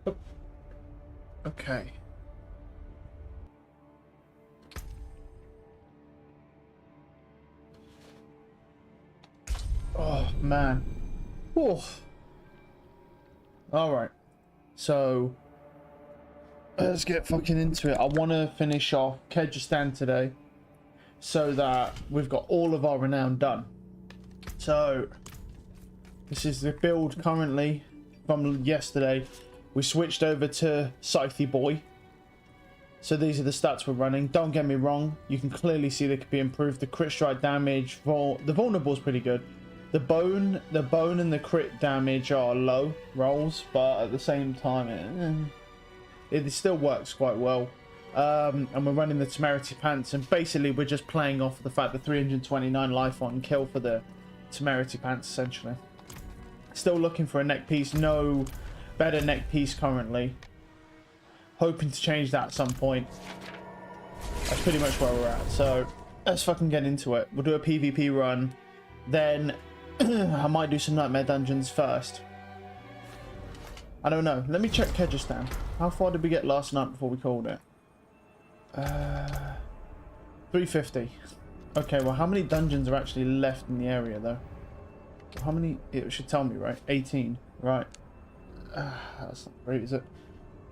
Oh, okay. Oh man. Oh. All right. So let's get fucking into it. I want to finish off Kyrgyzstan today, so that we've got all of our renown done. So this is the build currently from yesterday. We switched over to Scythe Boy. So these are the stats we're running. Don't get me wrong, you can clearly see they could be improved. The crit strike damage, the vulnerable is pretty good. The bone and the crit damage are low rolls, but at the same time, it still works quite well. And we're running the Temerity Pants, and basically we're just playing off the fact that 329 life on kill for the Temerity Pants, essentially. Still looking for a neck piece. No better neck piece currently. Hoping to change that at some point. That's pretty much where we're at. So let's fucking get into it. We'll do a PvP run. Then I might do some Nightmare Dungeons first. I don't know. Let me check Kyrgyzstan. How far did we get last night before we called it? 350. Okay, well, how many dungeons are actually left in the area, though? How many? It should tell me, right? 18. Right. That's not great, is it?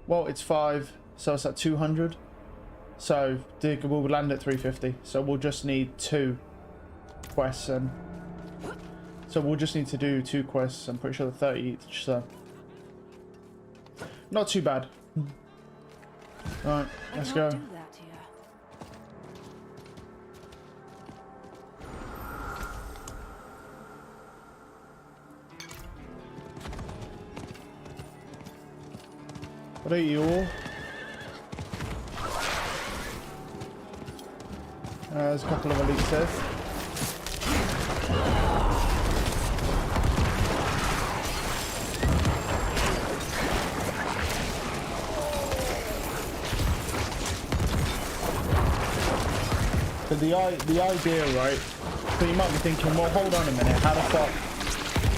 Well, it's 5, so it's at 200. So we'll land at 350. So we'll just need 2 quests, and so we'll just need to do 2 quests. I'm pretty sure they're 30 each, so not too bad. All right, let's go. What are you all? There's a couple of elites there. So the idea, right? So you might be thinking, well, hold on a minute, how the fuck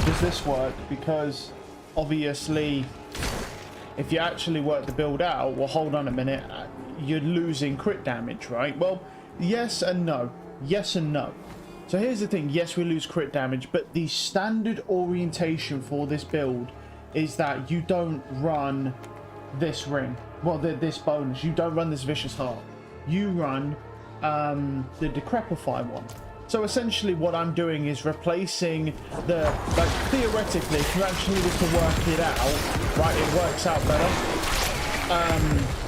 does this work? Because obviously, if you actually work the build out, well, hold on a minute, you're losing crit damage, right? Well, yes and no. Yes and no. So here's the thing. Yes, we lose crit damage, but the standard orientation for this build is that you don't run this ring. Well, this bonus. You don't run this Vicious Heart. You run the Decrepify one. So essentially what I'm doing is replacing the, like, theoretically, if you actually were to work it out, right, it works out better.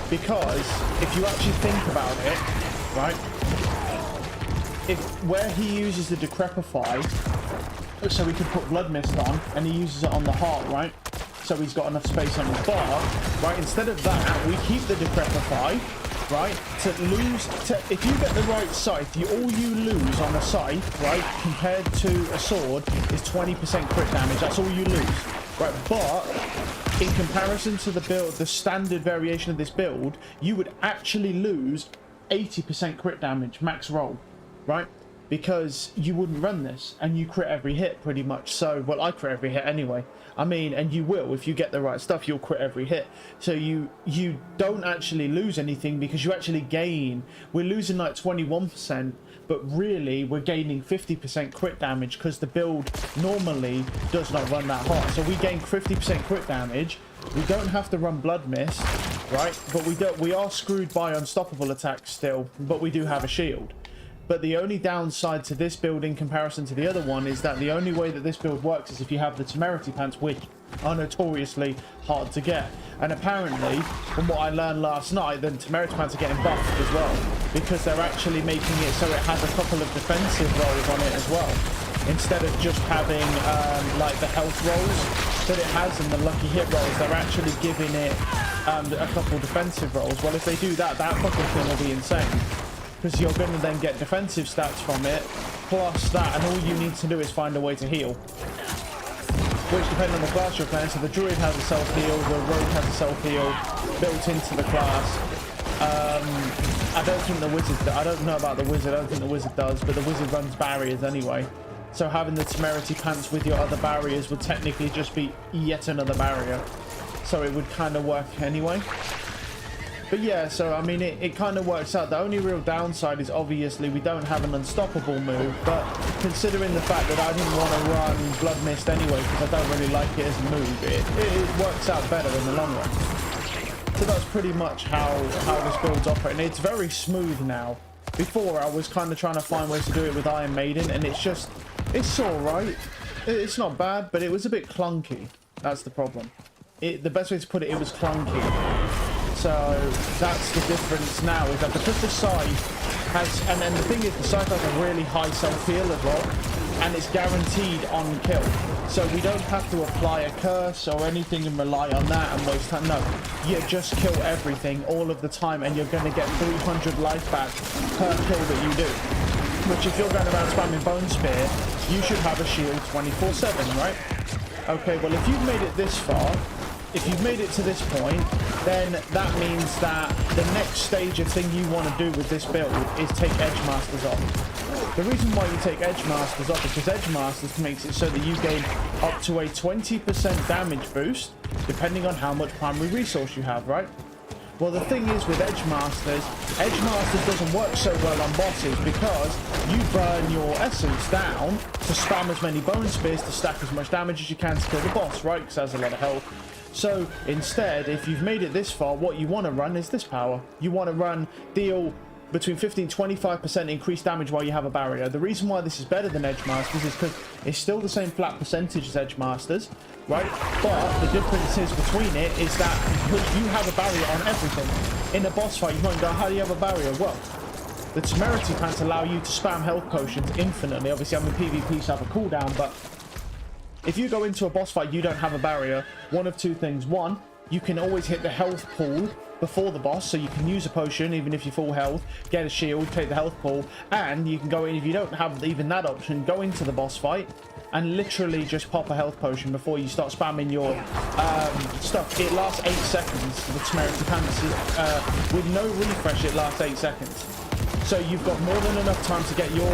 Because if you actually think about it, right, where he uses the Decrepify, so he could put Blood Mist on, and he uses it on the heart, right, so he's got enough space on his bar, right, instead of that, we keep the Decrepify, right, if you get the right scythe, all you lose on a scythe, right, compared to a sword, is 20% crit damage. That's all you lose, right? But in comparison to the build, the standard variation of this build, you would actually lose 80% crit damage max roll, right? Because you wouldn't run this, and you crit every hit pretty much. So, well, I crit every hit anyway. I mean, and you will, if you get the right stuff, you'll crit every hit. So you don't actually lose anything, because you actually gain. We're losing like 21%, but really we're gaining 50% crit damage, because the build normally does not run that hard. So we gain 50% crit damage. We don't have to run Blood Mist, right? But we are screwed by unstoppable attacks still, but we do have a shield. But the only downside to this build in comparison to the other one is that the only way that this build works is if you have the Temerity Pants, which are notoriously hard to get. And apparently, from what I learned last night, the Temerity Pants are getting buffed as well, because they're actually making it so it has a couple of defensive rolls on it as well, instead of just having like the health rolls that it has and the lucky hit rolls. They're actually giving it a couple defensive rolls. Well, if they do that, that fucking thing will be insane, because you're going to then get defensive stats from it, plus that, and all you need to do is find a way to heal. Which, depending on the class you're playing, so the Druid has a self-heal, the Rogue has a self-heal built into the class. I don't think the Wizard, I don't know about the Wizard, I don't think the Wizard does, but the Wizard runs barriers anyway. So having the Temerity Pants with your other barriers would technically just be yet another barrier. so it would kind of work anyway. But yeah, so I mean, it kind of works out. The only real downside is obviously we don't have an unstoppable move, but considering the fact that I didn't want to run Blood Mist anyway because I don't really like it as a move, it works out better in the long run. So that's pretty much how this build's operating. It's very smooth now. Before I was kind of trying to find ways to do it with Iron Maiden, and it's alright. It's not bad, but it was a bit clunky. That's the problem. The best way to put it, it was clunky. So that's the difference now, is that because the scythe has, and then the thing is, the scythe has a really high self-heal as well, and it's guaranteed on kill. So we don't have to apply a curse or anything and rely on that and waste time. No, you just kill everything all of the time, and you're going to get 300 life back per kill that you do. Which, if you're going around spamming Bone Spear, you should have a shield 24/7, right? Okay, well, if you've made it this far, if you've made it to this point, then that means that the next stage of thing you want to do with this build is take Edge Masters off. The reason why you take Edge Masters off is because Edge Masters makes it so that you gain up to a 20% damage boost, depending on how much primary resource you have, right? Well, the thing is with Edge Masters doesn't work so well on bosses because you burn your essence down to spam as many Bone Spears to stack as much damage as you can to kill the boss, right? Because it has a lot of health. So instead, if you've made it this far, what you want to run is this power. You want to run deal between 50 and 25% increased damage while you have a barrier. The reason why this is better than Edge Masters is because it's still the same flat percentage as Edge Masters, right? But the difference is between it is that because you have a barrier on everything. In a boss fight, you might go, how do you have a barrier? Well, the Temerity Pants allow you to spam health potions infinitely. Obviously, I'm in PvP, so I have a cooldown, but if you go into a boss fight, you don't have a barrier. One of two things. One, you can always hit the health pool before the boss, so you can use a potion even if you're full health, get a shield, take the health pool, and you can go in, if you don't have even that option, go into the boss fight and literally just pop a health potion before you start spamming your stuff. It lasts 8 seconds. The Temerity Pants with no refresh, it lasts 8 seconds. So you've got more than enough time to get your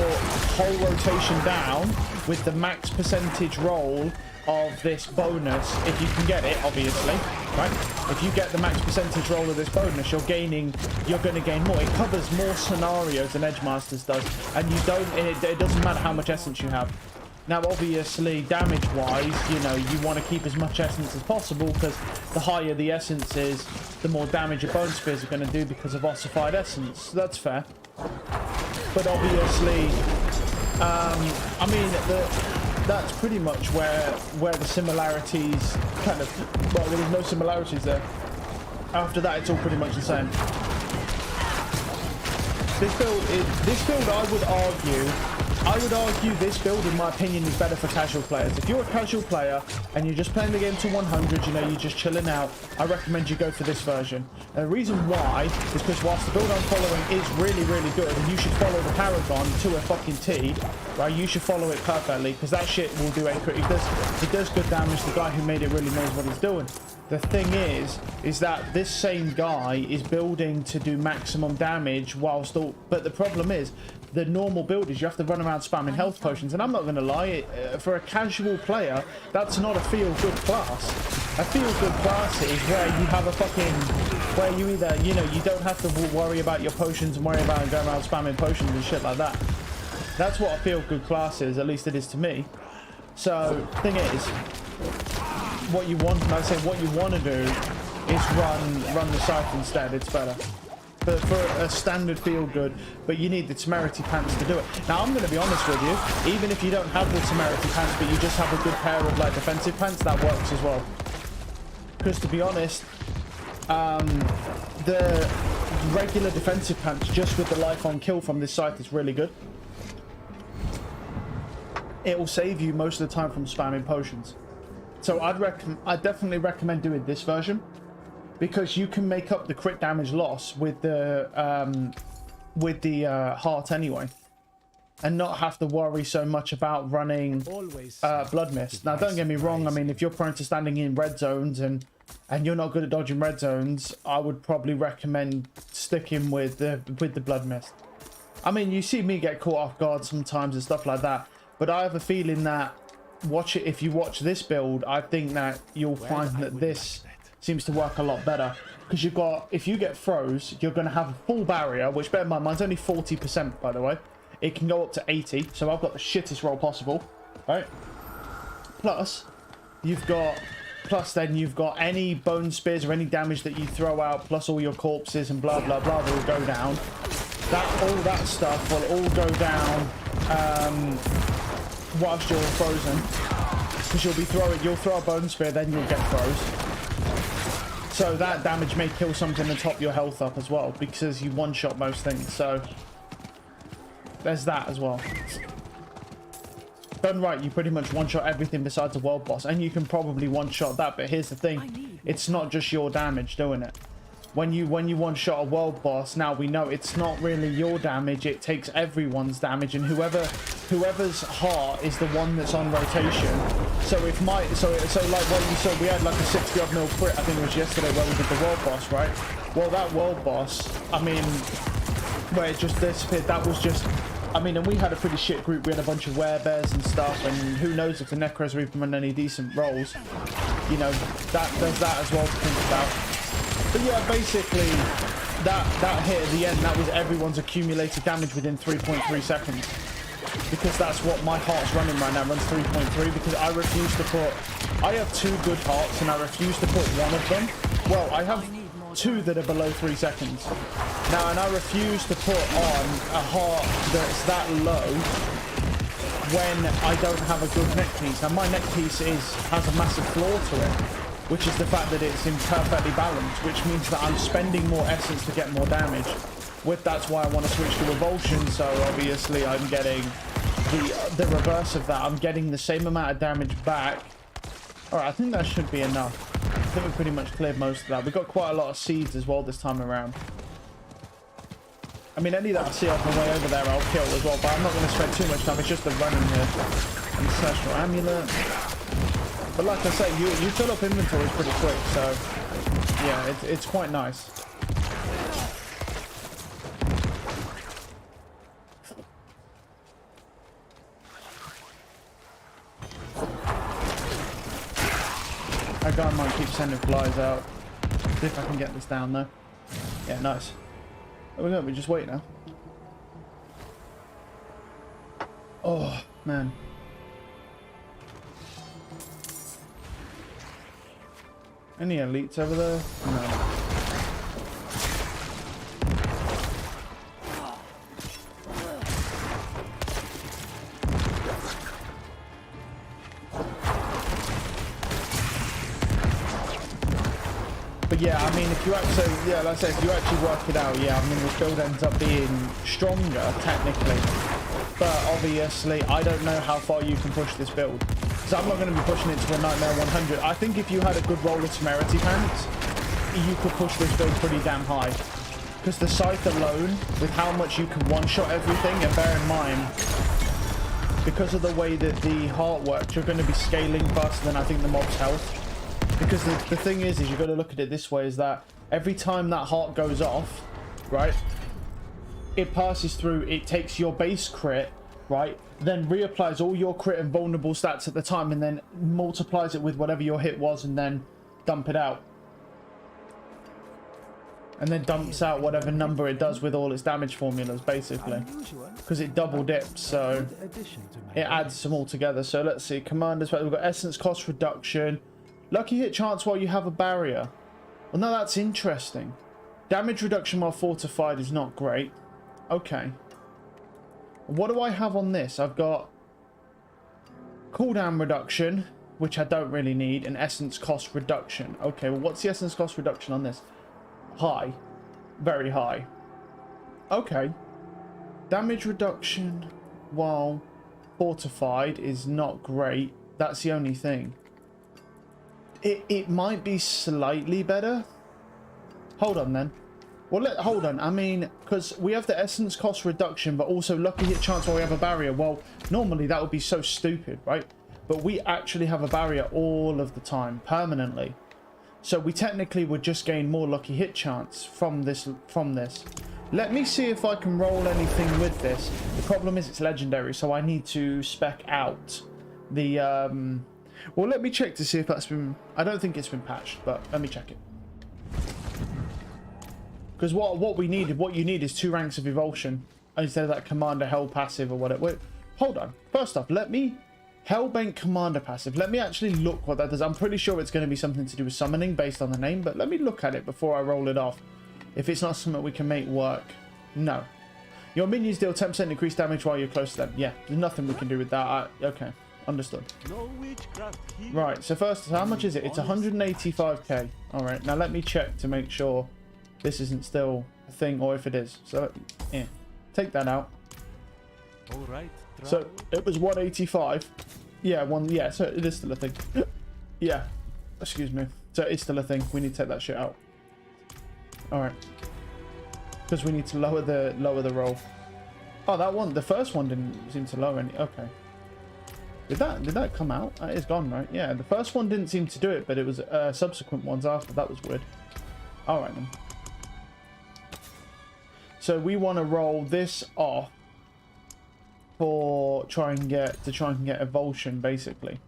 whole rotation down with the max percentage roll of this bonus, if you can get it, obviously, right? If you get the max percentage roll of this bonus, you're going to gain more. It covers more scenarios than Edge Masters does, and it doesn't matter how much essence you have. Now, obviously, damage-wise, you know, you want to keep as much essence as possible, because the higher the essence is, the more damage your Bone Spears are going to do because of ossified essence. That's fair. But obviously, I mean, that's pretty much where the similarities kind of, well, there's no similarities there. After that, it's all pretty much the same. This build, I would argue this build, in my opinion, is better for casual players. If you're a casual player and you're just playing the game to 100, you know, you're just chilling out, I recommend you go for this version. And the reason why is because whilst the build I'm following is really, really good, and you should follow the Paragon to a fucking T, right? You should follow it perfectly, because that shit will do it does good damage. The guy who made it really knows what he's doing. The thing is that this same guy is building to do maximum damage whilst all, but the problem is, the normal build is you have to run around spamming health potions, and I'm not going to lie, for a casual player, that's not a feel-good class. A feel-good class is where you have a fucking, where you either, you know, you don't have to worry about your potions and worry about going around spamming potions and shit like that. That's what a feel-good class is, at least it is to me. So, thing is, what you want, like I say, what you want to do is run the scythe instead. It's better. But for a standard feel good, but you need the Temerity Pants to do it. Now, I'm going to be honest with you, even if you don't have the Temerity Pants, but you just have a good pair of like defensive pants, that works as well. Because to be honest, the regular defensive pants, just with the life on kill from this scythe, is really good. It will save you most of the time from spamming potions. So I'd definitely recommend doing this version, because you can make up the crit damage loss with the heart anyway, and not have to worry so much about running Blood Mist. Now, don't get me wrong. I mean, if you're prone to standing in red zones and you're not good at dodging red zones, I would probably recommend sticking with the Blood Mist. I mean, you see me get caught off guard sometimes and stuff like that, but I have a feeling that if you watch this build, I think that you'll find that this seems to work a lot better. Because you've got, if you get froze, you're going to have a full barrier, which bear in mind, mine's only 40%, by the way. It can go up to 80, so I've got the shittest roll possible, right? Plus, then you've got any bone spears or any damage that you throw out, plus all your corpses and blah, blah, blah, that will go down. All that stuff will all go down whilst you're frozen. Because you'll throw a bone spear, then you'll get froze. So that damage may kill something and top your health up as well, because you one-shot most things. So there's that as well. Done right, you pretty much one-shot everything besides the world boss, and you can probably one-shot that. But here's the thing: it's not just your damage doing it. When you one-shot a world boss, now we know it's not really your damage; it takes everyone's damage, and whoever's heart is the one that's on rotation. So if like what you saw, we had like a 60-odd mil crit, I think it was yesterday, where we did the world boss, right? Well, that world boss, I mean, where it just disappeared, that was just, I mean, and we had a pretty shit group. We had a bunch of werebears and stuff, and who knows if the Necros are even run any decent rolls. You know, there's that as well to think about. But yeah, basically, that hit at the end, that was everyone's accumulated damage within 3.3 seconds. Because that's what my heart's running right now, runs 3.3, because I refuse to put, I have 2 good hearts, and I refuse to put one of them. Well, I have 2 that are below 3 seconds. Now, and I refuse to put on a heart that's that low when I don't have a good neck piece. Now, my neck piece has a massive flaw to it, which is the fact that it's imperfectly balanced, which means that I'm spending more essence to get more damage. That's why I want to switch to Revulsion, so obviously I'm getting the reverse of that. I'm getting the same amount of damage back. Alright, I think that should be enough. I think we pretty much cleared most of that. We got quite a lot of seeds as well this time around. I mean, any that I see off my way over there I'll kill as well, but I'm not going to spend too much time. It's just the running here. Ancestral Amulet. But like I say, you fill up inventories pretty quick, so yeah, it's quite nice. That guy might keep sending flies out. See if I can get this down though. Yeah, nice. There we go, we just wait now. Oh, man. Any elites over there? No. But yeah, I mean, if you actually, yeah, like I say, if you actually work it out, yeah, I mean, this build ends up being stronger, technically. But obviously, I don't know how far you can push this build. So I'm not going to be pushing it to a Nightmare 100. I think if you had a good roll of Temerity Pants, you could push this build pretty damn high. Because the Scythe alone, with how much you can one-shot everything, and bear in mind, because of the way that the heart works, you're going to be scaling faster than I think the mob's health. Because the thing is you've got to look at it this way, is that every time that heart goes off, right, it passes through, it takes your base crit, right, then reapplies all your crit and vulnerable stats at the time, and then multiplies it with whatever your hit was, and then dump it out. And then dumps out whatever number it does with all its damage formulas, basically. Because it double dips, so it adds them all together. So let's see, commanders, we've got essence cost reduction. Lucky hit chance while you have a barrier. Well, no, that's interesting. Damage reduction while fortified is not great. Okay. What do I have on this? I've got cooldown reduction, which I don't really need, and essence cost reduction. Okay, well, what's the essence cost reduction on this? High. Very high. Okay. Damage reduction while fortified is not great. That's the only thing. It might be slightly better. Hold on then. Well, hold on. I mean, because we have the essence cost reduction, but also lucky hit chance while we have a barrier. Well, normally that would be so stupid, right? But we actually have a barrier all of the time, permanently. So we technically would just gain more lucky hit chance from this. Let me see if I can roll anything with this. The problem is it's legendary, so I need to spec out the Well, let me check to see if that's been... I don't think it's been patched, but let me check it. Because what we needed, what you need is 2 ranks of Evulsion instead of that Commander Hell passive or whatever. Wait, hold on. First off, let me... Hellbent Commander passive. Let me actually look what that does. I'm pretty sure it's going to be something to do with summoning based on the name, but let me look at it before I roll it off. If it's not something we can make work. No. Your minions deal 10% increased damage while you're close to them. Yeah, there's nothing we can do with that. Okay, understood. Right, so first, how much is it? It's 185k. All right, now let me check to make sure this isn't still a thing, or if it is. So, yeah, take that out. All right. So it was 185. Yeah, yeah, so it is still a thing. Yeah, excuse me. So it's still a thing. We need to take that shit out. All right, because we need to lower the roll. Oh, that one, the first one didn't seem to lower any. Okay, did that come out? It's gone, right? Yeah, the first one didn't seem to do it, but it was subsequent ones after. That was weird. All right then. So we want to roll this off for try and get Evulsion, basically.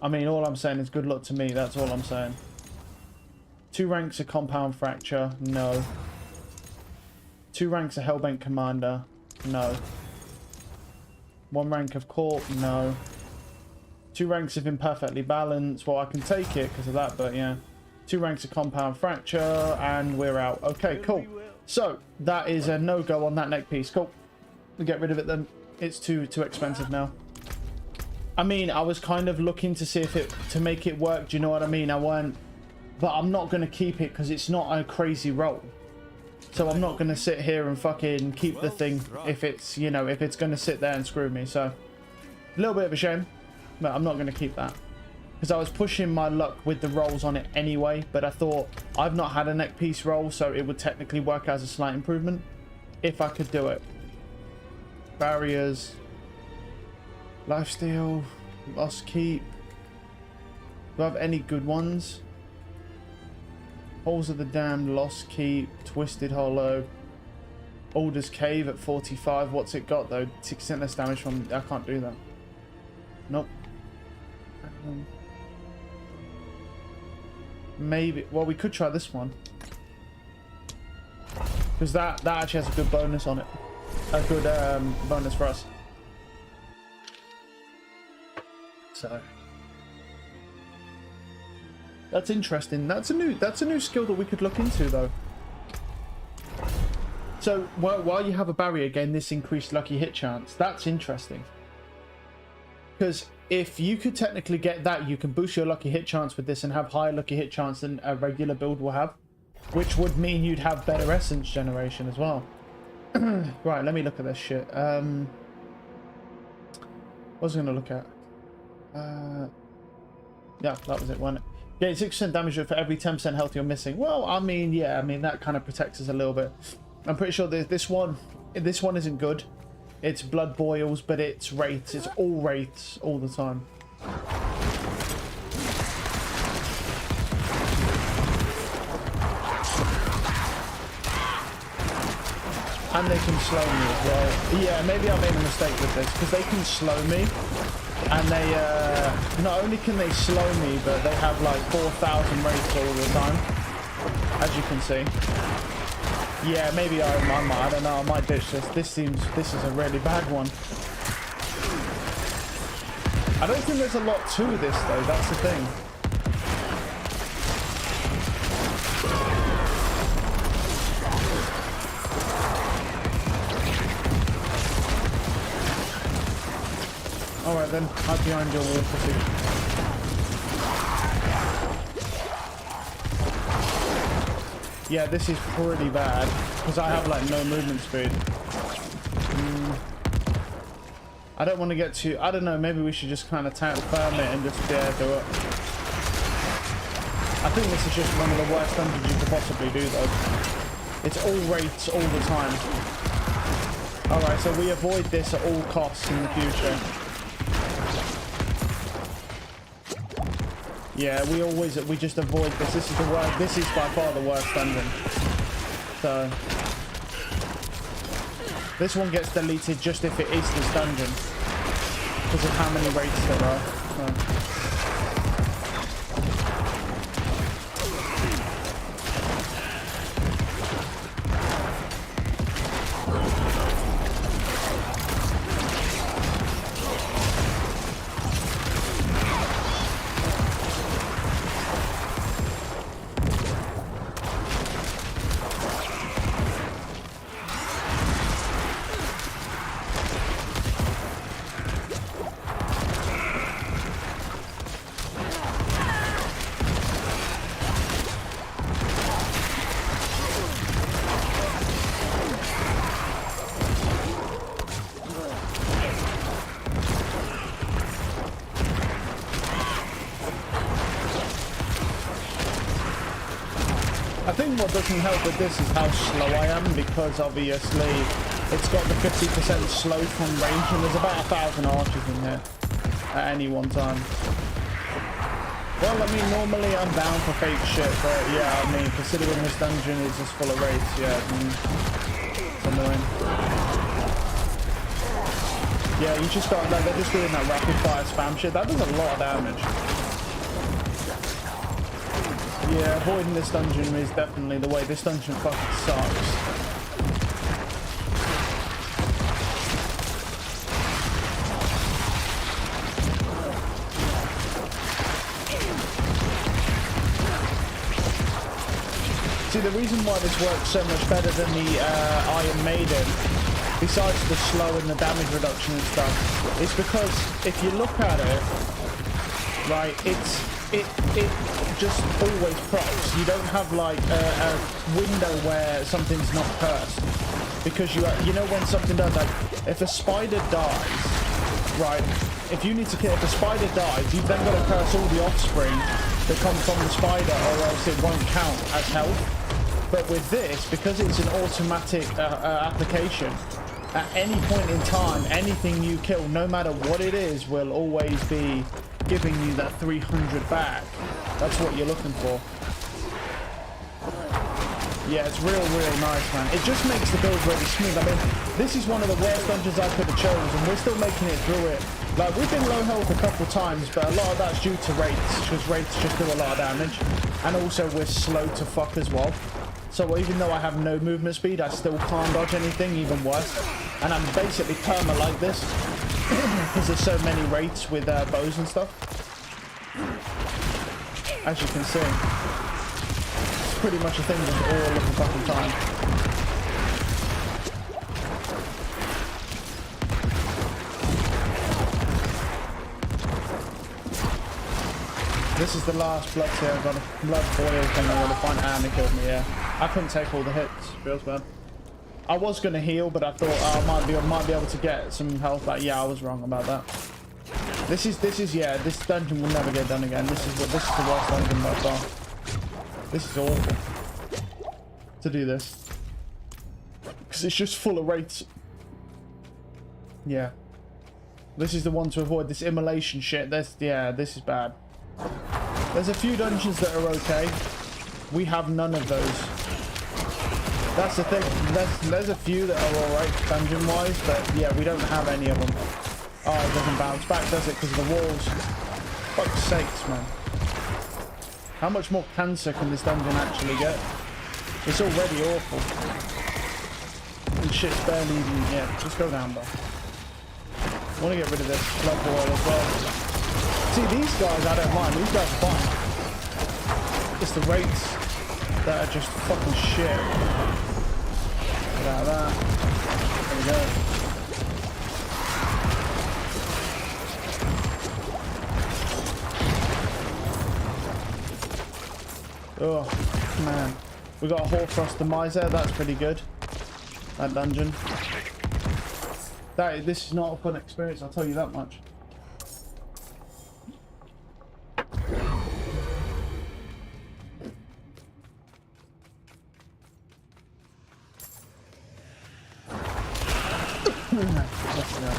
I mean, all I'm saying is good luck to me. That's all I'm saying. 2 ranks of Compound Fracture, no. 2 ranks of Hellbent Commander, no. 1 rank of Corp, no. 2 ranks of Imperfectly Balanced. Well, I can take it because of that, but yeah. 2 ranks of Compound Fracture, and we're out. Okay, cool. So that is a no-go on that neck piece. Cool. We get rid of it then. It's too expensive now. I mean, I was kind of looking to see if to make it work. Do you know what I mean? I weren't, but I'm not going to keep it because it's not a crazy roll. So I'm not going to sit here and fucking keep the thing if it's, you know, if it's going to sit there and screw me. So a little bit of a shame, but I'm not going to keep that. Because I was pushing my luck with the rolls on it anyway, but I thought I've not had a neck piece roll, so it would technically work as a slight improvement if I could do it. Barriers, lifesteal, lost keep. Do I have any good ones? Halls of the Damned, lost keep, twisted hollow, Alder's Cave at 45. What's it got though? 6% less damage from. I can't do that. Nope. Maybe, well, we could try this one because that actually has a good bonus on it, a good bonus for us. So that's interesting. That's a new skill that we could look into though. So while you have a barrier, gain this increased lucky hit chance. That's interesting because if you could technically get that, you can boost your lucky hit chance with this and have higher lucky hit chance than a regular build will have, which would mean you'd have better essence generation as well. Right, let me look at this shit. What was I going to look at? Yeah, that was it, wasn't it? Gain 6% damage for every 10% health you're missing. Well, I mean, yeah, I mean, that kind of protects us a little bit. I'm pretty sure this one isn't good. It's blood boils, but it's wraiths. It's all wraiths all the time. And they can slow me as well. Yeah, maybe I made a mistake with this because they can slow me. And they, not only can they slow me, but they have like 4,000 wraiths all the time. As you can see. Yeah, maybe I don't know, I might ditch this. This is a really bad one. I don't think there's a lot to this though, that's the thing. Alright then, hide behind your wall, pussy. Yeah, this is pretty bad because I have like no movement speed. I don't want to get too. I don't know. Maybe we should just kind of firm it and just do it. I think this is just one of the worst dungeons you could possibly do, though. It's all wraiths all the time. All right, so we avoid this at all costs in the future. Yeah, we just avoid this. This is the worst. This is by far the worst dungeon. So this one gets deleted just if it is this dungeon. because of how many rates there are. So. I think what doesn't help with this is how slow I am, because obviously it's got the 50% slow from range, and there's about 1,000 archers in here at any one time. Well, I mean, normally I'm down for fake shit, but yeah, I mean, considering this dungeon is just full of raids, yeah, it's annoying. Yeah, you just got, like, they're just doing that rapid fire spam shit. That does a lot of damage. Yeah, avoiding this dungeon is definitely the way. This dungeon fucking sucks. See, the reason why this works so much better than the Iron Maiden, besides the slow and the damage reduction and stuff, is because if you look at it, right, it just always procs. You don't have like a window where something's not cursed, because you know when something does, like if a spider dies, right, if you need to kill, if a spider dies, you've then got to curse all the offspring that come from the spider, or else it won't count as health. But with this, because it's an automatic application, at any point in time, anything you kill, no matter what it is, will always be giving you that 300 back. That's what you're looking for. Yeah, it's real nice, man. It just makes the build really smooth. I mean, this is one of the worst dungeons I could have chosen, and we're still making it through it. Like, we've been low health a couple times, but a lot of that's due to rates, because rates just do a lot of damage. And also, we're slow to fuck as well. So even though I have no movement speed, I still can't dodge anything, even worse. And I'm basically perma like this, because there's so many rates with bows and stuff. As you can see, it's pretty much a thing just all of the fucking time. This is the last blood tier. I've got a blood boil thing I want to find, and it killed me, yeah. I couldn't take all the hits. Feels bad. I was going to heal, but I thought I might be able to get some health back. Yeah, I was wrong about that. This is yeah, this dungeon will never get done again. This is the worst dungeon by far. This is awful to do this, because it's just full of rates. Yeah, this is the one to avoid. This immolation shit. This is bad. There's a few dungeons that are okay. We have none of those. That's the thing. There's a few that are alright dungeon wise, but yeah, we don't have any of them. Oh, it doesn't bounce back, does it? Because of the walls. Fuck's sakes, man. How much more cancer can this dungeon actually get? It's already awful. And shit's barely even... Yeah, just go down, bro. I want to get rid of this blood boil as well. See, these guys, I don't mind. These guys are fine. It's the rates that are just fucking shit. Get out of that. There we go. Oh, man. We got a Hoarfrost Demiser. That's pretty good. That dungeon. This is not a fun experience, I'll tell you that much. Let's go.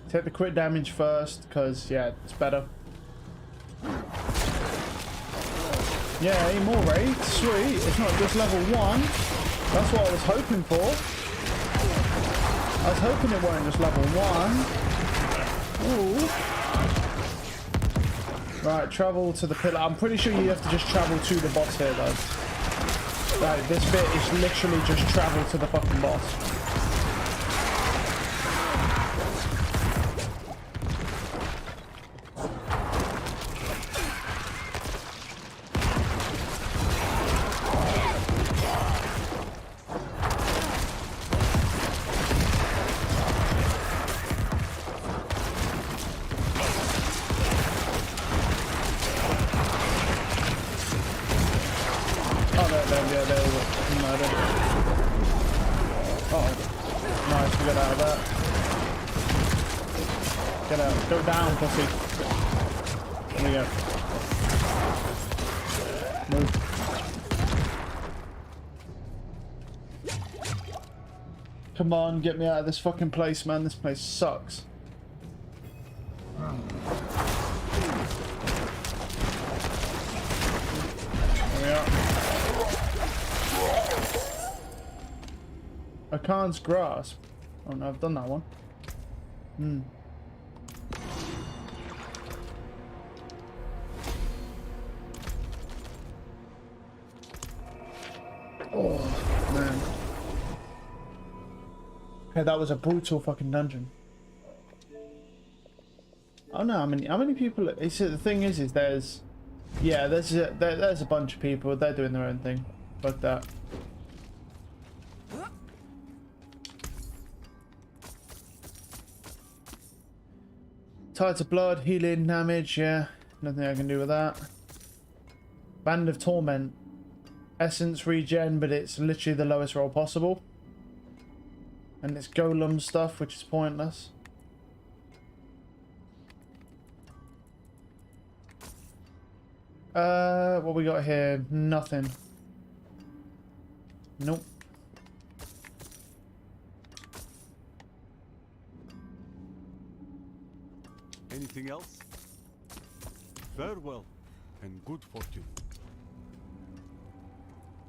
Take the crit damage first, because, yeah, it's better. Yeah, 8 more raids. Sweet. It's not just level 1. That's what I was hoping for. I was hoping it weren't just level 1. Ooh. Right, travel to the pillar. I'm pretty sure you have to just travel to the boss here, though. Like, this bit is literally just travel to the fucking boss. Go down, pussy. There we go. Move. Come on, get me out of this fucking place, man. This place sucks. There we are. A Khan's grasp. Oh no, I've done that one. Oh, man. Okay, that was a brutal fucking dungeon. I don't know how many people. It's, the thing is there's, yeah, there's a bunch of people. They're doing their own thing, but that. Tides of blood, healing, damage. Yeah, nothing I can do with that. Band of torment. Essence regen, but it's literally the lowest roll possible. And it's golem stuff, which is pointless. What we got here? Nothing. Nope. Anything else? Farewell and good fortune.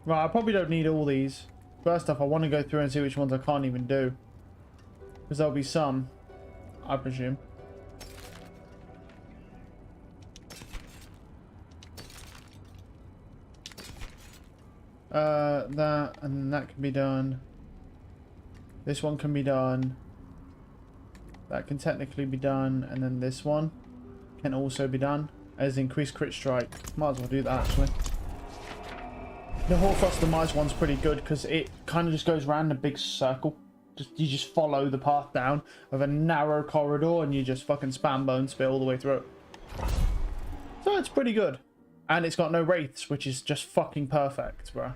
Right, I probably don't need all these. First off, I want to go through and see which ones I can't even do. Because there'll be some, I presume. That, and that can be done. This one can be done. That can technically be done. And then this one can also be done. As increased crit strike. Might as well do that, actually. The Hoarfrost Demise one's pretty good because it kind of just goes around a big circle. You just follow the path down of a narrow corridor and you just fucking spam bone spit all the way through it. So it's pretty good. And it's got no wraiths, which is just fucking perfect, bro.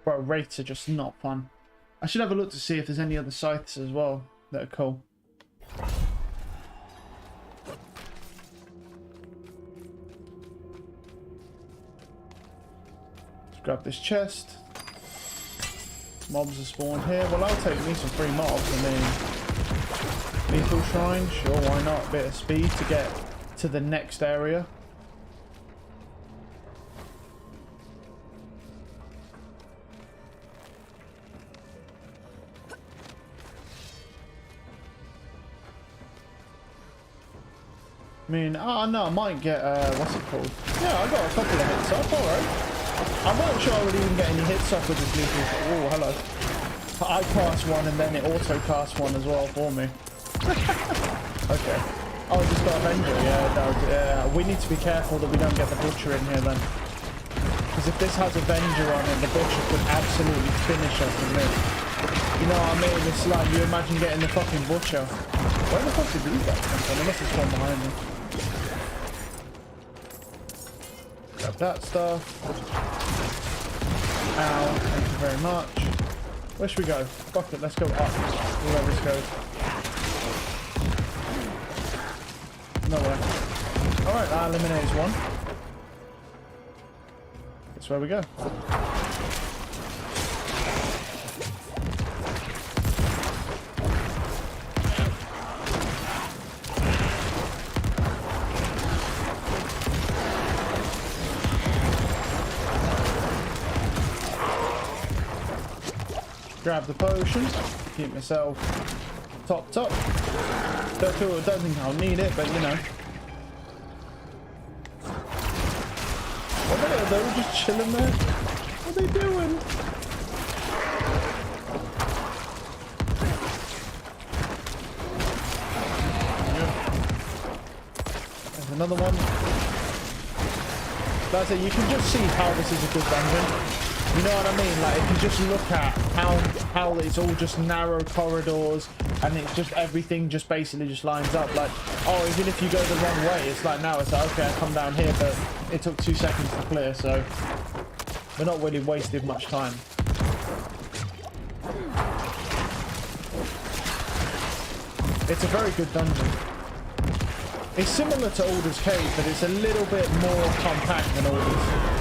Bro, wraiths are just not fun. I should have a look to see if there's any other scythes as well that are cool. Grab this chest. Mobs are spawned here. Well, I'll take me some free mobs. I mean, lethal shrine, sure, why not? A bit of speed to get to the next area. I mean, oh no, I might get, what's it called? Yeah, I got a couple of hits up, alright. I'm not sure I would even get any hits off with this lethal. Oh, hello. I cast one and then it auto casts one as well for me. Okay. Oh, it just got Avenger. Yeah, it does. Yeah, we need to be careful that we don't get the Butcher in here then. Because if this has Avenger on it, the Butcher could absolutely finish us and miss. You know what I mean? It's like you imagine getting the fucking Butcher. Where the fuck did these guys come from? Unless it's one behind me. Grab that stuff. Ow, thank you very much. Where should we go? Fuck it, let's go up. Wherever this goes. Nowhere. Alright, that eliminates one. That's where we go. Grab the potion. Keep myself topped up. Don't think I'll need it, but you know. What are they all just chilling there? What are they doing? There's another one. That's it. You can just see how this is a good dungeon. You know what I mean? Like if you just look at how it's all just narrow corridors and it's just everything just basically just lines up. Like, oh, even if you go the wrong way, it's like now it's like, okay, I come down here, but it took 2 seconds to clear, so we're not really wasted much time. It's a very good dungeon. It's similar to Alder's Cave, but it's a little bit more compact than Alder's.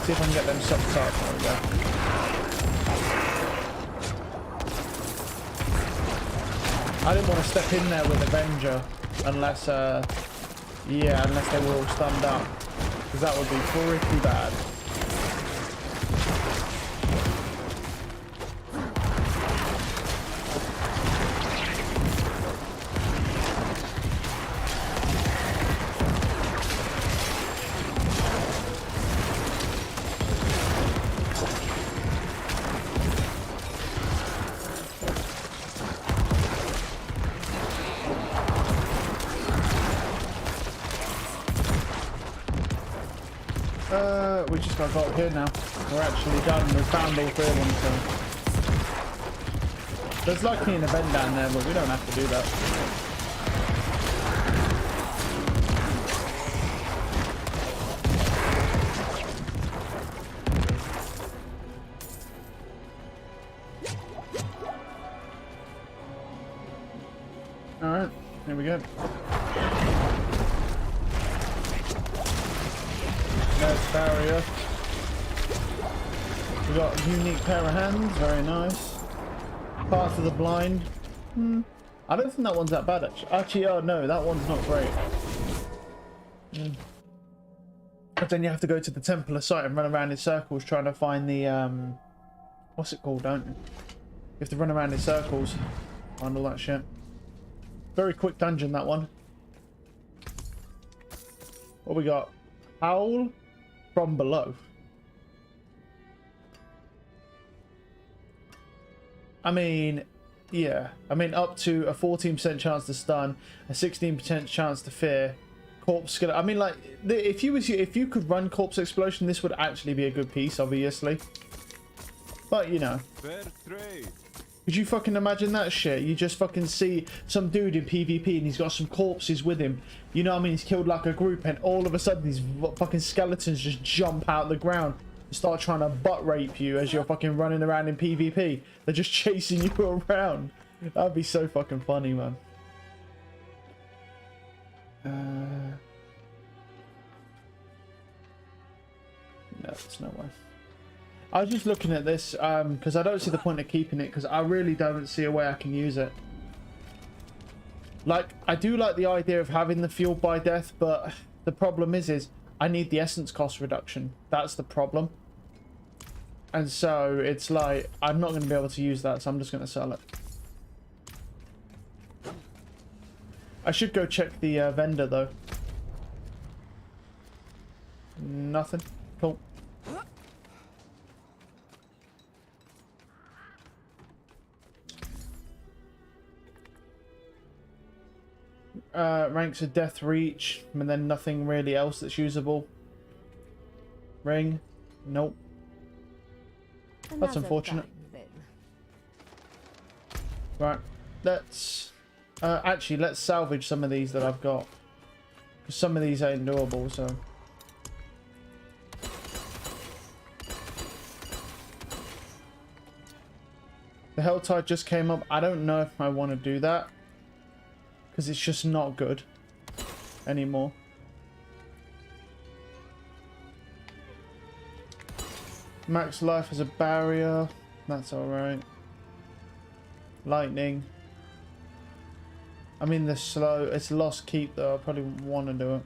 See if I can get them sucked up. There we go. I didn't want to step in there with Avenger unless, yeah, unless they were all stunned up, because that would be pretty bad. We just got up here now. We're actually done. We've found all 3 of them, so. There's likely an event down there, but we don't have to do that. Alright, here we go. There's barrier. We got a unique pair of hands, very nice. Path of the blind. I don't think that one's that bad actually. Actually, oh no, that one's not great. But then you have to go to the Temple of Sight and run around in circles trying to find the what's it called, don't you? You have to run around in circles, find all that shit. Very quick dungeon, that one. What we got? Howl from below. I mean, yeah. I mean, up to a 14% chance to stun, a 16% chance to fear, corpse skeleton. I mean, like, if you could run corpse explosion, this would actually be a good piece, obviously. But you know, could you fucking imagine that shit? You just fucking see some dude in PvP and he's got some corpses with him. You know what I mean? He's killed like a group and all of a sudden these fucking skeletons just jump out the ground and start trying to butt rape you as you're fucking running around in PvP. They're just chasing you around. That'd be so fucking funny, man. No, there's no way. I was just looking at this because I don't see the point of keeping it because I really don't see a way I can use it. Like, I do like the idea of having the fueled by death, but the problem is I need the essence cost reduction. That's the problem. And so it's like, I'm not going to be able to use that, so I'm just going to sell it. I should go check the vendor though. Nothing. Cool. Ranks of death reach, and then nothing really else that's usable. Ring. Nope. That's unfortunate. Right. Let's actually let's salvage some of these that I've got, because some of these ain't doable. So the Helltide just came up. I don't know if I want to do that because it's just not good anymore. Max life as a barrier. That's alright. Lightning. I mean, the slow. It's lost keep though. I probably want to do it.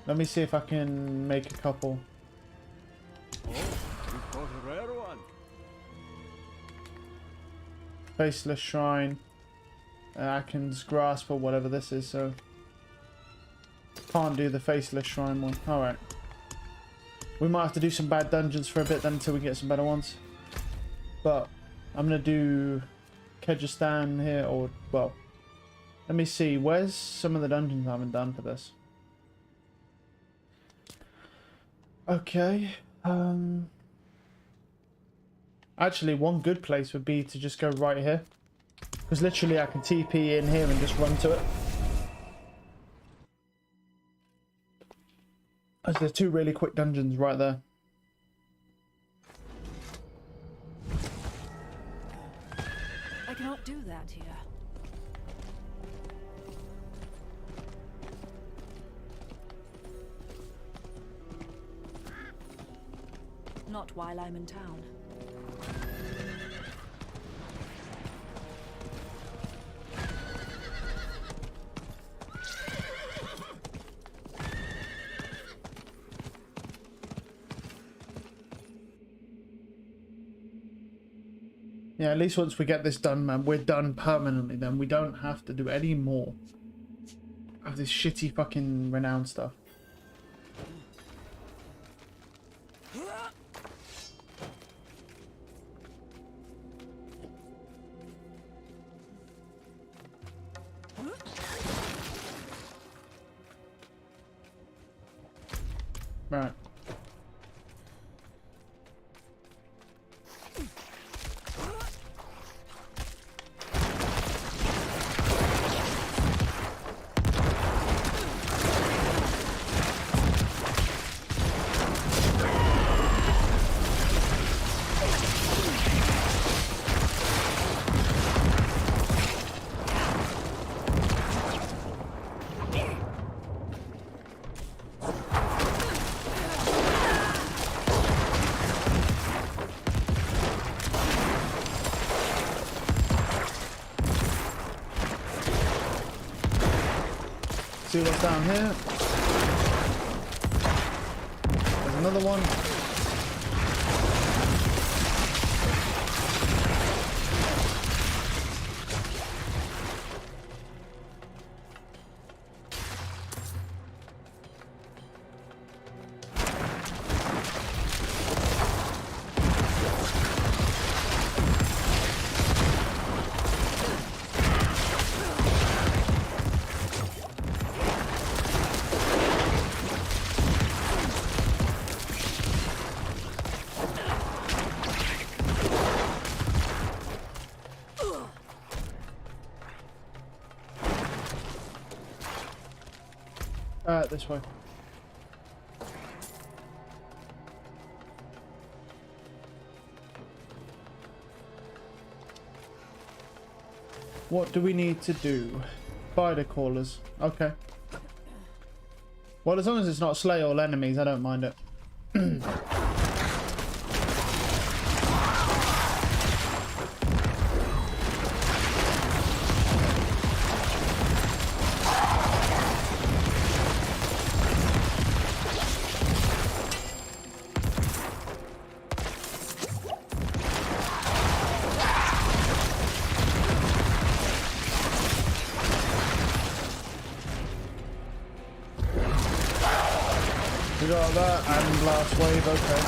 Let me see if I can make a couple. Oh, we've got a rare one. Faceless Shrine. Atkins Grasp or whatever this is, so... Can't do the Faceless Shrine one. Alright. We might have to do some bad dungeons for a bit then until we get some better ones. But I'm going to do Kyrgyzstan here, or, well, let me see. Where's some of the dungeons I haven't done for this? Okay. Actually, one good place would be to just go right here. Because literally I can TP in here and just run to it. As there's two really quick dungeons right there. I cannot do that here. Not while I'm in town. Yeah, at least once we get this done, man, we're done permanently then. We don't have to do any more of this shitty fucking renown stuff. Right. See what's down here. There's another one. This way. What do we need to do? Spider callers. Okay. Well, as long as it's not slay all enemies, I don't mind it. We got that and last wave, okay.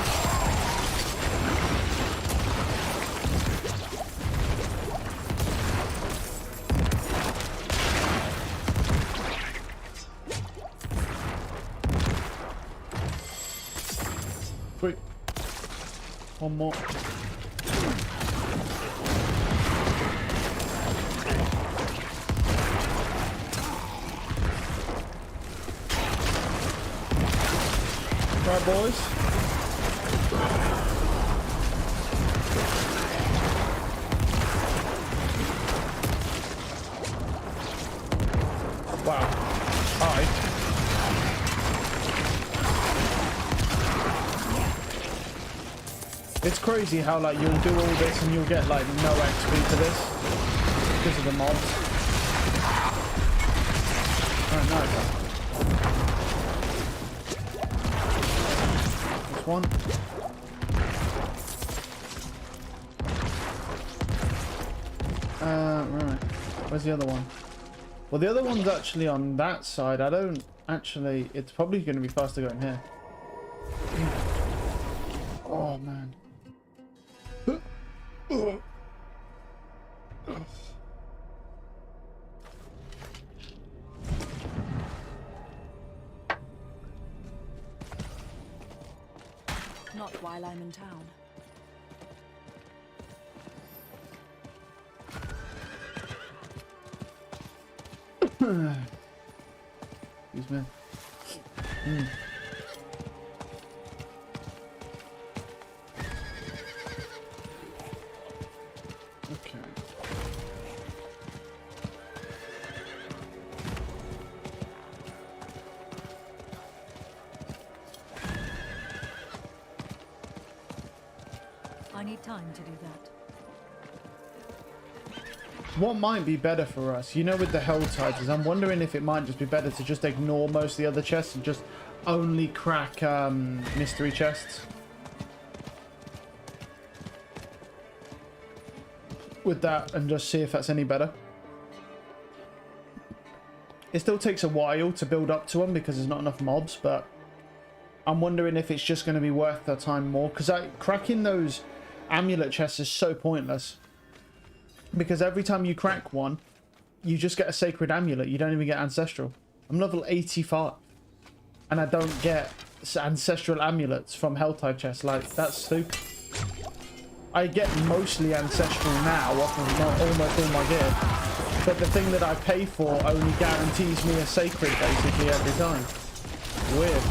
Sweet. One more. Right, boys. Wow. Hi. It's crazy how like you'll do all this and you'll get like no XP for this because of the mobs. Alright, nice. One. Where's the other one? Well, the other one's actually on that side. I don't actually... It's probably going to be faster going here. Oh, man. Not while I'm in town. Excuse me. Okay. I need time to do that. What might be better for us, you know, with the hell titles, I'm wondering if it might just be better to just ignore most of the other chests and just only crack mystery chests. With that, and just see if that's any better. It still takes a while to build up to them because there's not enough mobs, but I'm wondering if it's just going to be worth the time more, because cracking those amulet chests is so pointless. Because every time you crack one, you just get a sacred amulet. You don't even get ancestral. I'm level 85. And I don't get ancestral amulets from hell type chests. Like, that's stupid. I get mostly ancestral now off of almost all my gear. But the thing that I pay for only guarantees me a sacred basically every time. Weird.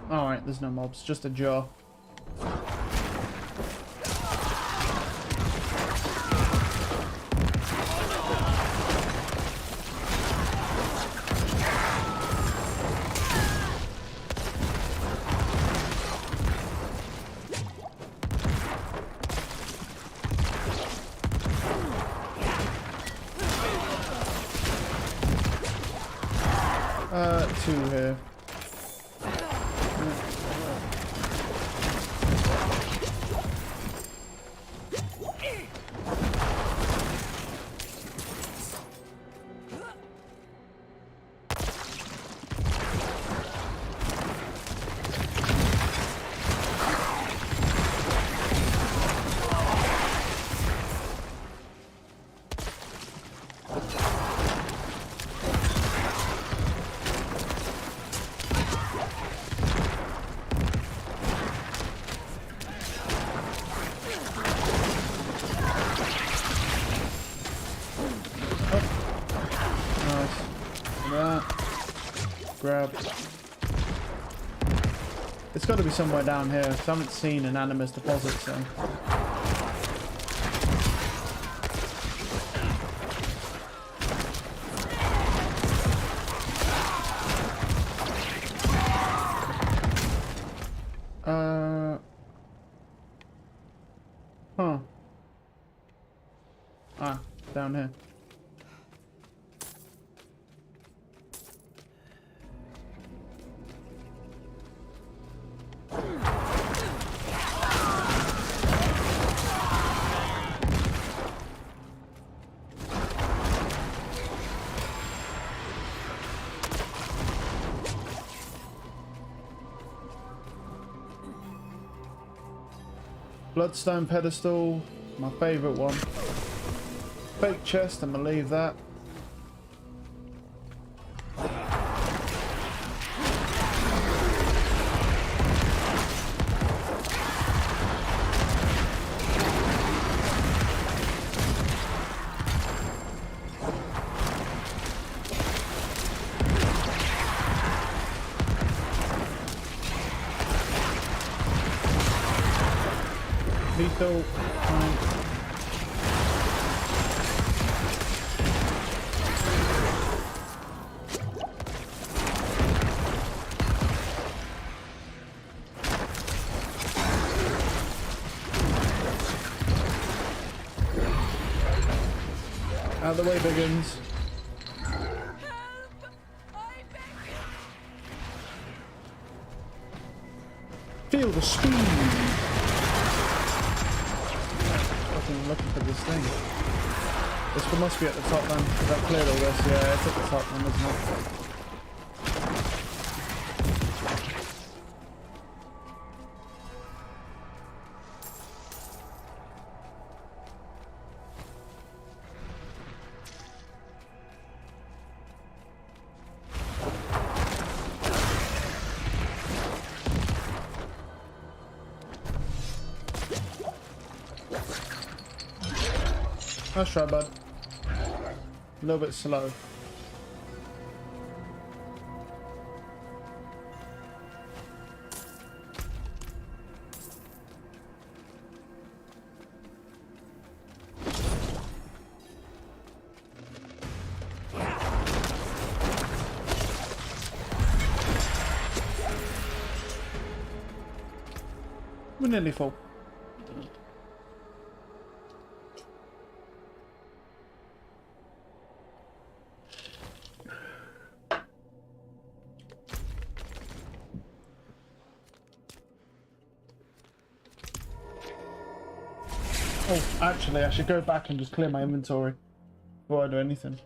Alright, there's no mobs, just a jar. Two here. Grab. It's got to be somewhere down here. I haven't seen an animus deposit, so. Huh. Ah, down here. Bloodstone pedestal, my favourite one. Fake chest, I'm gonna leave that. Lethal. Out of the way, Biggins. Feel the speed. Fucking looking for this thing. This one must be at the top then, because I've cleared all this. Yeah, it's at the top then, isn't it? Nice try, bud. A little bit slow. We're nearly full. Oh, actually, I should go back and just clear my inventory before I do anything.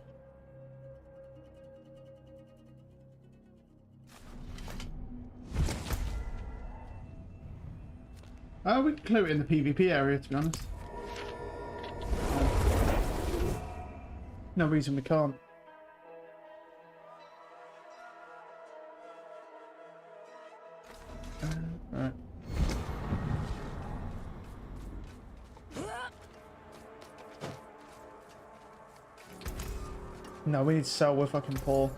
We can clear it in the PvP area, to be honest. No reason we can't. Right. No, we need to sell. We're fucking poor.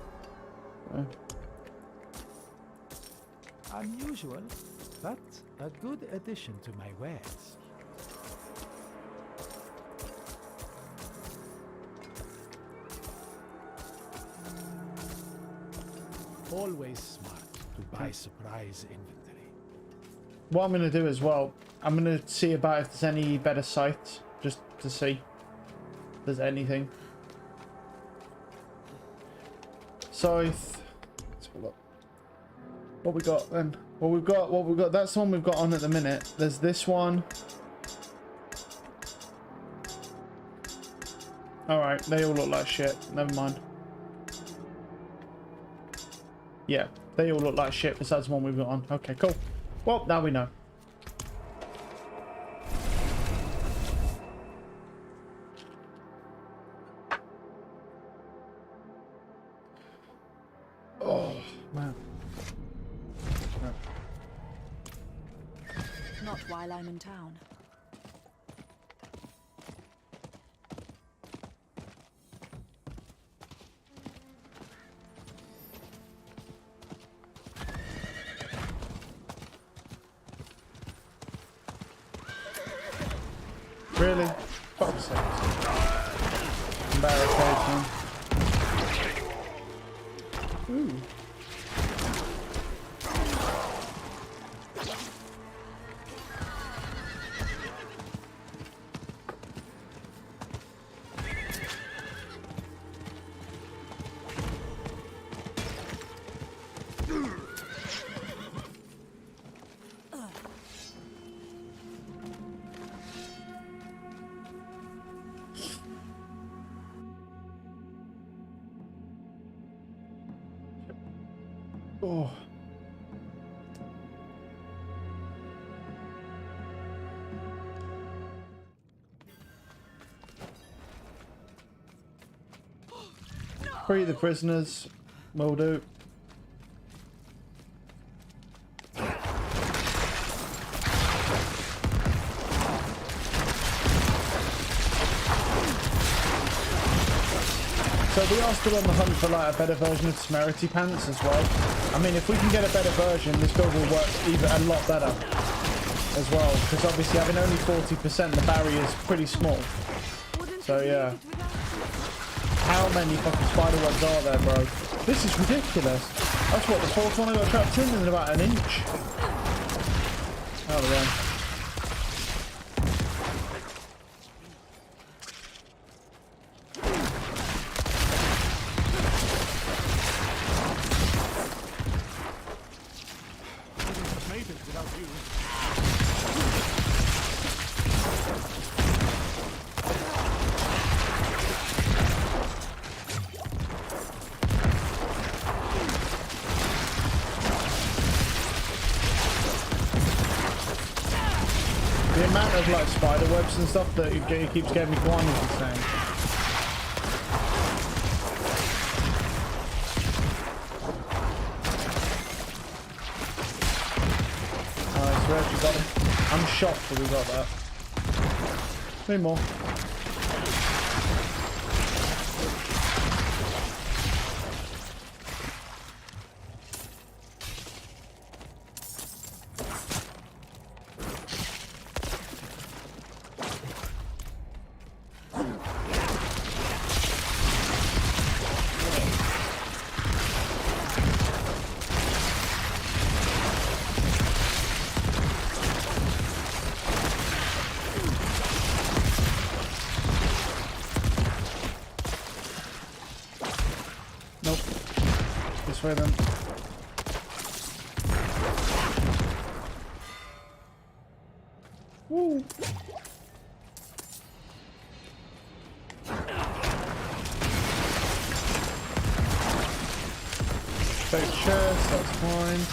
Unusual, but a good addition to my wares. Always smart to buy surprise inventory. What I'm going to do as well, I'm going to see about if there's any better sites, just to see if there's anything. Scythe. Let's have a look. What we got then? What we've got, that's the one we've got on at the minute. There's this one. Alright, they all look like shit. Never mind. Yeah, they all look like shit besides the one we've got on. Okay, cool. Well, now we know. Oh, man. Not while I'm in town. Really? Fuck's sake. Barricades, man. Ooh. Oh. Free the prisoners. Will do. So we are still on the hunt for like a better version of Temerity Pants as well. I mean, if we can get a better version, this build will work even a lot better as well. Because obviously having only 40%, the barrier is pretty small. So yeah. How many fucking spider webs are there, bro? This is ridiculous. That's what, the fourth one I got trapped in about an inch. Out of the way. There's like spider webs and stuff that it keeps getting me blind, as it's saying. Alright, so we actually got it. I'm shocked that we got that. 3 more. Nope. This way then. Woo. Fake chest, that's fine.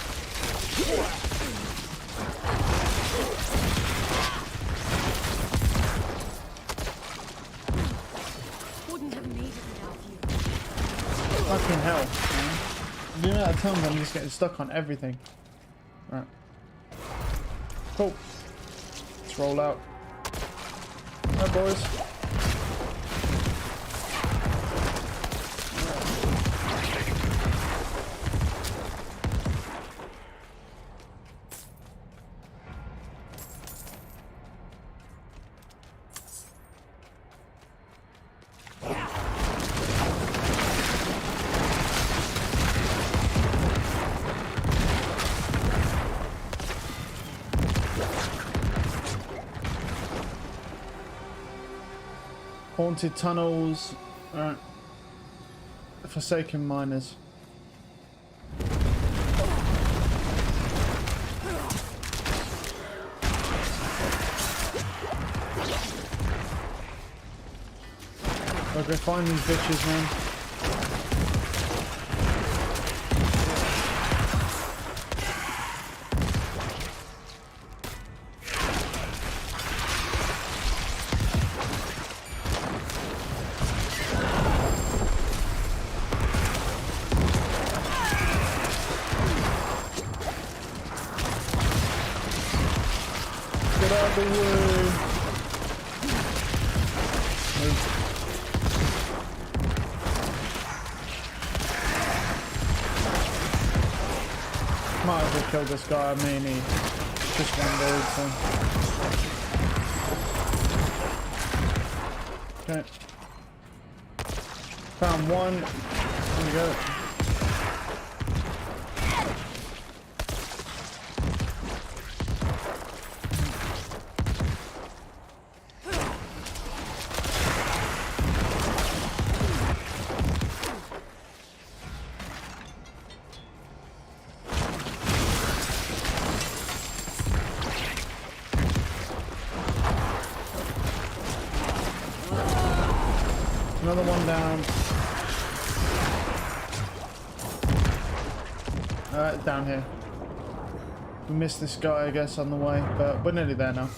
Wouldn't have made it without you. Fucking hell, man. The amount of times I'm just getting stuck on everything. Right. Cool. Let's roll out. Alright, boys. Haunted tunnels. Alright. Forsaken miners. I'll go find these bitches, man. Get out of the way. Move. Might as well kill this guy. I mean, he just one dude, so. Okay. Found one. There we go. Another one down. Down here. We missed this guy, I guess, on the way, but we're nearly there now.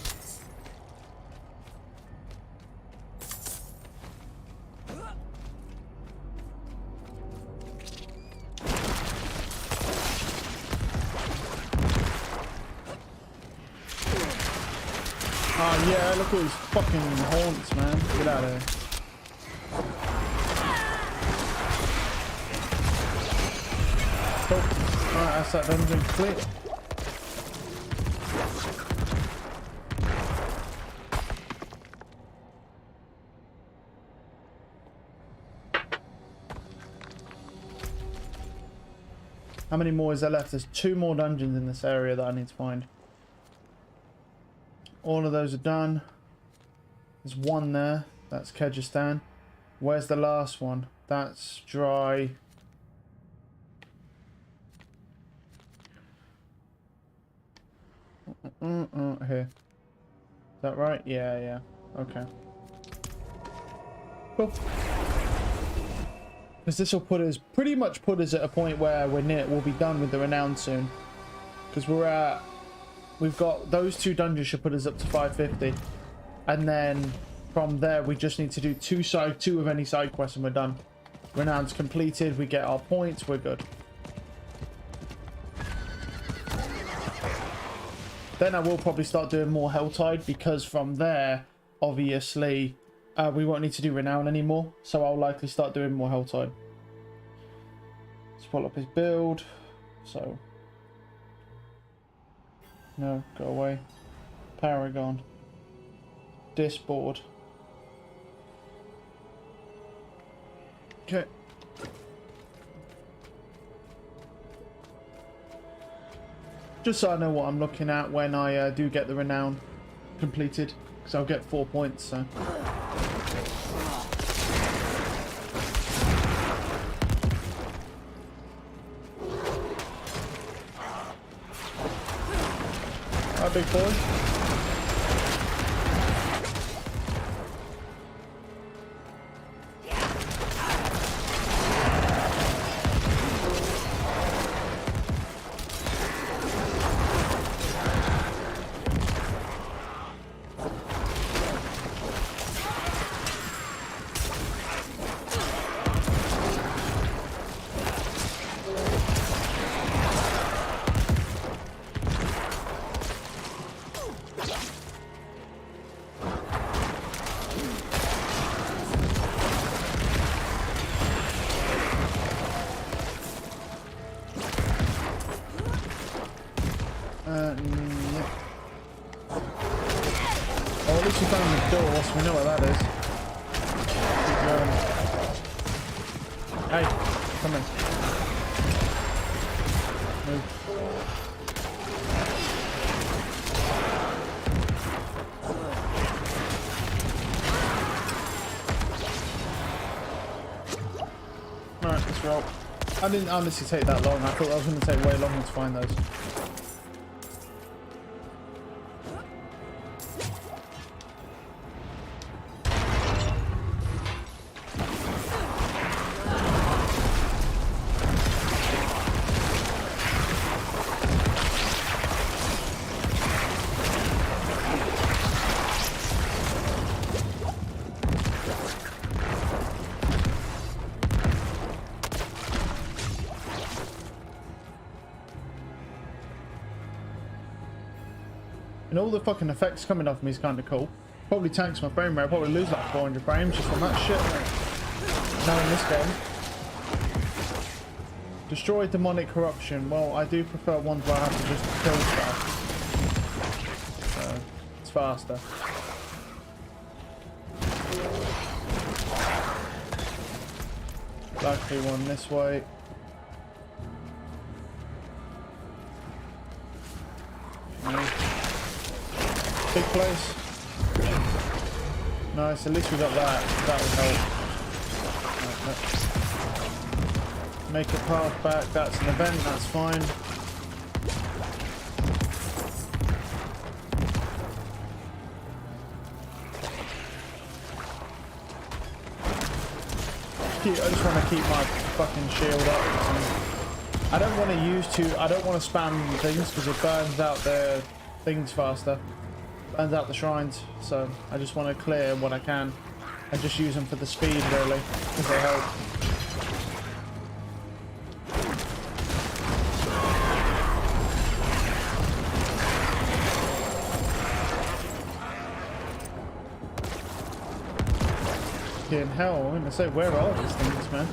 Oh yeah, look at these fucking haunts, man. Get out of here. Cool. Alright, that's that dungeon complete. How many more is there left? There's 2 more dungeons in this area that I need to find. All of those are done. There's one there. That's Kyrgyzstan. Where's the last one? That's dry. Here. Is that right? Yeah, yeah. Okay. Cool. Because this will put us, pretty much put us at a point where we'll be done with the renown soon. Because we're at we've got those 2 dungeons should put us up to 550. And then from there, we just need to do 2 of any side quests and we're done. Renown's completed. We get our points. We're good. Then I will probably start doing more Helltide because from there, obviously, we won't need to do Renown anymore. So I'll likely start doing more Helltide. Let's pull up his build. So, no, go away. Paragon. Disboard. Okay. Just so I know what I'm looking at when I do get the Renown completed, because I'll get 4 points, so. Alright, big boy. Yeah. Oh, at least we found the door, so we know where that is. Keep going. Hey, come in. Move. Alright, let's roll. I didn't honestly take that long. I thought I was going to take way longer to find those. And all the fucking effects coming off me is kind of cool. Probably tanks my frame rate. I'll probably lose like 400 frames just from that shit. Now in this game. Destroy demonic corruption. Well, I do prefer ones where I have to just kill stuff. So, it's faster. Likely one this way. Big place. Nice, at least we got that. That will help. Right, make a path back. That's an event, that's fine. I just want to keep my fucking shield up. I don't want to use I don't want to spam things because it burns out the things faster. Burns out the shrines, so I just want to clear what I can and just use them for the speed really, because they help. In hell, I'm gonna say, where are these things, man?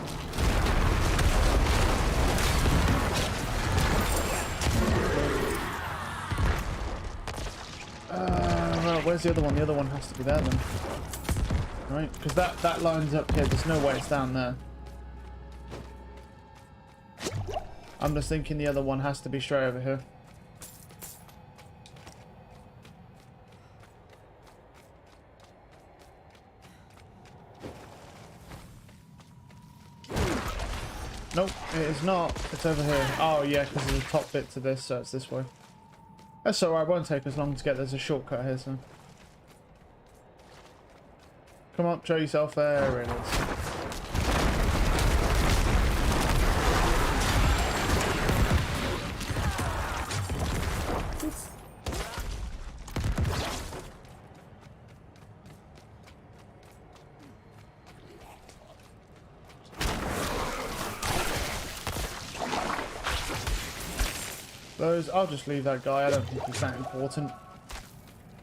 Right, where's the other one? The other one has to be there then. Right, because that lines up here. There's no way it's down there. I'm just thinking the other one has to be straight over here. Nope, it is not. It's over here. Oh yeah, because there's a top bit to this, so it's this way. That's alright, it won't take us long to get. There's a shortcut here, so. Come on, show yourself. There it is. those. I'll just leave that guy. I don't think he's that important.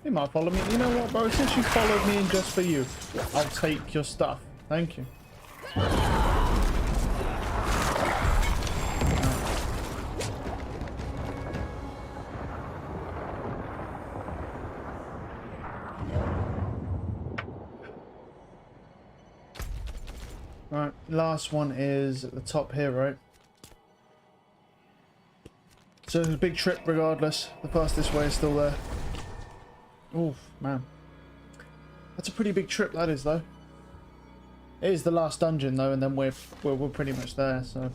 He might follow me. You know what, bro? Since you followed me and just for you, I'll take your stuff. Thank you. Right, last one is at the top here, right? So it's a big trip regardless. The fastest way is still there. Oof, man. That's a pretty big trip, that is, though. It is the last dungeon, though, and then we're pretty much there, so...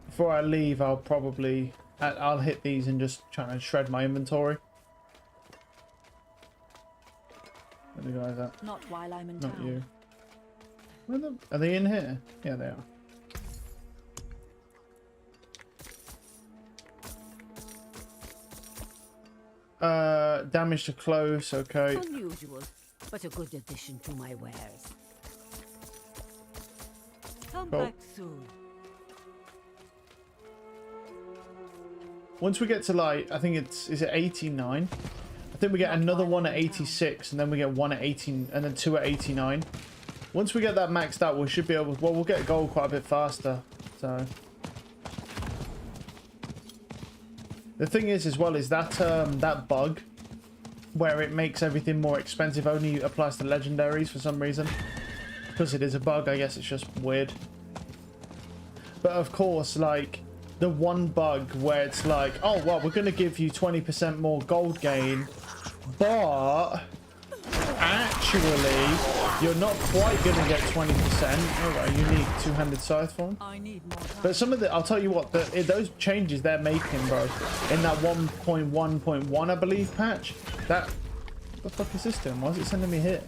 Before I leave, I'll probably... I'll hit these and just try and shred my inventory. Where the guys at? Not while I'm in Not town. you. Are they in here? Yeah, they are. Damage to clothes, okay. Unusual, but a good addition to my wares. Come Cool. back soon. Once we get to like, I think is it 89? I think we get another one at 86, and then we get one at 18, and then two at 89. Once we get that maxed out, we should be able, well, we'll get gold quite a bit faster, so. The thing is, as well, is that that bug where it makes everything more expensive only applies to legendaries for some reason. Because it is a bug, I guess it's just weird. But of course, like, the one bug where it's like, oh, well, we're going to give you 20% more gold gain, but actually, you're not quite going to get 20%. All right, you need two-handed scythe form. I need more time. But some of the, I'll tell you what, those changes they're making, bro, in that 1.1.1, I believe, patch, that, what the fuck is this doing? Why is it sending me here?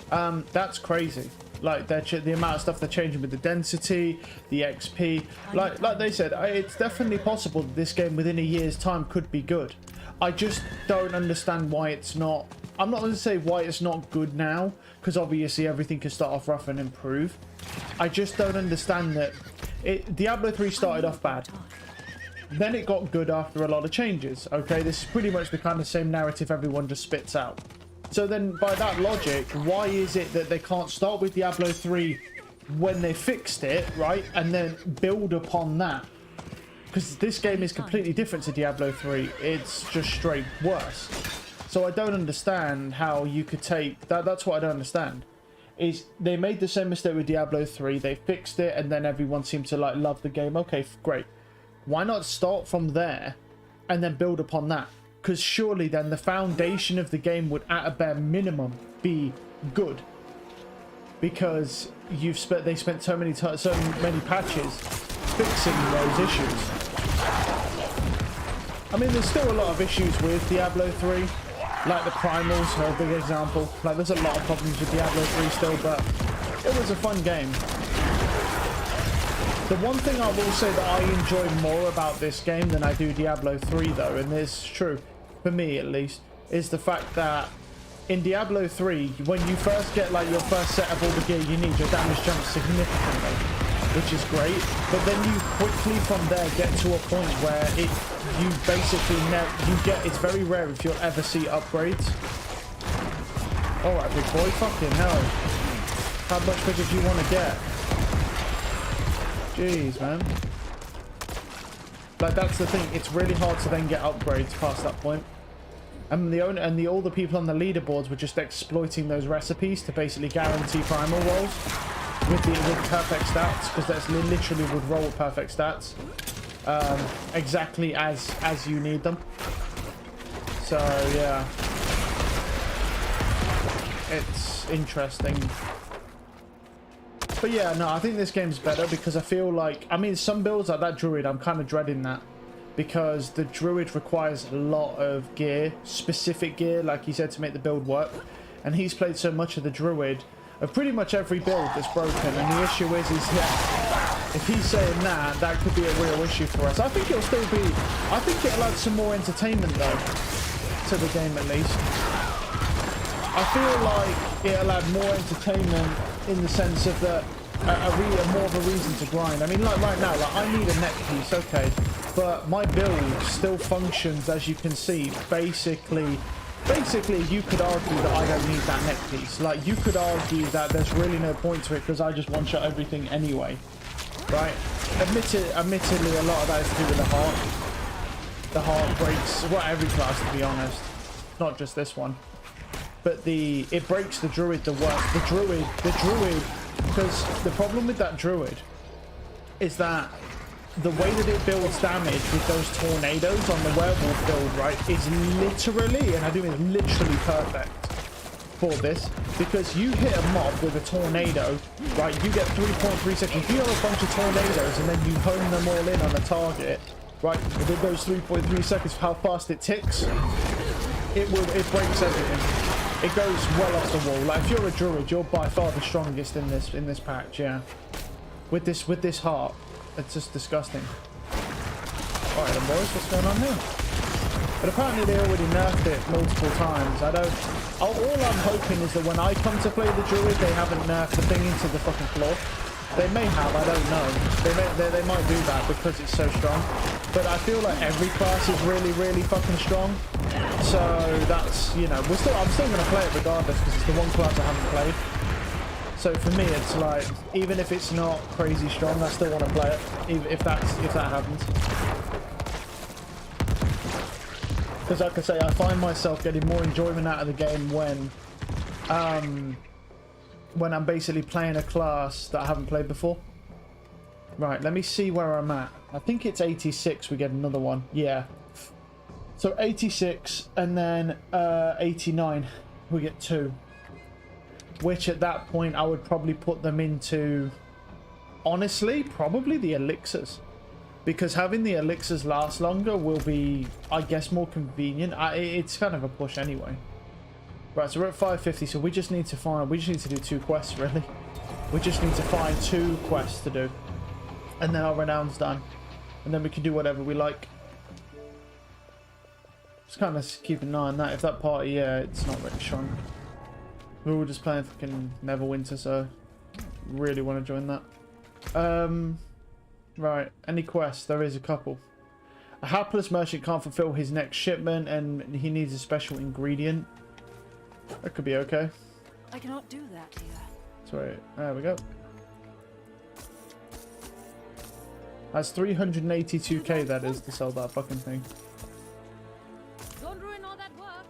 That's crazy. Like, the amount of stuff they're changing with the density, the XP. Like they said, it's definitely possible that this game within a year's time could be good. I just don't understand why it's not. I'm not going to say why it's not good now, because obviously everything can start off rough and improve. I just don't understand that. Diablo 3 started off bad. Then it got good after a lot of changes. Okay, this is pretty much the kind of same narrative everyone just spits out. So then, by that logic, why is it that they can't start with Diablo 3 when they fixed it, right, and then build upon that? Because this game is completely different to Diablo 3. It's just straight worse. So I don't understand how you could take... That's what I don't understand. Is they made the same mistake with Diablo 3. They fixed it, and then everyone seemed to, like, love the game. Okay, great. Why not start from there and then build upon that? Because surely then the foundation of the game would, at a bare minimum, be good. Because they spent so many patches fixing those issues. I mean, there's still a lot of issues with Diablo 3. Like the primals are a big example. Like, there's a lot of problems with Diablo 3 still, but it was a fun game. The one thing I will say that I enjoy more about this game than I do Diablo 3, though, and this is true, for me at least, is the fact that in Diablo 3, when you first get like your first set of all the gear you need, your damage jumps significantly, which is great. But then you quickly from there get to a point where you basically it's very rare if you'll ever see upgrades. All right, big boy, fucking hell! How much bigger do you want to get? Jeez, man. Like, that's the thing. It's really hard to then get upgrades past that point. And all the people on the leaderboards were just exploiting those recipes to basically guarantee primal rolls with perfect stats, because that's literally would roll with perfect stats exactly as you need them. So yeah, it's interesting. But yeah, no, I think this game's better because I feel like, I mean, some builds like that druid, I'm kind of dreading that. Because the druid requires a lot of gear, specific gear, like he said, to make the build work. And he's played so much of the druid, of pretty much every build that's broken. And the issue is yeah, if he's saying that could be a real issue for us. I think it'll still be, I think it'll add some more entertainment though, to the game at least. I feel like it'll add more entertainment in the sense of that more of a reason to grind. I mean, like right now, like I need a neck piece, okay, but my build still functions, as you can see. Basically, you could argue that I don't need that neck piece. Like, you could argue that there's really no point to it because I just one-shot everything anyway, right? Admittedly, a lot of that is to do with the heart. The heart breaks, well, every class, to be honest, not just this one. But it breaks the druid the worst. The druid, because the problem with that druid is that the way that it builds damage with those tornadoes on the werewolf build, right, is literally, and I do mean literally perfect for this, because you hit a mob with a tornado, right, you get 3.3 seconds. If you have a bunch of tornadoes and then you hone them all in on a target, right, with those 3.3 seconds, how fast it ticks, it breaks everything. It goes well off the wall. Like, if you're a druid, you're by far the strongest in this patch, yeah. With this heart, it's just disgusting. All right, then, boys, what's going on here? But apparently they already nerfed it multiple times. All I'm hoping is that when I come to play the druid, they haven't nerfed the thing into the fucking floor. They may have, I don't know. They might do that because it's so strong. But I feel like every class is really fucking strong. So that's, you know, I'm still gonna play it regardless because it's the one class I haven't played. So for me, it's like, even if it's not crazy strong, I still want to play it, if that happens. Because like I say, I find myself getting more enjoyment out of the game when I'm basically playing a class that I haven't played before. Right, let me see where I'm at. I think it's 86 we get another one. Yeah. So 86 and then 89 we get 2. Which at that point I would probably put them into, honestly, probably the elixirs. Because having the elixirs last longer will be, I guess, more convenient. It's kind of a push anyway. Right, so we're at 550, so we just need to do 2 quests, really. We just need to find 2 quests to do. And then our renown's done. And then we can do whatever we like. Just kind of keep an eye on that. If that party, yeah, it's not very strong. We were just playing fucking Neverwinter, so really want to join that. Right, any quests? There is a couple. A hapless merchant can't fulfill his next shipment and he needs a special ingredient. That could be okay. I cannot do that here. Sorry, there we go. That's 382k, that is, to sell that fucking thing. Don't ruin all that work.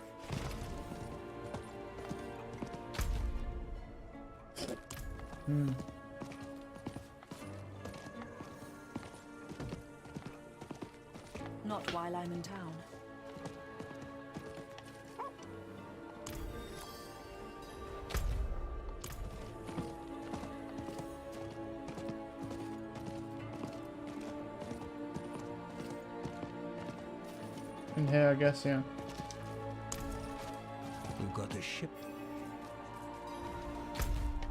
Not while I'm in town. In here, I guess, yeah. You got a ship.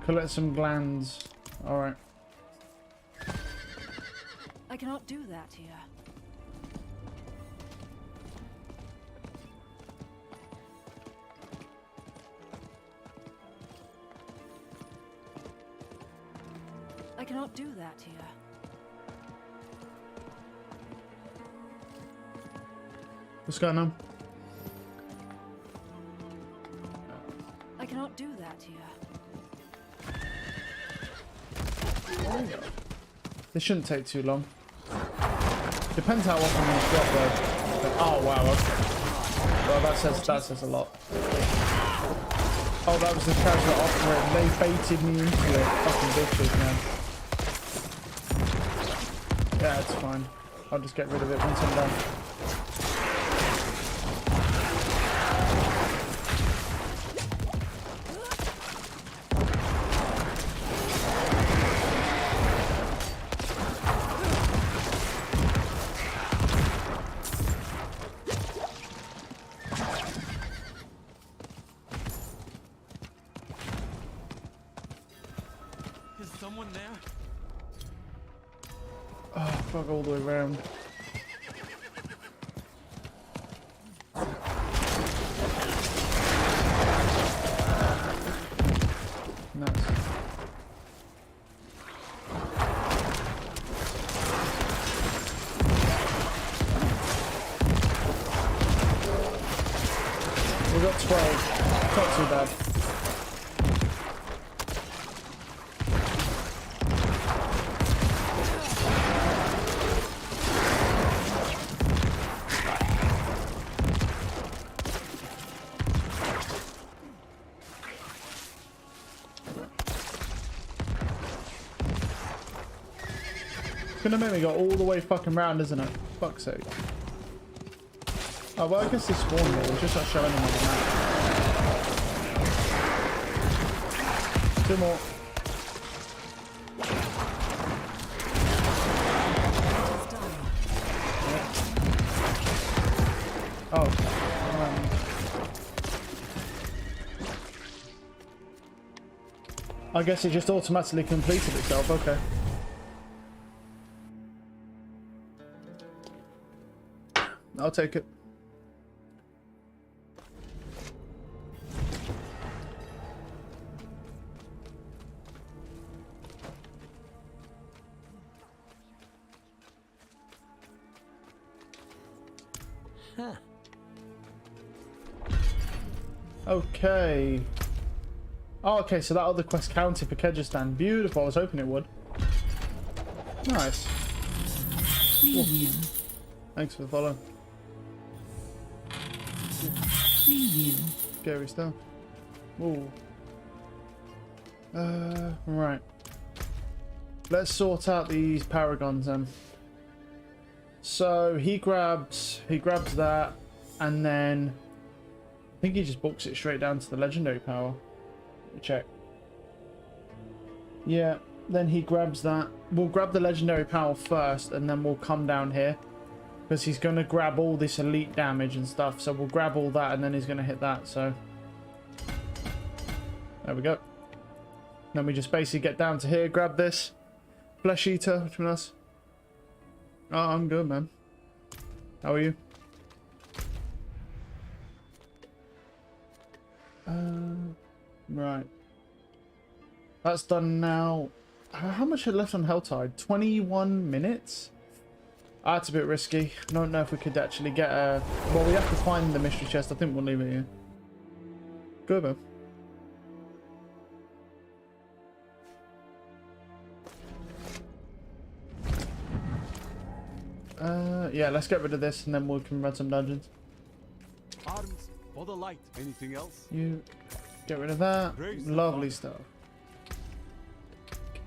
Collect some glands. Alright. I cannot do that here. I cannot do that here. What's going on? I cannot do that here. This shouldn't take too long. Depends how often you drop though. Oh wow, okay. Well, that says a lot. Oh, that was the casual offering. They baited me into it. Fucking bitches, man. Yeah, it's fine. I'll just get rid of it once I'm done. Someone there? Oh, fuck, all the way around. Nice. It's gonna make me go all the way fucking round, isn't it? Fuck's sake. Oh, well, I guess they spawn here. We're just not showing them on the map. 2 more. Oh. I guess it just automatically completed itself. Okay. I'll take it. Huh. Okay. Oh, okay, so that other quest counted for Kyrgyzstan. Beautiful. I was hoping it would. Nice. Ooh. Thanks for the follow. Scary stuff. Ooh. Right. Let's sort out these paragons then. So he grabs that, and then I think he just books it straight down to the legendary power. Let me check. Yeah, then he grabs that. We'll grab the legendary power first, and then we'll come down here. Because he's going to grab all this elite damage and stuff. So we'll grab all that, and then he's going to hit that. So there we go. Then we just basically get down to here, grab this. Flesh Eater between us. Oh, I'm good, man. How are you? Right. That's done now. How much had left on Helltide? 21 minutes? That's a bit risky. I don't know if we could actually get a... Well, we have to find the mystery chest. I think we'll leave it here. Good, man. Yeah, let's get rid of this and then we can run some dungeons. Arms for the light. Anything else? You get rid of that. Lovely stuff.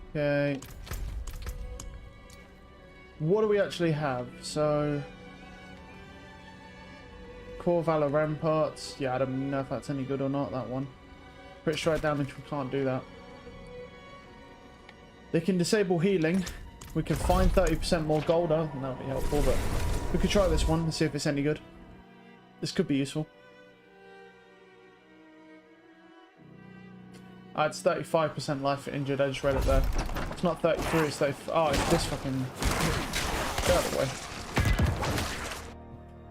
Okay. What do we actually have? So, Core Valor Ramparts. Yeah, I don't know if that's any good or not, that one. Crit strike damage, we can't do that. They can disable healing. We can find 30% more gold. I don't think that would be helpful, but we could try this one and see if it's any good. This could be useful. It's 35% life for injured. I just read it there. It's not 33, it's 30. Oh, it's this fucking... Get out of the way.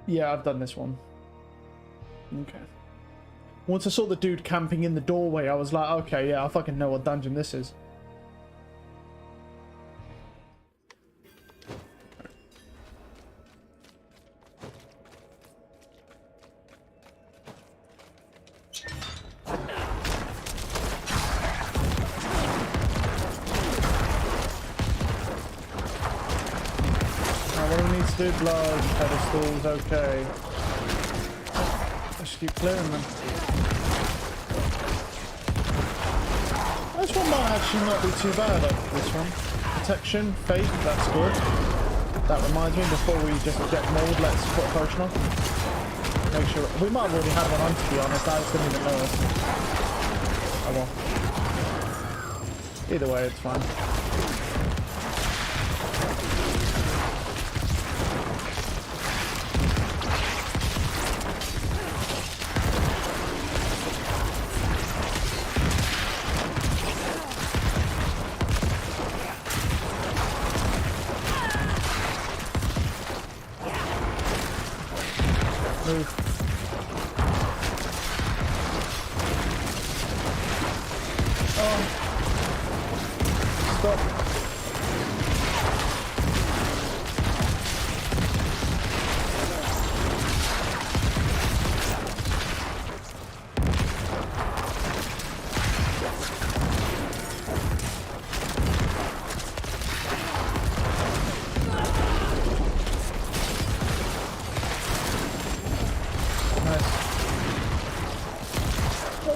Yeah, I've done this one. Okay. Once I saw the dude camping in the doorway, I was like, okay, yeah, I fucking know what dungeon this is. Do blood pedestals, okay. Let's keep clearing them. This one might actually not be too bad, this one. Protection, faith, that's good. That reminds me, before we just get mold, let's put a potion on. Make sure... We might have already had one on, to be honest. I just didn't even know it. Oh well. Either way, it's fine. Move. Oh. Stop.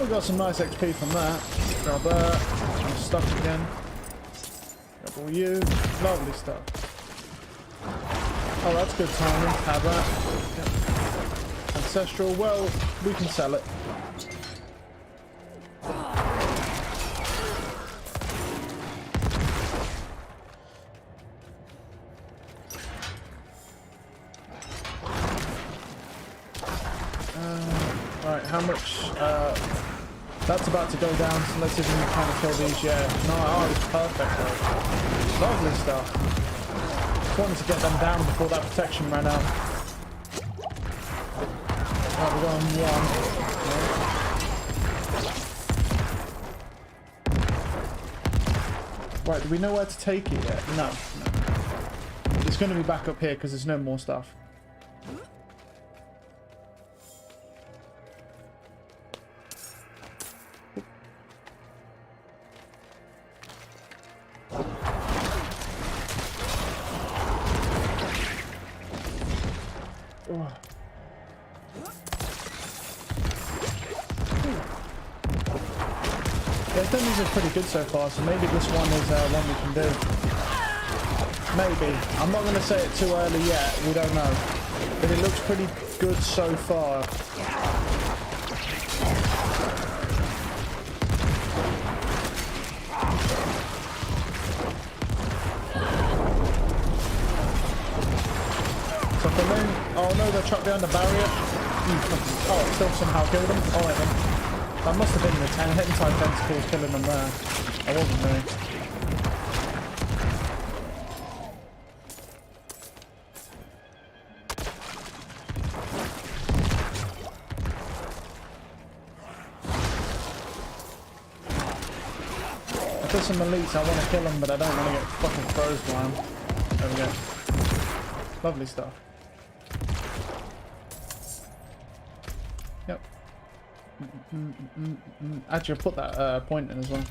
Got some nice XP from that. Grab that. I'm stuck again. Grab all you. Lovely stuff. Oh, that's good timing. Have that. Yep. Ancestral. Well, we can sell it. Alright, how much? That's about to go down, so let's see if we can kind of kill these. Yeah. No, oh, it's perfect though. Lovely stuff. Just wanted to get them down before that protection ran out. Right, we're going one. Yeah. Right, do we know where to take it yet? No. It's going to be back up here because there's no more stuff. Yeah, these are pretty good so far, so maybe this one is one we can do. Maybe. I'm not going to say it too early yet, we don't know. But it looks pretty good so far. So for them, oh no, they're trapped behind the barrier. Oh, it still somehow killed them. Alright then. That must have been the hentai tentacles killing them there. I wasn't me. If there's some elites, I want to kill them, but I don't want to get fucking froze by them. There we go. Lovely stuff. Yep. Actually, I'll put that point in as well.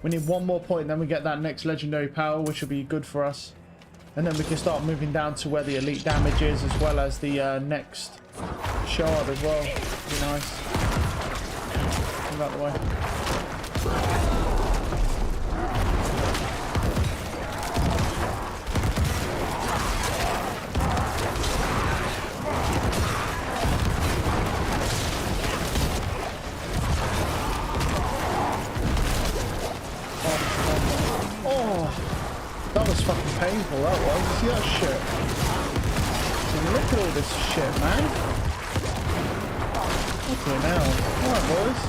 We need one more point, then we get that next legendary power, which will be good for us. And then we can start moving down to where the elite damage is, as well as the next shard as well. Be nice. Move out the way. That was fucking painful, that was. You see that shit? And look at all this shit, man. Fucking hell. Alright, boys.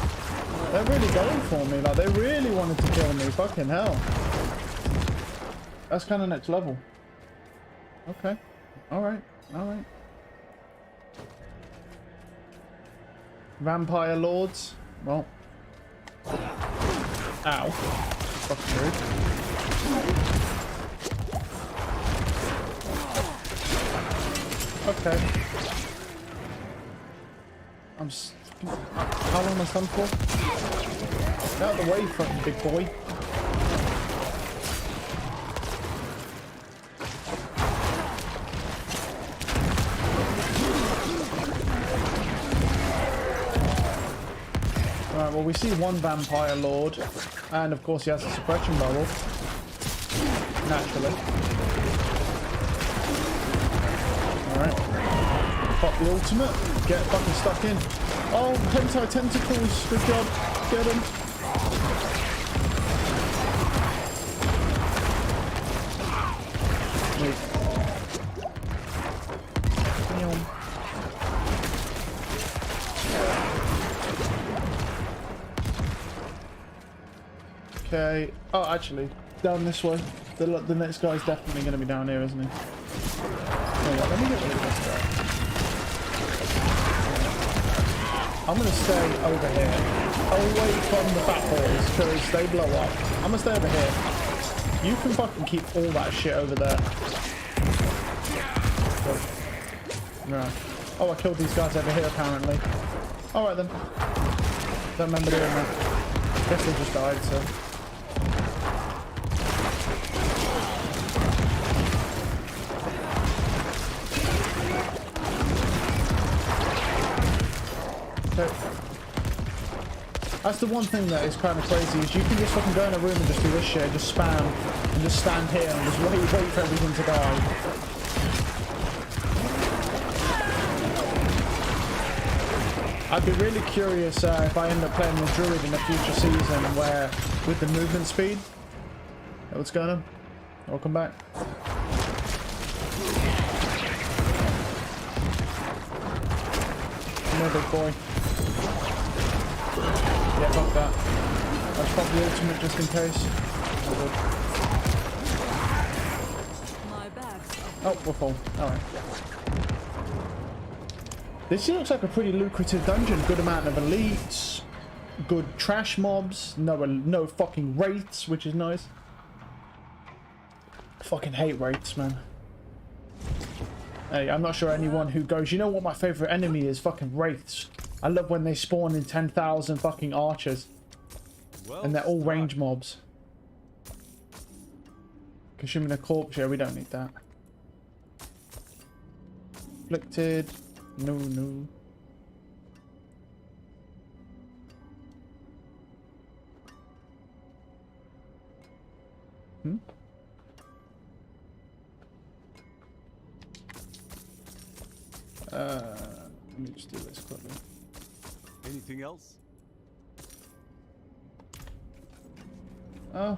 They're really going for me. Like, they really wanted to kill me. Fucking hell. That's kind of next level. Okay. Alright. Alright. Vampire Lords. Well. Ow. Fucking rude. Okay. How long am I stunned for? Get out of the way, fucking big boy. Alright, well we see one Vampire Lord, and of course he has a suppression bubble. Naturally. Alright. Pop the ultimate. Get fucking stuck in. Oh, hentai tentacles. Good job. Get him. Wait. Okay. Oh, actually, down this way. The next guy's definitely going to be down here, isn't he? Let me get rid of this guy. I'm going to stay over here, away from the fat boys, because they blow up. I'm going to stay over here. You can fucking keep all that shit over there. Right. Oh, I killed these guys over here, apparently. Alright then. Don't remember doing that. Guess they just died, so... That's the one thing that is kind of crazy, is you can just fucking go in a room and just do this shit, just spam, and just stand here and just wait for everything to die. I'd be really curious if I end up playing the druid in a future season where, with the movement speed. Hey, what's going on? Welcome back. Come here, big boy. Yeah, fuck that. Let's pop the ultimate just in case. My bags are Oh, we're full. Alright. This looks like a pretty lucrative dungeon. Good amount of elites. Good trash mobs. No fucking wraiths, which is nice. I fucking hate wraiths, man. Hey, I'm not sure anyone who goes, you know what my favorite enemy is? Fucking wraiths. I love when they spawn in 10,000 fucking archers. Well, And they're all range mobs. Consuming a corpse, yeah, we don't need that. Afflicted. No, no. Hmm? Let me just do this quickly. anything else? Oh.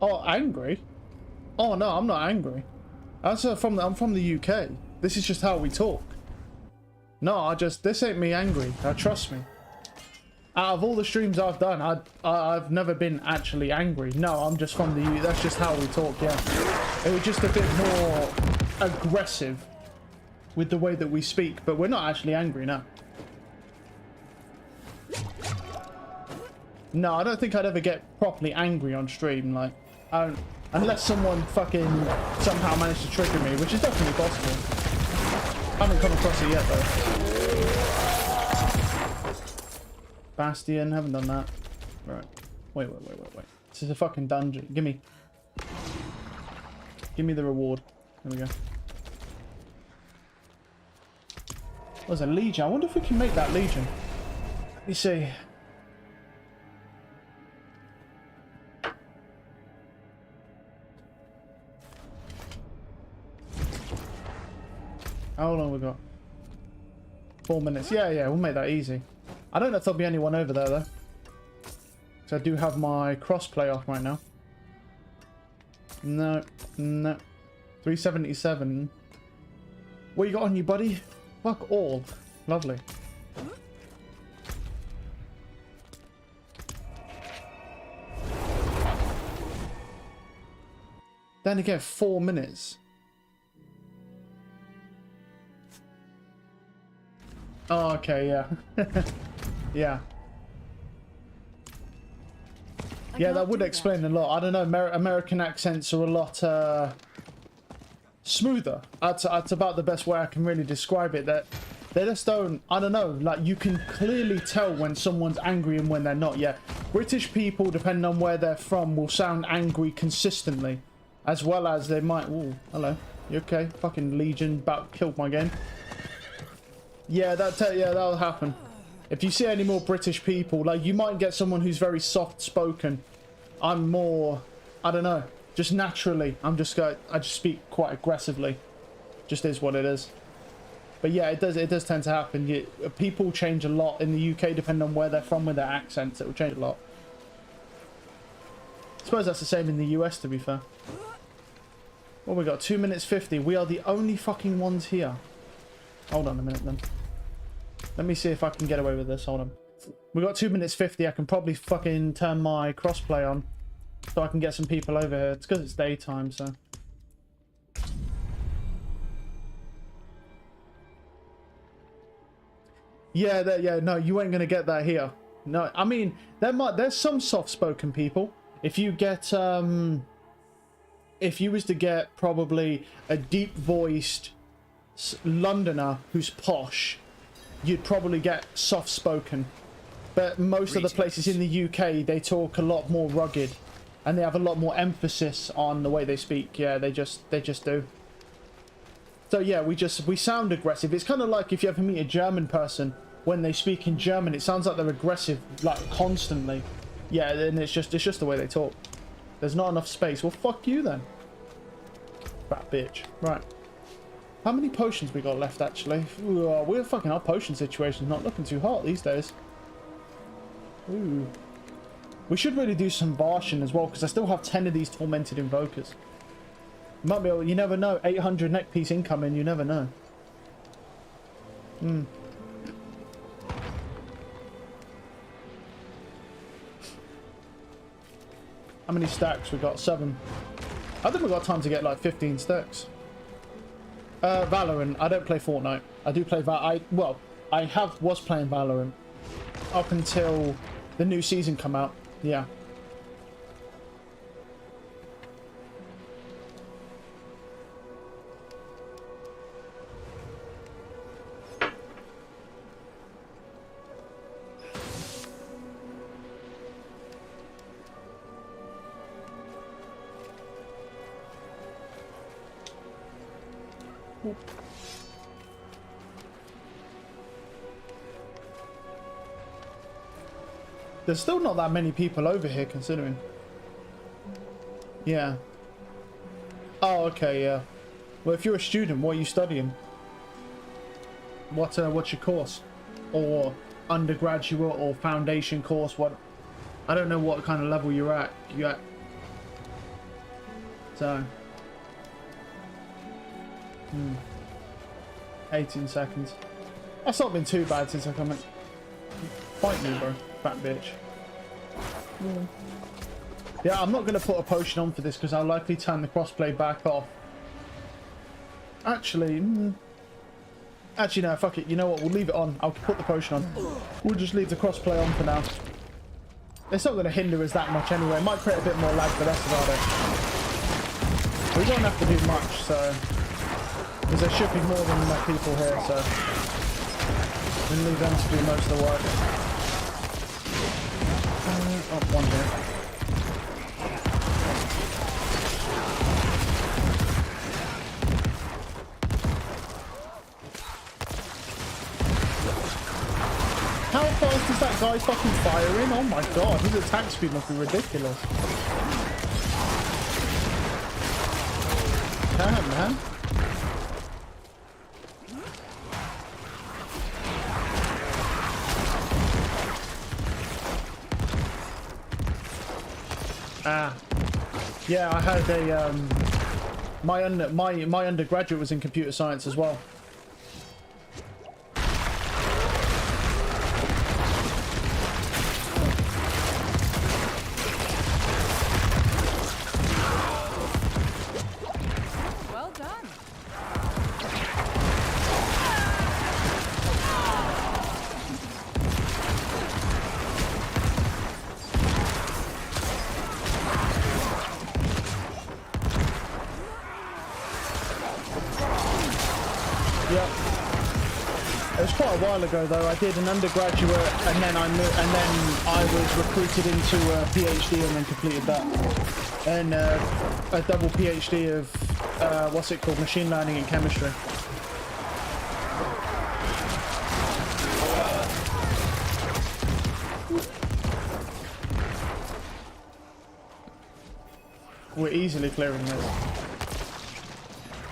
Oh, angry? Oh no, I'm not angry. I'm from the UK. This is just how we talk. No, this ain't me angry. Trust me. Out of all the streams I've done, I've never been actually angry. No, I'm just from the UK. That's just how we talk. Yeah, it was just a bit more aggressive with the way that we speak, but we're not actually angry now. No, I don't think I'd ever get properly angry on stream. Like, unless someone fucking somehow managed to trigger me, which is definitely possible. Haven't come across it yet though. Bastion, haven't done that. Right. Wait. This is a fucking dungeon. Give me the reward. There we go. There's a legion. I wonder if we can make that legion. Let me see. How long we got? 4 minutes. Yeah, we'll make that easy. I don't know if there'll be anyone over there though. So I do have my crossplay off right now. No. 377. What you got on you, buddy? Fuck all. Lovely. Then again, 4 minutes. Oh, okay, yeah. Yeah. Yeah, that would explain a lot. I don't know, American accents are a lot smoother. That's about the best way I can really describe it. That they just don't, I don't know, like you can clearly tell when someone's angry and when they're not. Yeah, British people, depending on where they're from, will sound angry consistently. As well as they might, ooh, hello, you okay? Fucking Legion about killed my game. Yeah, that'll happen. If you see any more British people, like you might get someone who's very soft-spoken. I'm more, I don't know, just naturally. I just speak quite aggressively. Just is what it is. But yeah, it does tend to happen. People change a lot in the UK depending on where they're from with their accents. It will change a lot. I suppose that's the same in the US, to be fair. Well, we got 2 minutes 50. We are the only fucking ones here. Hold on a minute then. Let me see if I can get away with this. Hold on. We got 2 minutes 50. I can probably fucking turn my crossplay on so I can get some people over here. It's because it's daytime, so. Yeah, no, you ain't gonna get that here. No, I mean, there's some soft-spoken people. If you get, if you was to get probably a deep-voiced Londoner who's posh, you'd probably get soft-spoken. But most of the places in the UK, they talk a lot more rugged, and they have a lot more emphasis on the way they speak. Yeah, they just do. So yeah, we sound aggressive. It's kind of like if you ever meet a German person, when they speak in German, it sounds like they're aggressive, like constantly. Yeah, and it's just the way they talk. There's not enough space. Well, fuck you then, fat bitch. Right. How many potions we got left, actually? Ooh, we're fucking our potion situation's not looking too hot these days. Ooh. We should really do some Varshan as well, because I still have 10 of these Tormented Invokers. Might be able, you never know. 800 neck piece incoming, you never know. Hmm. How many stacks? We got 7. I think we got time to get like 15 stacks. Valorant. I don't play Fortnite. I do play well, I was playing Valorant up until the new season come out. Yeah. There's still not that many people over here, considering. Yeah. Oh, okay, yeah. Well, if you're a student, what are you studying? What's your course? Or undergraduate or foundation course? What? I don't know what kind of level you're at. So. 18 seconds. That's not been too bad since I come in. Fight me, bro. Fat bitch. Yeah, I'm not going to put a potion on for this because I'll likely turn the crossplay back off. Actually, no, fuck it. You know what? We'll leave it on. I'll put the potion on. We'll just leave the crossplay on for now. It's not going to hinder us that much anyway. It might create a bit more lag, but that's about it. We don't have to do much, so... Because there should be more than enough people here, so... We'll leave them to do most of the work. Oh, one here. How fast is that guy fucking firing? Oh my god, his attack speed must be ridiculous. Damn, man. Ah, yeah, I had a my undergraduate was in computer science as well. Well done. Yep. It was quite a while ago though. I did an undergraduate and then I was recruited into a PhD and then completed that. And a double PhD of what's it called? Machine learning and chemistry. We're easily clearing this.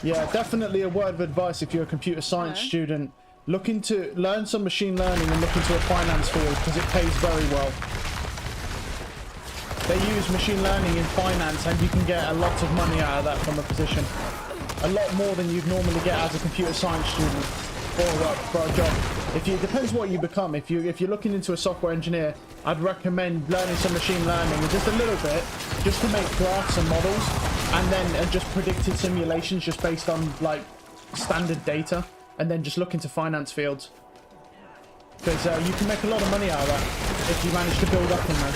Yeah, definitely a word of advice if you're a computer science student. Looking to learn some machine learning and look into a finance field because it pays very well. They use machine learning in finance and you can get a lot of money out of that from a position. A lot more than you'd normally get as a computer science student for a job. It depends what you become. If you're looking into a software engineer, I'd recommend learning some machine learning and just a little bit, just to make graphs and models, and then just predicted simulations just based on like standard data, and then just look into finance fields because you can make a lot of money out of that if you manage to build up in there.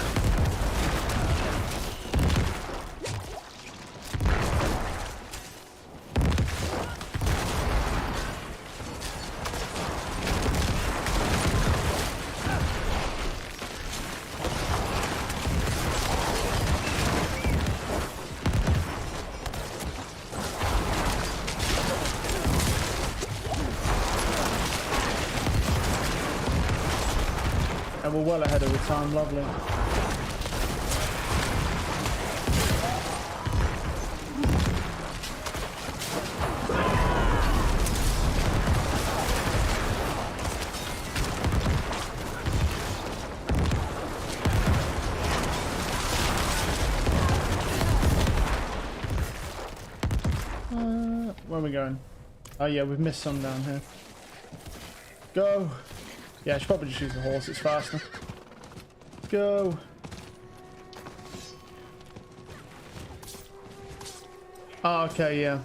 And we're well ahead of the time, lovely. Where are we going? Oh yeah, we've missed some down here. Go! Yeah, I should probably just use the horse, it's faster. Go! Oh, okay, yeah.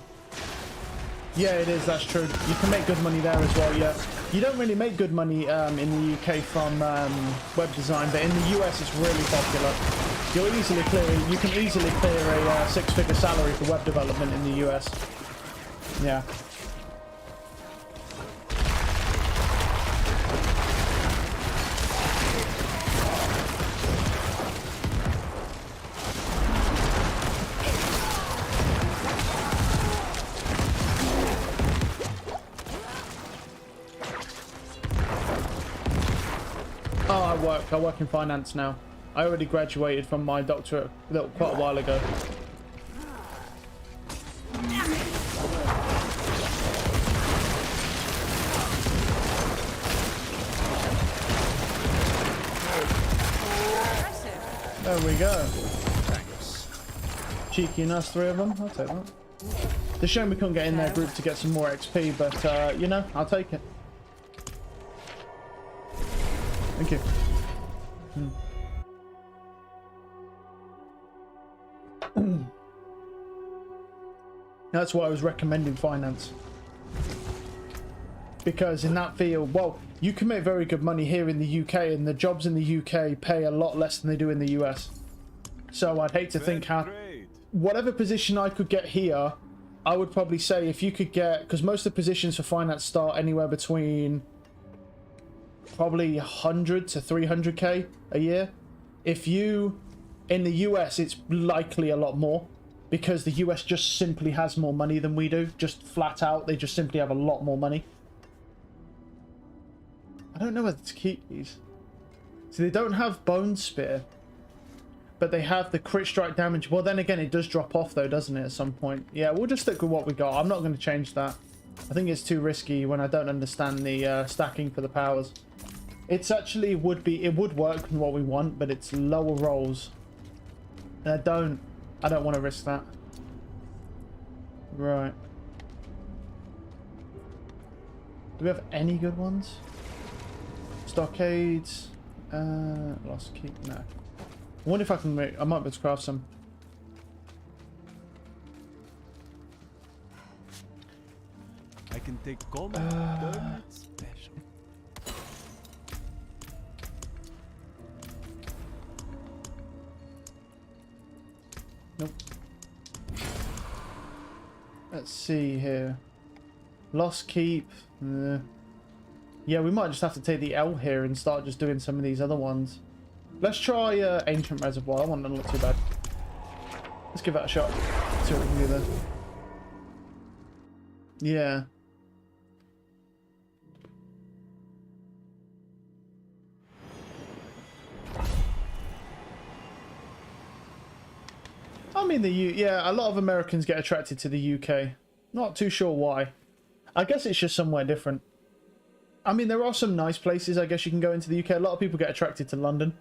Yeah, it is, that's true. You can make good money there as well, yeah. You don't really make good money in the UK from web design, but in the US it's really popular. You can easily clear a six-figure salary for web development in the US. Yeah. Oh, I work in finance now. I already graduated from my doctorate quite a while ago. There we go. Thanks. Cheeky and us, 3 of them. I'll take that. It's a shame we couldn't get in their group to get some more XP, but you know, I'll take it. Thank you. That's why I was recommending finance. Because in that field, well, you can make very good money here in the UK, and the jobs in the UK pay a lot less than they do in the US. So I'd hate to think how... Whatever position I could get here, I would probably say if you could get... Because most of the positions for finance start anywhere between... probably 100 to 300k a year. If you... In the US, it's likely a lot more. Because the US just simply has more money than we do. Just flat out, they just simply have a lot more money. I don't know whether to keep these. So they don't have Bone Spear. But they have the crit strike damage. Well, then again, it does drop off though, doesn't it, at some point? Yeah, we'll just stick with what we got. I'm not going to change that. I think it's too risky when I don't understand the stacking for the powers. It's actually it would work with what we want, but it's lower rolls. And I don't want to risk that. Right. Do we have any good ones? Stockades. Lost Keep. No. I wonder if I can make... I might be able to craft some. I can take common, turn it special. Nope. Let's see here. Lost Keep. Yeah, we might just have to take the L here and start just doing some of these other ones. Let's try Ancient Reservoir. That one doesn't look too bad. Let's give that a shot. See what we can do there. Yeah. I mean, yeah, a lot of Americans get attracted to the UK. Not too sure why. I guess it's just somewhere different. I mean, there are some nice places I guess you can go into the UK. A lot of people get attracted to London.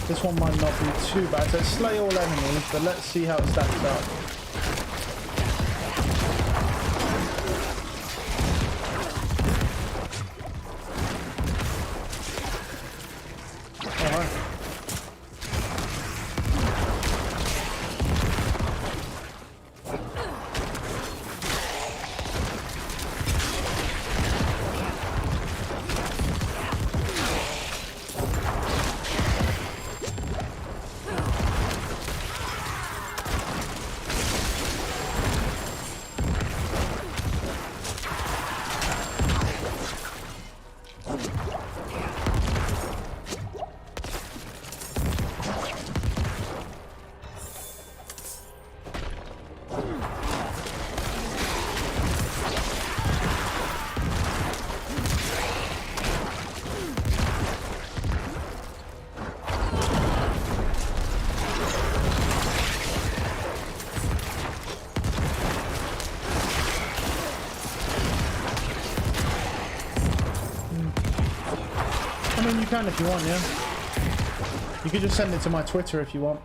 This one might not be too bad. So slay all enemies, but let's see how it stacks up. I mean, you can if you want, yeah. You can just send it to my Twitter if you want.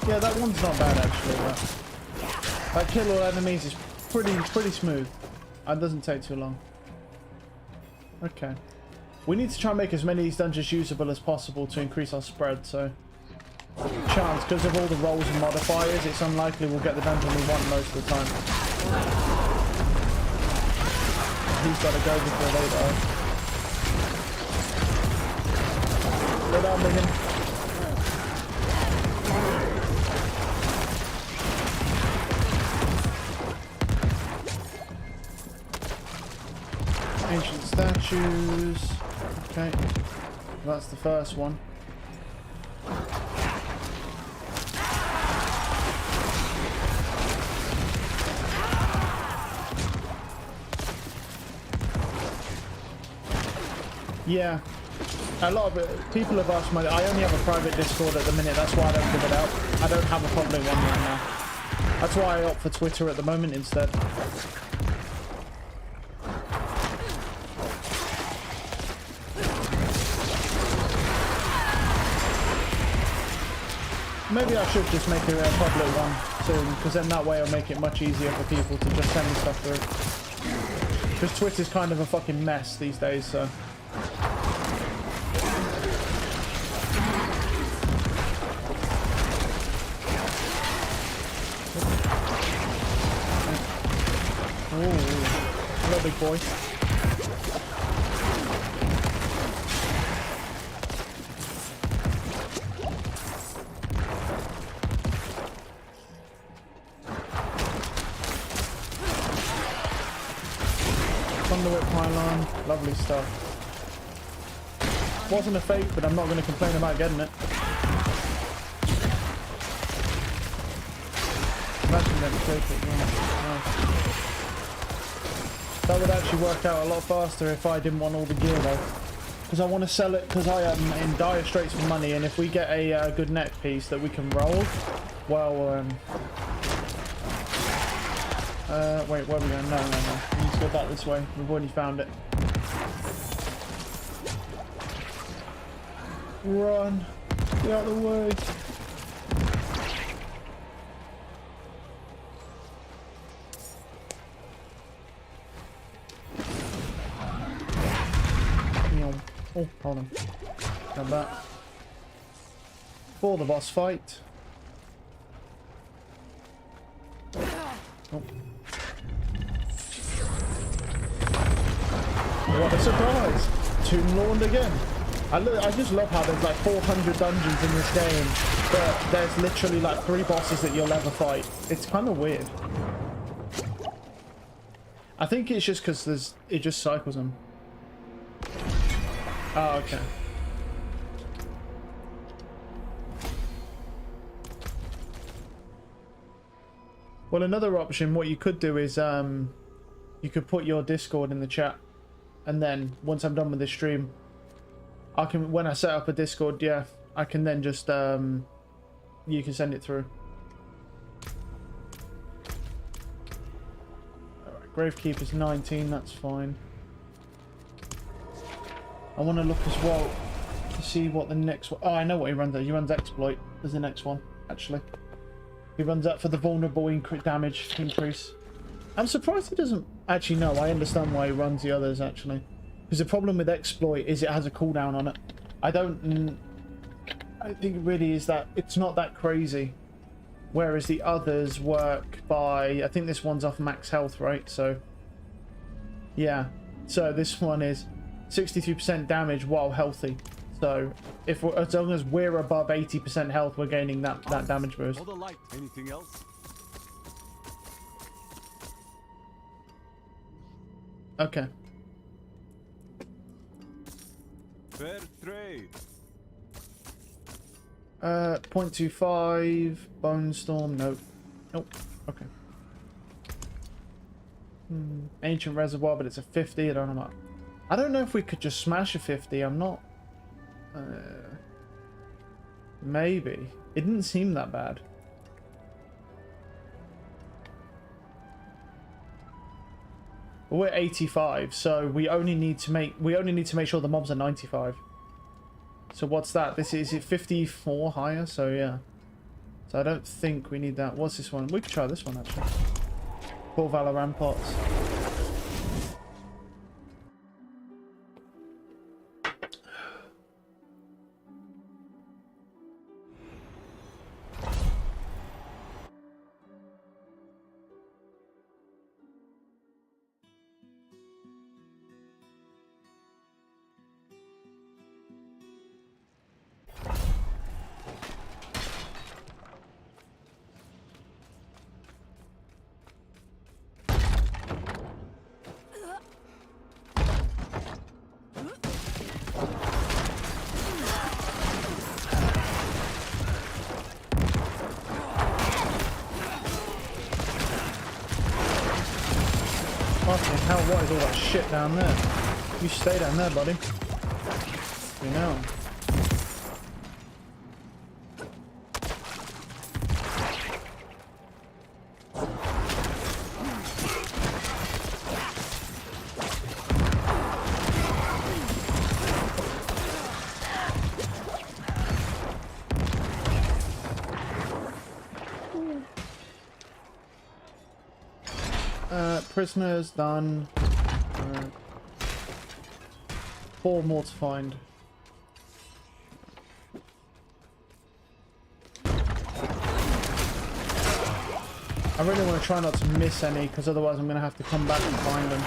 Yeah, that one's not bad actually. That kill all enemies is pretty smooth. It doesn't take too long. Okay. We need to try and make as many of these dungeons usable as possible to increase our spread, so... Chance, because of all the rolls and modifiers, it's unlikely we'll get the dungeon we want most of the time. He's got to go before they die. Go down, Megan. Ancient statues. Okay, that's the first one. Yeah, a lot of people have asked me. I only have a private Discord at the minute. That's why I don't give it out. I don't have a public one right now. That's why I opt for Twitter at the moment instead. Maybe I should just make a public one soon, because then that way it'll make it much easier for people to just send me stuff through. Because Twitter's kind of a fucking mess these days, so... Ooh, hello, big boy. Thunderwhip pylon, lovely stuff. Wasn't a fake, but I'm not going to complain about getting it. Imagine them take it, yeah. Nice. That would actually work out a lot faster if I didn't want all the gear though. Because I want to sell it, because I am in dire straits for money, and if we get a good neck piece that we can roll, well, wait, where are we going? No. We need to go back this way. We've already found it. Run! Get out of the way! Oh, hold on. Grab that. For the boss fight. Oh. What a surprise! Tomb Lord again. I just love how there's like 400 dungeons in this game, but there's literally like 3 bosses that you'll ever fight. It's kind of weird. I think it's just because it just cycles them. Oh, okay. Well, another option, what you could do is you could put your Discord in the chat, and then once I'm done with this stream, I can, when I set up a Discord, yeah, I can then just you can send it through. Alright, Gravekeeper's 19, that's fine. I want to look as well to see what the next one... Oh, I know what he runs at. He runs Exploit as the next one, actually. He runs that for the vulnerable damage increase. I'm surprised he doesn't actually know. I understand why he runs the others, actually. Because the problem with Exploit is it has a cooldown on it. I think it really is that... It's not that crazy. Whereas the others work by... I think this one's off max health, right? So... Yeah. So this one is... 63% damage while healthy. So if we're, as long as we're above 80% health, we're gaining that damage boost. Anything else? Okay. Fair trade. 0.25 bone storm. Nope. Okay. Ancient reservoir, but it's a 50. I don't know if we could just smash a 50. I'm not... maybe. It didn't seem that bad. We're 85, so we only need to make sure the mobs are 95. So what's that? This is it 54 higher, so yeah. So I don't think we need that. What's this one? We could try this one actually. Port Valor Ramparts. Fucking hell, what is all that shit down there? You stay down there, buddy. You know. Prisoners done. 4 more to find. I really want to try not to miss any, because otherwise I'm going to have to come back and find them.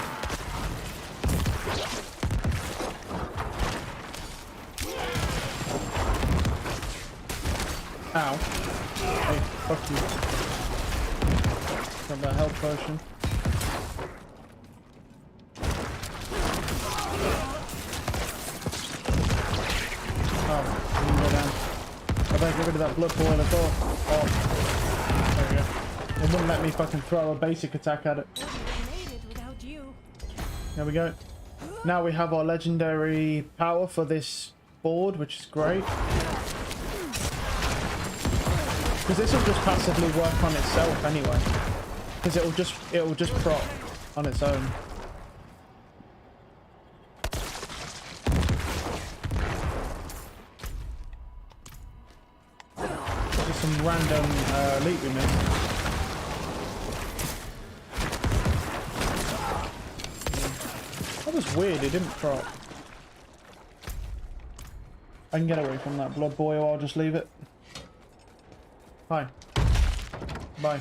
Ow. Hey, fuck you. Grab that health potion. Get rid of that blood boil as well. Oh, there we go. It wouldn't let me fucking throw a basic attack at it. There we go. Now we have our legendary power for this board, which is great. Because this will just passively work on itself anyway. Because it will just prop on its own. Some random leap we missed. That was weird, it didn't prop. I can get away from that blood boil, I'll just leave it. Hi. Bye.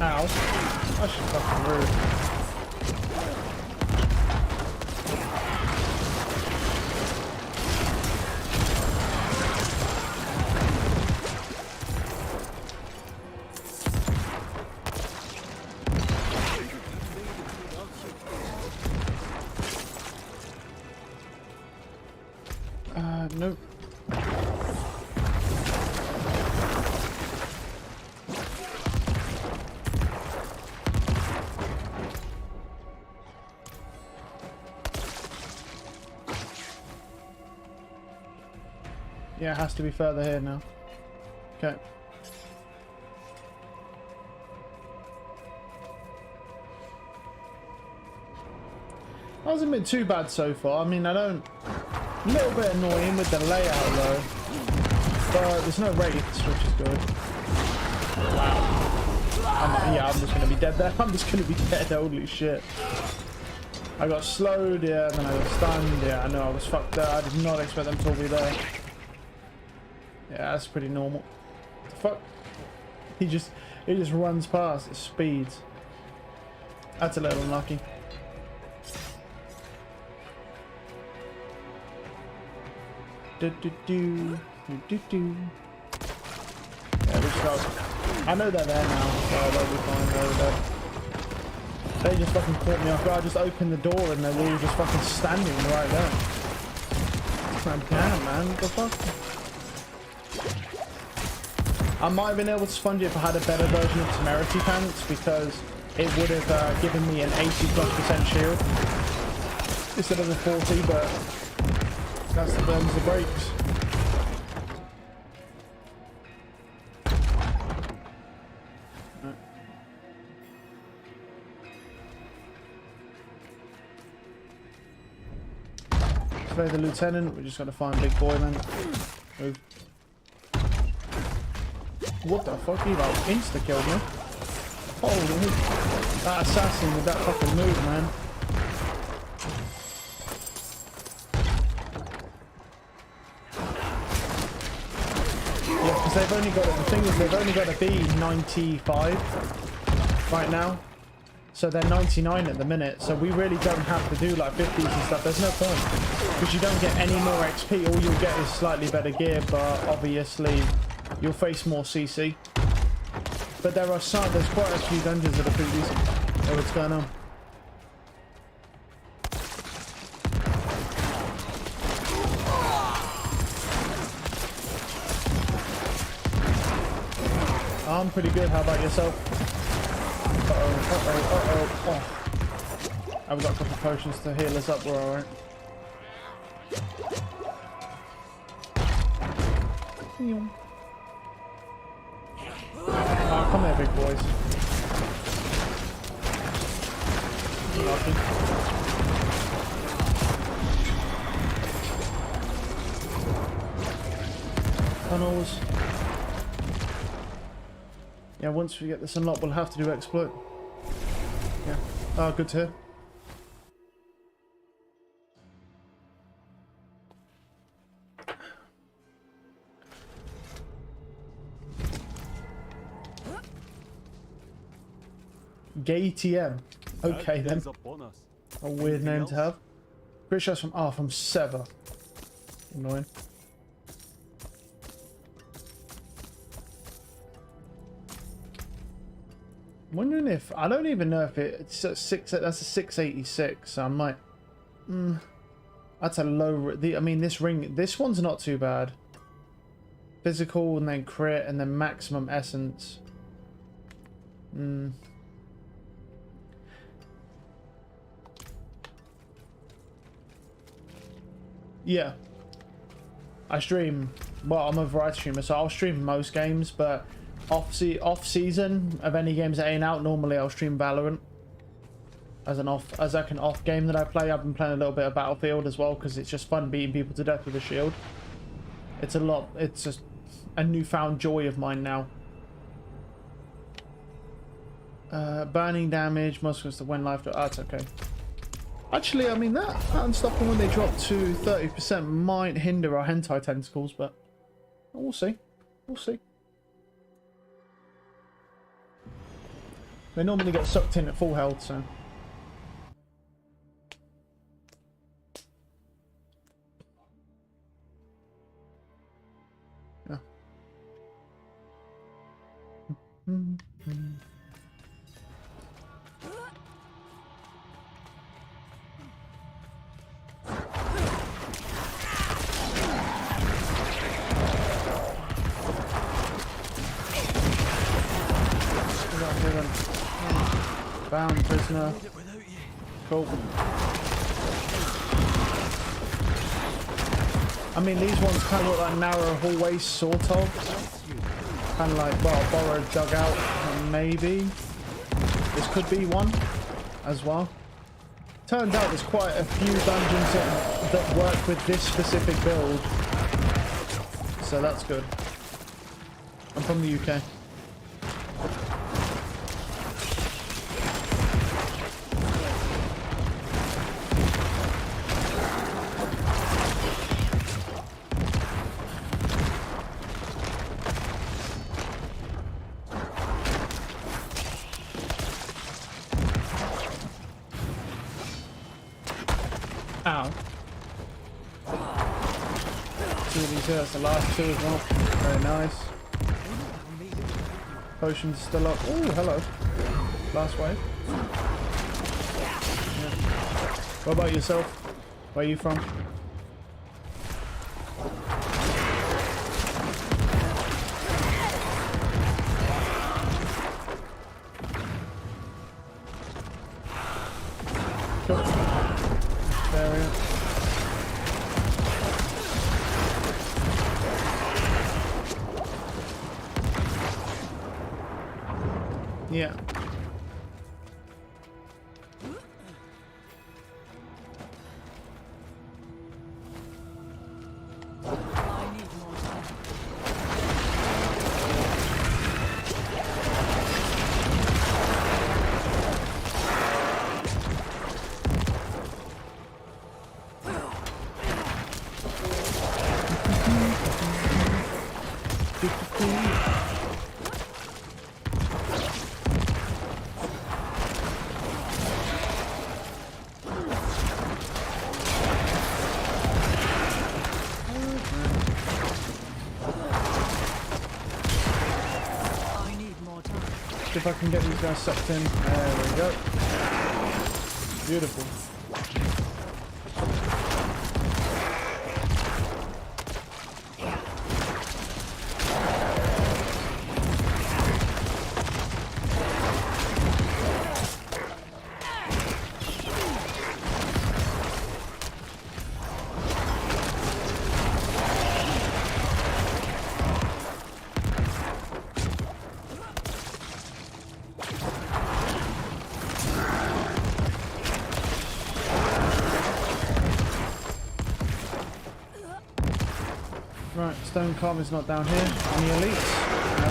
Ow. That's just fucking rude. Nope. Yeah, it has to be further here now. Okay. That hasn't been too bad so far. I mean, a little bit annoying with the layout though. But there's no wraiths, which is good. Wow. I'm just gonna be dead there. I'm just gonna be dead, holy shit. I got slowed, yeah, then I got stunned, yeah, I know I was fucked there. I did not expect them to all be there. Yeah, that's pretty normal. What the fuck? He just runs past at speeds. That's a little unlucky. Yeah, we just got... I know they're there now, so they'll be fine. They just fucking caught me off guard. I just opened the door and they were all just fucking standing right there. I can't, man. What the fuck? I might have been able to sponge it if I had a better version of Temerity Pants, because it would have given me an 80+% shield instead of the 40, but that's the burns the brakes. Slay the lieutenant. We just got to find big boy, man. Move. What the fuck? He like insta killed me. Holy, that assassin with that fucking move, man. Yeah, because they've only got it. The thing is, they've only got to be 95 right now. So they're 99 at the minute. So we really don't have to do like 50s and stuff. There's no point, because you don't get any more XP. All you'll get is slightly better gear, but obviously you'll face more CC. But there's quite a few dungeons that are pretty decent. Oh, what's going on? I'm pretty good. How about yourself? Uh-oh, uh-oh, uh-oh. Oh. I've got a couple of potions to heal us up. We're alright. Oh, come here, big boys. Lucky. Tunnels. Yeah, once we get this unlocked, we'll have to do exploit. Yeah. Oh, good to hear. Gay TM. Okay then. A weird name to have. Pretty sure it's from Sever. Annoying. I'm wondering if I don't even know if it's a that's a 686. So I might. That's a low. I mean, this one's not too bad. Physical and then crit and then maximum essence. Yeah, I stream. Well, I'm a variety streamer, so I'll stream most games, but off season of any games that ain't out, normally I'll stream Valorant as an off game that I play. I've been playing a little bit of Battlefield as well, because it's just fun beating people to death with a shield. It's just a newfound joy of mine now. Burning damage, muscles to when life. Oh, that's okay. Actually, I mean, that unstoppable when they drop to 30% might hinder our hentai tentacles, but we'll see. We'll see. They normally get sucked in at full health, so. Yeah. Bound prisoner. Cool. I mean, these ones kind of look like narrow hallways, sort of. Kind of like, well, borrowed dugout, maybe. This could be one as well. Turns out there's quite a few dungeons that work with this specific build. So that's good. I'm from the UK. Ow. Two of these here, that's the last two as well. Very nice. Potion's still up. Oh, hello. Last wave. Yeah. What about yourself? Where are you from? Yeah. I need more time. I need more time. See if I can get these guys sucked in. There we go. Beautiful. Right, stone carver's not down here. Any elites? No.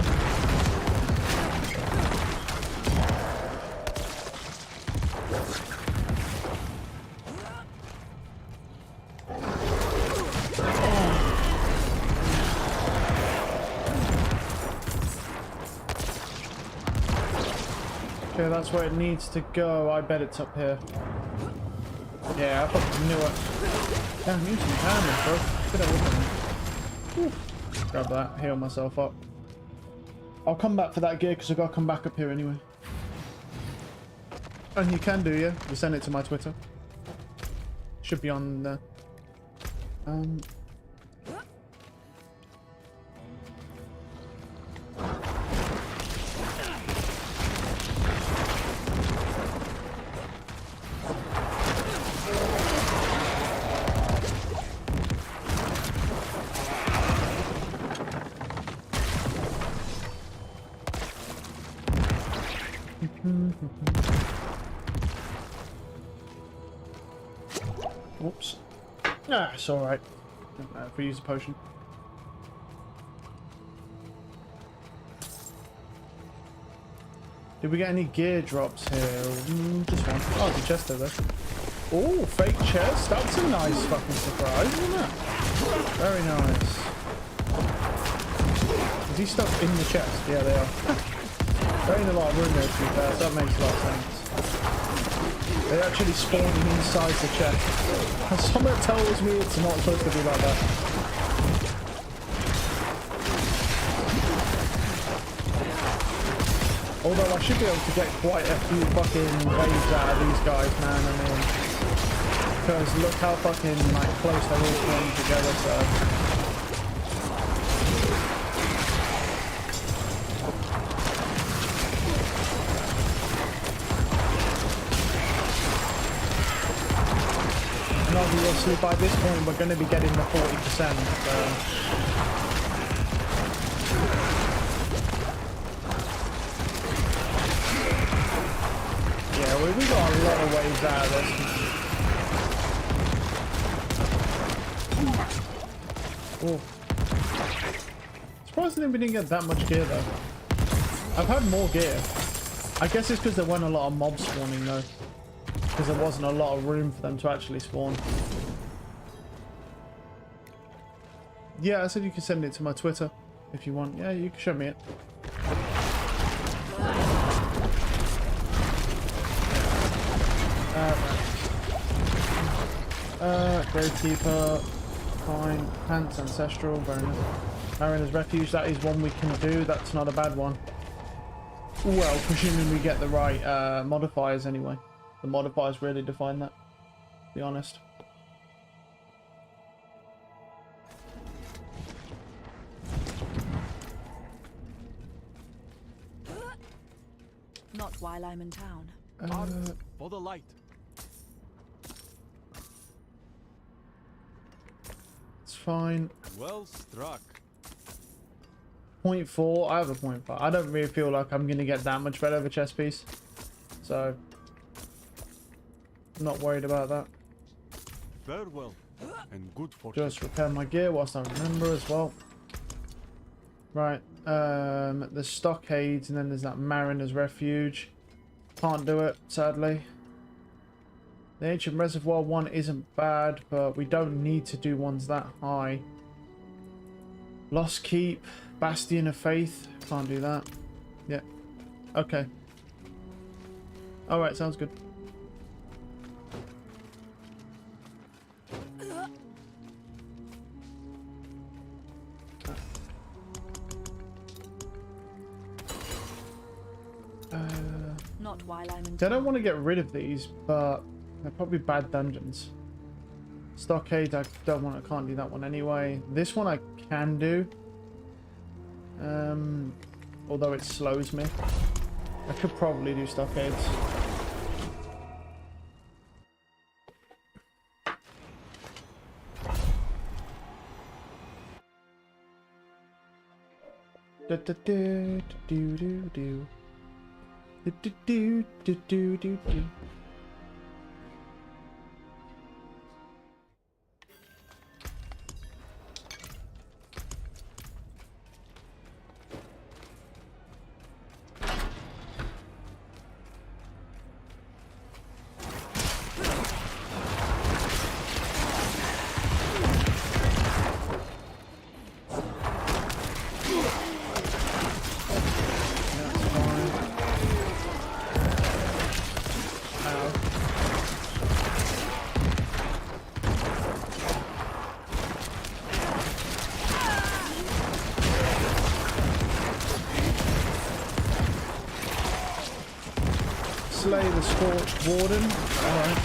Okay, that's where it needs to go. I bet it's up here. Yeah, I fucking knew it. Damn, use some damage, bro. Good at looking. Grab that, heal myself up. I'll come back for that gear because I've got to come back up here anyway. And you can do, yeah? You send it to my Twitter. Should be on there. Whoops. Ah, it's alright. If we use a potion. Did we get any gear drops here? Just one. Oh, the chest over there. Oh, fake chest. That's a nice fucking surprise, isn't it? Very nice. Is he stuck in the chest? Yeah, they are. There ain't a lot of room there, to be fair, so that makes a lot of sense. They actually spawn inside the chest. Something tells me it's not supposed to be like that. Although I should be able to get quite a few fucking waves out of these guys, man. I mean, because look how fucking like close they're all playing together. So. And obviously by this point we're going to be getting the 40%. Yeah, we got a lot of waves out of this. Oh. Surprisingly we didn't get that much gear though. I've had more gear. I guess it's because there weren't a lot of mobs spawning though. Because there wasn't a lot of room for them to actually spawn. Yeah, I said you can send it to my Twitter if you want. Yeah, you can show me it. Gravekeeper, fine. Pants, Ancestral, very nice. Mariner's Refuge, that is one we can do. That's not a bad one. Well, presuming we get the right modifiers anyway. The modifiers really define that, to be honest. Not while I'm in town. Arms for the light. It's fine. Well struck. 0.4. I have a 0.5. I don't really feel like I'm going to get that much better of a chest piece. So, I'm not worried about that. Farewell, and good fortune. Just repair my gear whilst I remember as well. Right, there's stockades and then there's that Mariner's Refuge. Can't do it, sadly. The Ancient Reservoir one isn't bad, but we don't need to do ones that high. Lost Keep, Bastion of Faith. Can't do that. Yeah. Okay. Alright, sounds good. Not while I'm in I don't want to get rid of these, but they're probably bad dungeons. Stockade, I don't want. I can't do that one anyway. This one I can do. Although it slows me. I could probably do stockades. Do do do do do do. Do do do do do do. Slay the Scorched Warden. Alright.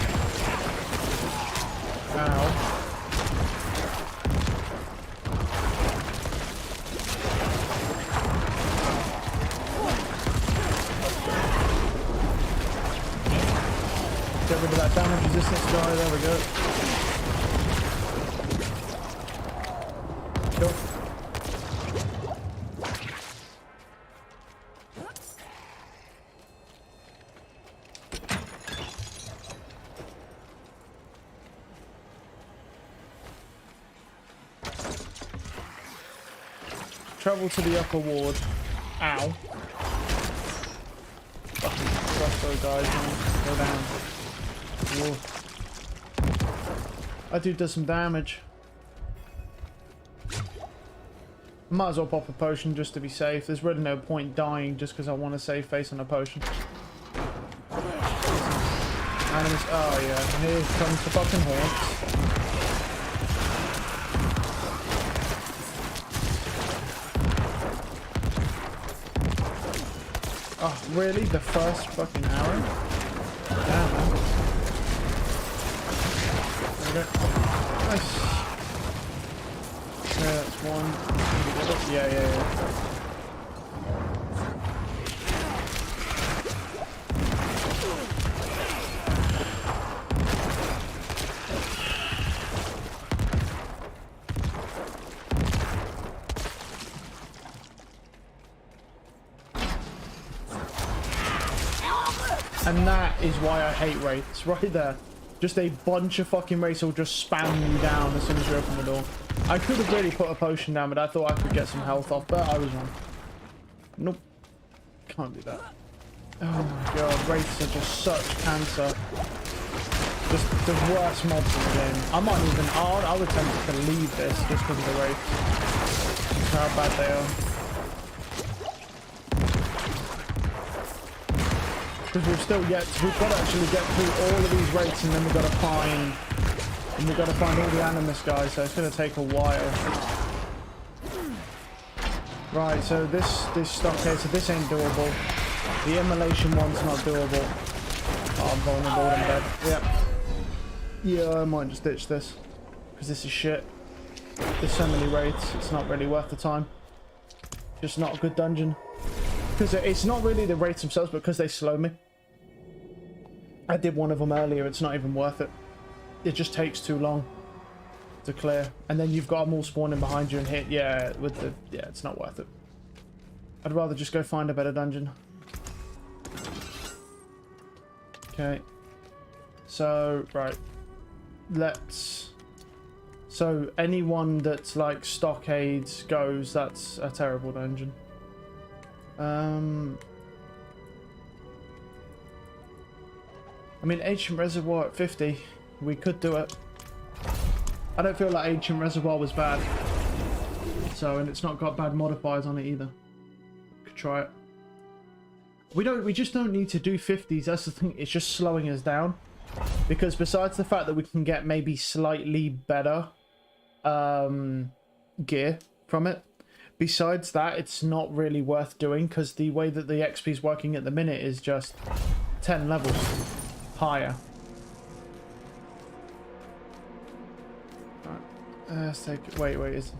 Ow. Get rid of that damage resistance guy. There we go. Cool. Travel to the upper ward. Ow. Fucking crossbow guys, man. Go down. Whoa. That dude does some damage. Might as well pop a potion just to be safe. There's really no point dying just because I want to save face on a potion. Enemies. Oh yeah, here comes the fucking haunts. Oh, really? The first fucking arrow? Damn, man. There we go. Nice. Yeah, that's one. Yeah. And that is why I hate wraiths, right there. Just a bunch of fucking wraiths will just spam you down as soon as you open the door. I could have really put a potion down, but I thought I could get some health off, but I was wrong. Nope. Can't do that. Oh my god, wraiths are just such cancer. Just the worst mobs in the game. I might even, I would attempt to leave this just because of the wraiths. How bad they are. Because we've got to actually get through all of these wraiths, and then we've got to find all the animus guys, so it's going to take a while. Right, so this stockade, so this ain't doable. The immolation one's not doable. Oh, I'm vulnerable and dead. Yep. Yeah, I might just ditch this, because this is shit. There's so many wraiths, it's not really worth the time. Just not a good dungeon. Because it's not really the wraiths themselves, but because they slow me. I did one of them earlier, it's not even worth it. It just takes too long to clear. And then you've got them all spawning behind you and hit, yeah, it's not worth it. I'd rather just go find a better dungeon. Okay. So, right. Let's... So, anyone that's like stockades goes, that's a terrible dungeon. I mean, Ancient Reservoir at 50. We could do it. I don't feel like Ancient Reservoir was bad. So, and it's not got bad modifiers on it either. Could try it. We just don't need to do 50s. That's the thing. It's just slowing us down. Because besides the fact that we can get maybe slightly better gear from it, besides that, it's not really worth doing, because the way that the XP is working at the minute is just 10 levels higher. Right. Let's take... Wait, no, it's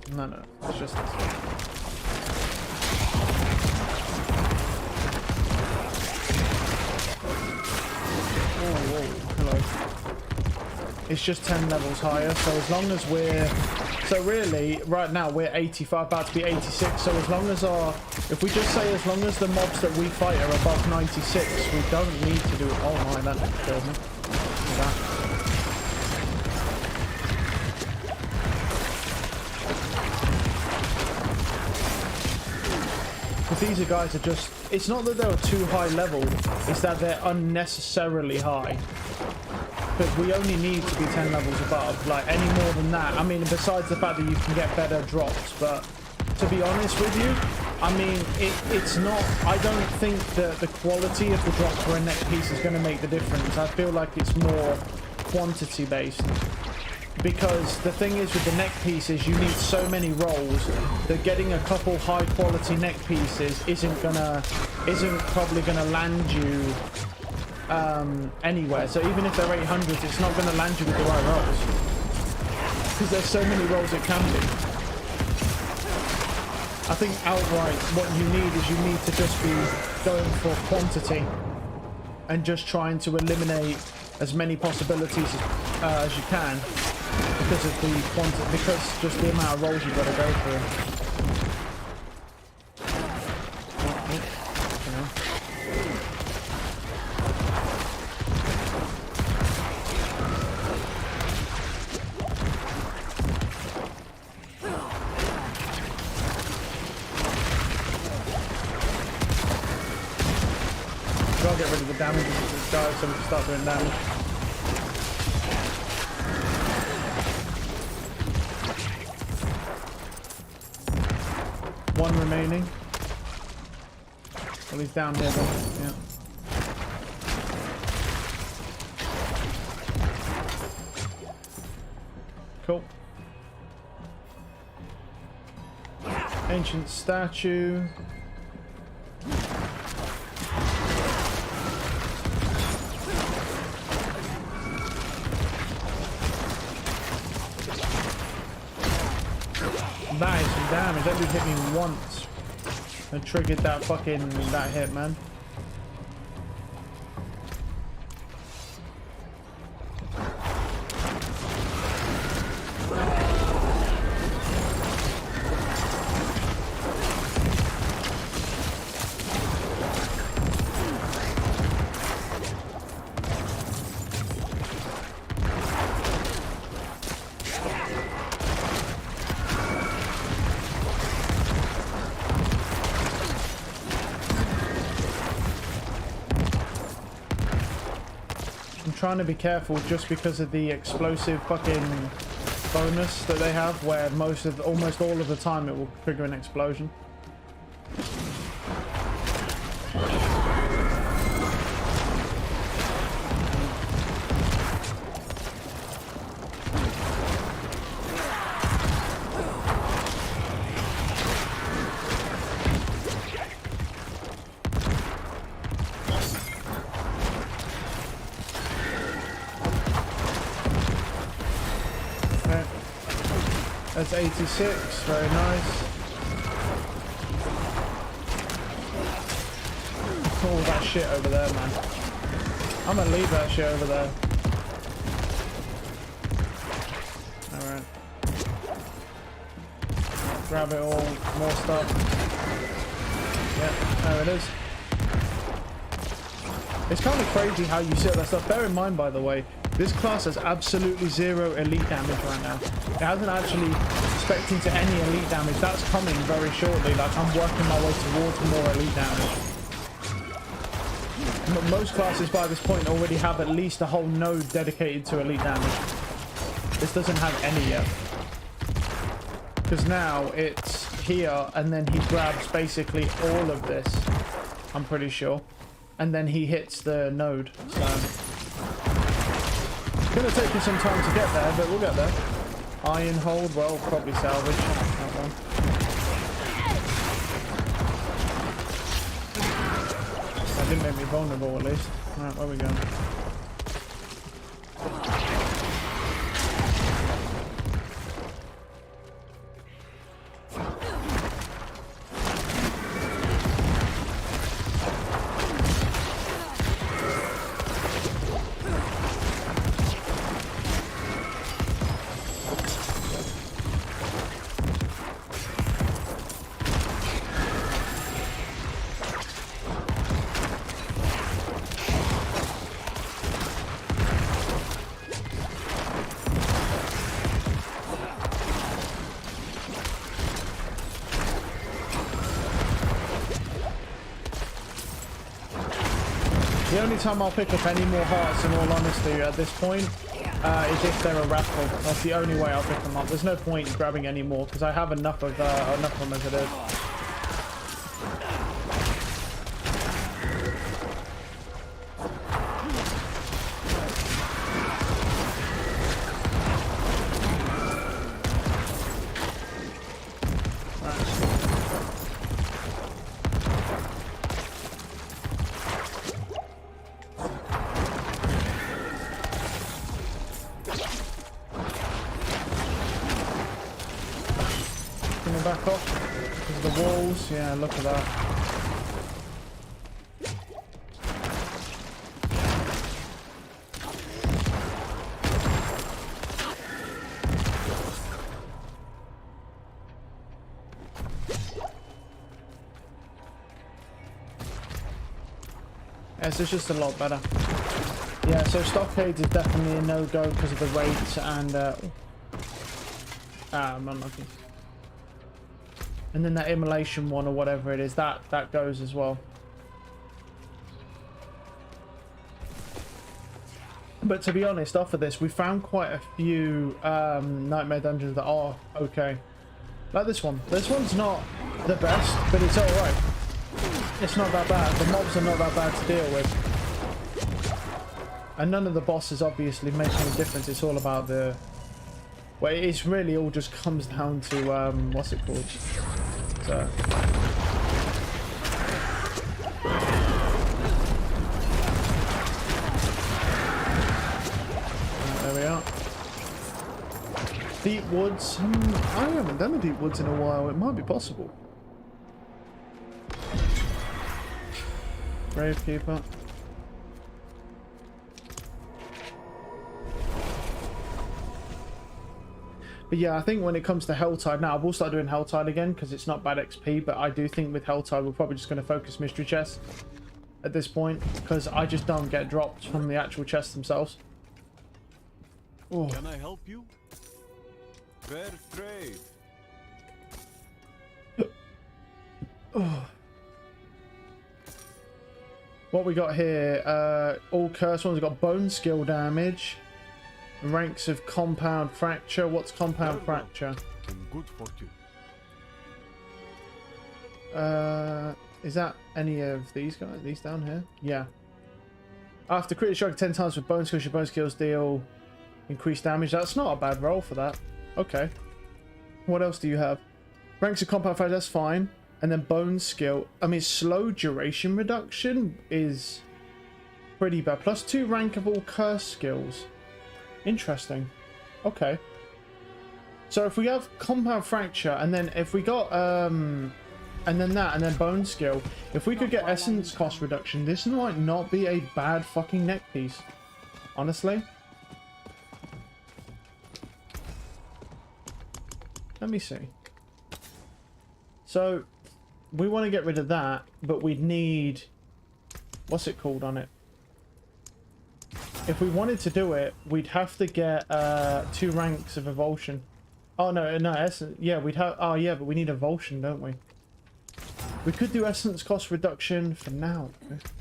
just this one. Whoa, hello. It's just 10 levels higher, so as long as we're... So really, right now we're 85, about to be 86, so as long as our... If we just say as long as the mobs that we fight are above 96, we don't need to do it. Oh my, that killed me. Look at that. Because these are guys are just... It's not that they're too high level, it's that they're unnecessarily high. But we only need to be 10 levels above. Like, any more than that, I mean, besides the fact that you can get better drops, but to be honest with you, I mean, it's not... I don't think that the quality of the drops for a neck piece is going to make the difference. I feel like it's more quantity based. Because the thing is with the neck pieces, you need so many rolls that getting a couple high quality neck pieces isn't probably gonna land you anywhere. So even if they're 800s, it's not gonna land you with the right rolls, because there's so many rolls it can be. I think outright what you need is you need to just be going for quantity and just trying to eliminate as many possibilities as you can. Because of the quantity, because just the amount of rolls you've got to go through. I'll get rid of the damage as it dies so we can start doing damage. One remaining. Well, he's down here though. Yeah. Cool. Ancient statue. That is some damage. That dude hit me once and triggered that hit, man. Trying to be careful just because of the explosive fucking bonus that they have, where almost all of the time it will trigger an explosion. That's 86, very nice. All that shit over there, man. I'm gonna leave that shit over there. Alright. Grab it all, more stuff. Yeah, there it is. It's kind of crazy how you see all that stuff. Bear in mind, by the way, this class has absolutely 0 elite damage right now. It hasn't actually expecting to any elite damage. That's coming very shortly. Like, I'm working my way towards more elite damage. Most classes by this point already have at least a whole node dedicated to elite damage. This doesn't have any yet. Because now it's here, and then he grabs basically all of this, I'm pretty sure. And then he hits the node. So it's going to take me some time to get there, but we'll get there. Iron hold, well, probably salvage. That one. That didn't make me vulnerable, at least. Alright, where are we going? The only time I'll pick up any more hearts, in all honesty, at this point, is if they're a raffle. That's the only way I'll pick them up. There's no point grabbing any more because I have enough of them as it is. Back off because of the walls. Yeah, look at that. Yes, it's just a lot better. Yeah, so stockades is definitely a no-go because of the rates and I'm unlucky. And then that immolation one or whatever it is, that goes as well. But to be honest, off of this, we found quite a few nightmare dungeons that are okay. Like this one. This one's not the best, but it's alright. It's not that bad. The mobs are not that bad to deal with. And none of the bosses obviously make any difference. It's all about the... Well, it's really all just comes down to, what's it called? So... There we are. Deep woods. I haven't done the deep woods in a while. It might be possible. Gravekeeper. But yeah, I think when it comes to Helltide, now I will start doing Helltide again because it's not bad XP, but I do think with Helltide we're probably just going to focus mystery chests at this point because I just don't get dropped from the actual chests themselves. Oh. Can I help you? Fair trade. Oh. What we got here? All cursed ones. We've got bone skill damage. Ranks of compound fracture. What's compound fracture? And good fortune. Is that any of these guys? These down here? Yeah. After critical strike 10 times with bone skills, your bone skills deal increased damage. That's not a bad roll for that. Okay. What else do you have? Ranks of compound fracture. That's fine. And then bone skill. I mean, slow duration reduction is pretty bad. +2 rank of all curse skills. Interesting. Okay. So if we have compound fracture and then if we got and then that and then bone skill, if we could get essence cost reduction, this might not be a bad fucking neck piece. Honestly. Let me see. So we want to get rid of that, but we'd need, what's it called on it? If we wanted to do it, we'd have to get 2 ranks of Evulsion. Oh no, essence. Yeah, we'd have. Oh yeah, but we need Evulsion, don't we? We could do essence cost reduction for now.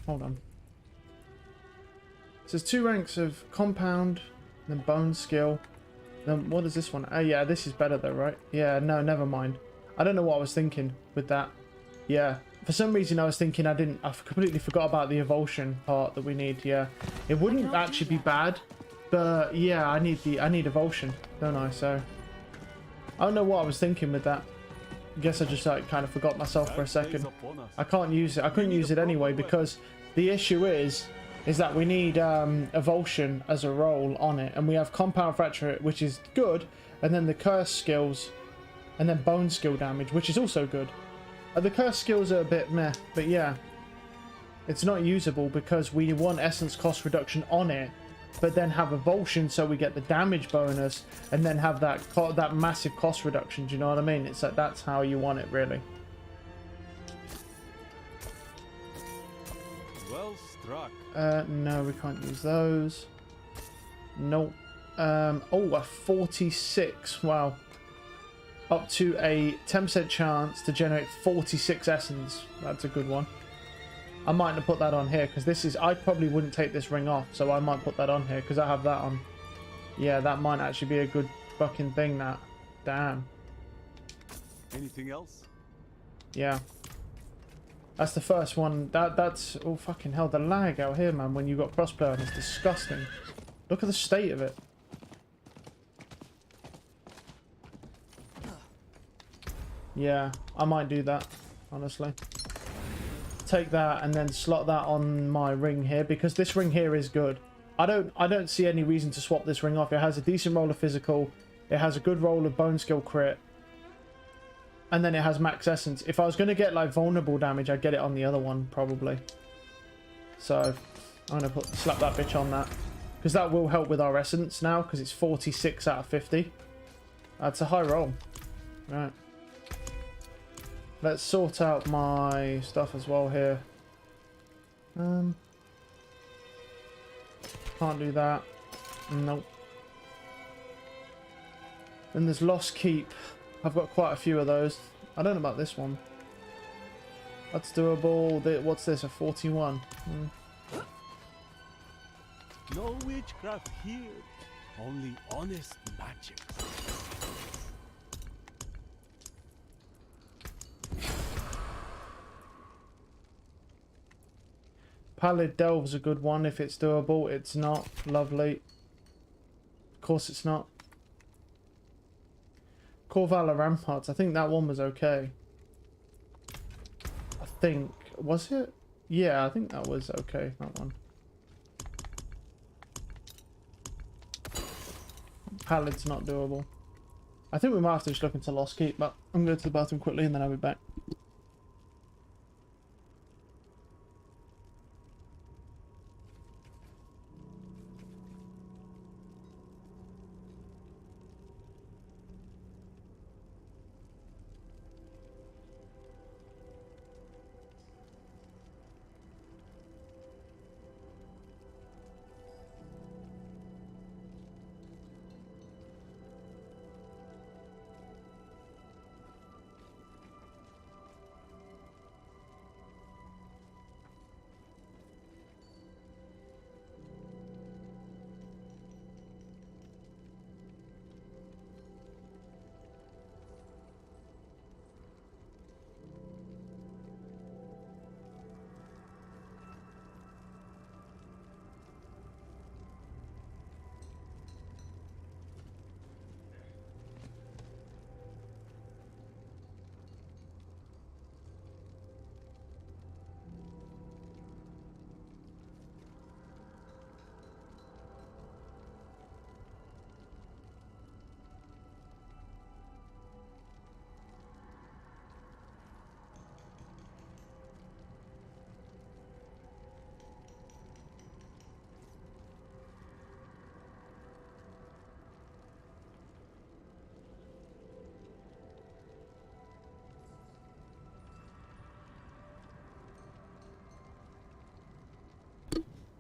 Hold on. So there's 2 ranks of compound, then bone skill. Then what is this one? Oh yeah, this is better though, right? Yeah, no, never mind. I don't know what I was thinking with that. Yeah, for some reason I was thinking I completely forgot about the Evulsion part that we need. Yeah, it wouldn't actually be bad, but yeah, I need Evulsion, don't I? So I don't know what I was thinking with that. I guess I just like kind of forgot myself for a second. I can't use it. I couldn't use it anyway because the issue is that we need Evulsion as a role on it, and we have Compound Fracture, which is good, and then the Curse skills, and then Bone skill damage, which is also good. The Curse skills are a bit meh, but yeah, it's not usable because we want Essence cost reduction on it, but then have Evulsion so we get the damage bonus, and then have that massive cost reduction. Do you know what I mean? It's like that's how you want it, really. Well struck. No, we can't use those. Nope. Oh, a 46. Wow. Up to a 10% chance to generate 46 essence. That's a good one. I might have put that on here because this is. I probably wouldn't take this ring off, so I might put that on here because I have that on. Yeah, that might actually be a good fucking thing. That. Damn. Anything else? Yeah. That's the first one. That's oh fucking hell, the lag out here, man. When you got crossplay on, it's disgusting. Look at the state of it. Yeah, I might do that, honestly. Take that and then slot that on my ring here because this ring here is good. I don't see any reason to swap this ring off. It has a decent roll of physical. It has a good roll of bone skill crit. And then it has max essence. If I was going to get like vulnerable damage, I'd get it on the other one probably. So I'm going to slap that bitch on that. Because that will help with our essence now because it's 46 out of 50. That's a high roll. Right. Let's sort out my stuff as well here. Can't do that. Nope. Then there's Lost Keep. I've got quite a few of those. I don't know about this one. That's doable. What's this? A 41. No witchcraft here. Only honest magic. Pallid Delve's a good one if it's doable. It's not. Lovely. Of course it's not. Core Valor Ramparts. I think that one was okay. I think. Was it? Yeah, I think that was okay. That one. Pallid's not doable. I think we might have to just look into Lost Keep, but I'm going to the bathroom quickly and then I'll be back.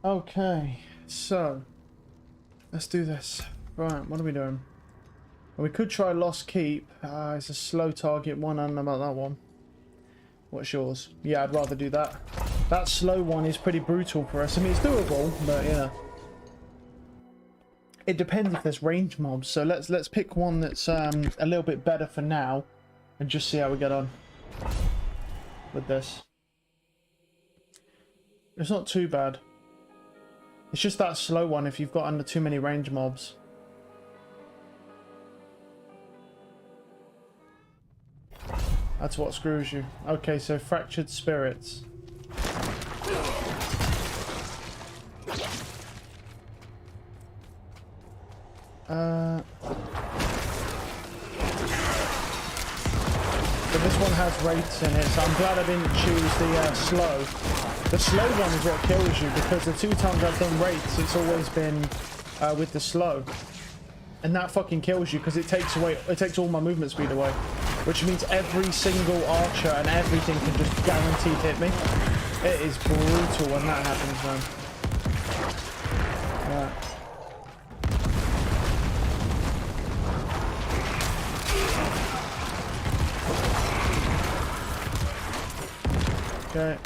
Okay, so let's do this. Right, what are we doing? Well, we could try Lost Keep. It's a slow target one. I don't know about that one. What's yours? Yeah, I'd rather do that. That slow one is pretty brutal for us. I mean, it's doable, but you know, it depends if there's range mobs. So let's pick one that's a little bit better for now, and just see how we get on with this. It's not too bad. It's just that slow one if you've got under too many range mobs. That's what screws you. Okay, so Fractured Spirits. But this one has rates in it, so I'm glad I didn't choose the slow. The slow one is what kills you, because the 2 times I've done rates, it's always been with the slow. And that fucking kills you, because it takes all my movement speed away. Which means every single archer and everything can just guaranteed hit me. It is brutal when that happens, man. Right. Okay.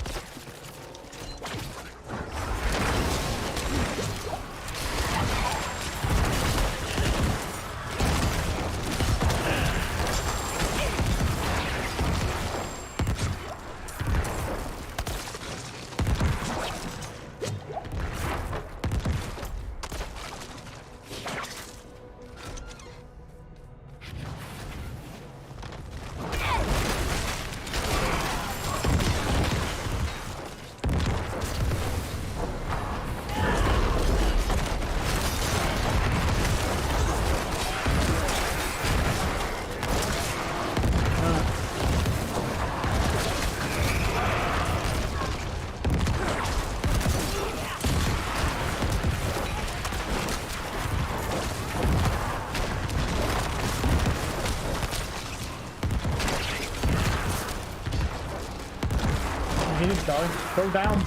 He didn't die. Go down.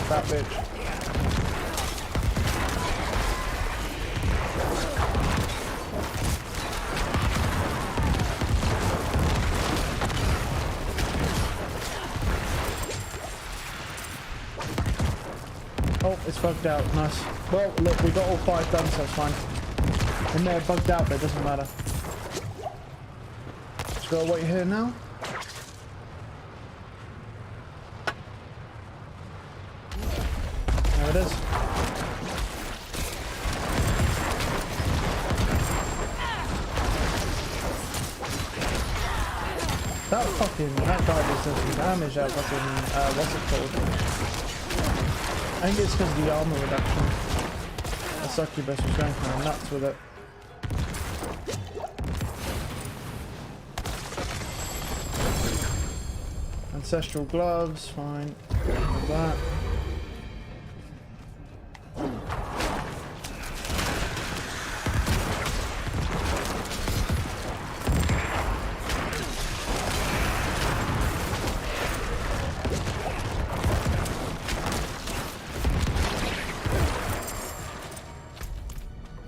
That bitch. Oh, it's bugged out. Nice. Well, look, we got all 5 done, so it's fine. And they're bugged out, but it doesn't matter. Just gotta wait here now. There it is. That guy just does some damage, that fucking, what's it called? I think it's because of the armor reduction. That succubus was going kind of nuts with it. Ancestral gloves, fine. Like that.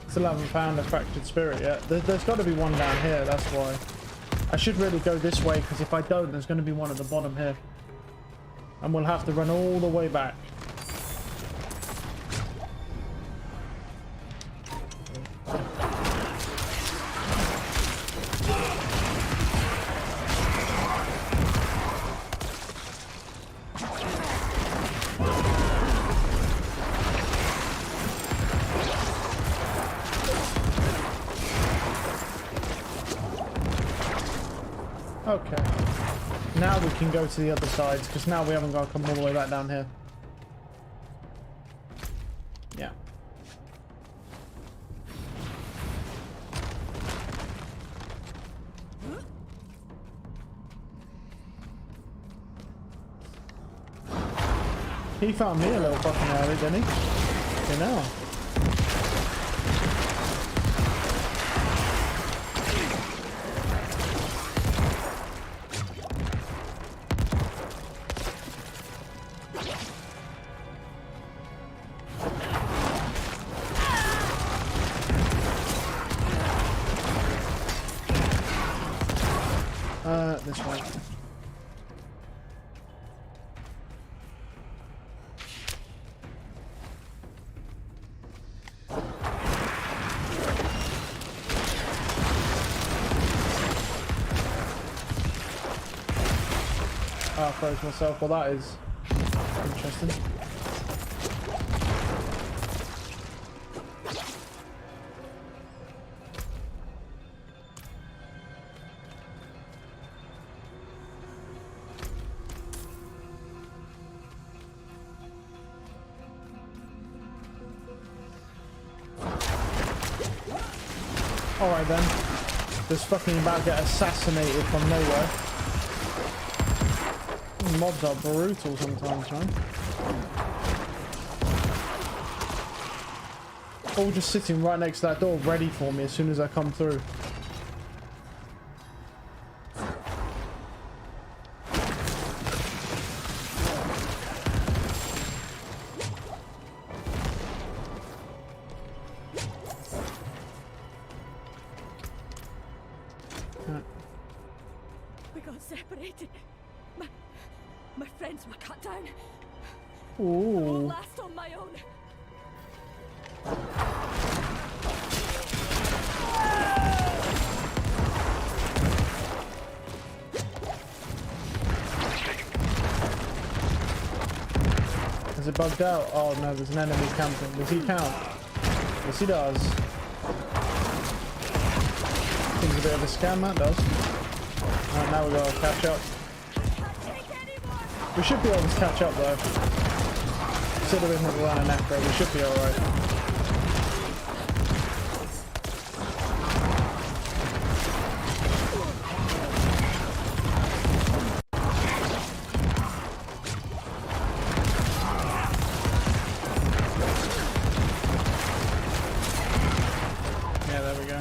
Still haven't found a fractured spirit yet. There's got to be one down here, that's why. I should really go this way, because if I don't, there's going to be one at the bottom here. And we'll have to run all the way back. Okay. Now we can go to the other sides, because now we haven't got to come all the way back down here. Yeah. He found me a little fucking early, didn't he? You know. Like, I froze myself. Well, that is interesting. Alright then. Just fucking about to get assassinated from nowhere. Mobs are brutal sometimes, man. All just sitting right next to that door ready for me as soon as I come through. We got separated. My friends were cut down. I Ooh. won't last on my own. Is it bugged out? Oh no, there's an enemy camping. Does he count? Yes, he does. Seems a bit of a scam, that does. Right, now we gotta catch up. We should be able to catch up though. Considering that we're on a necro, we should be alright. Yeah, there we go.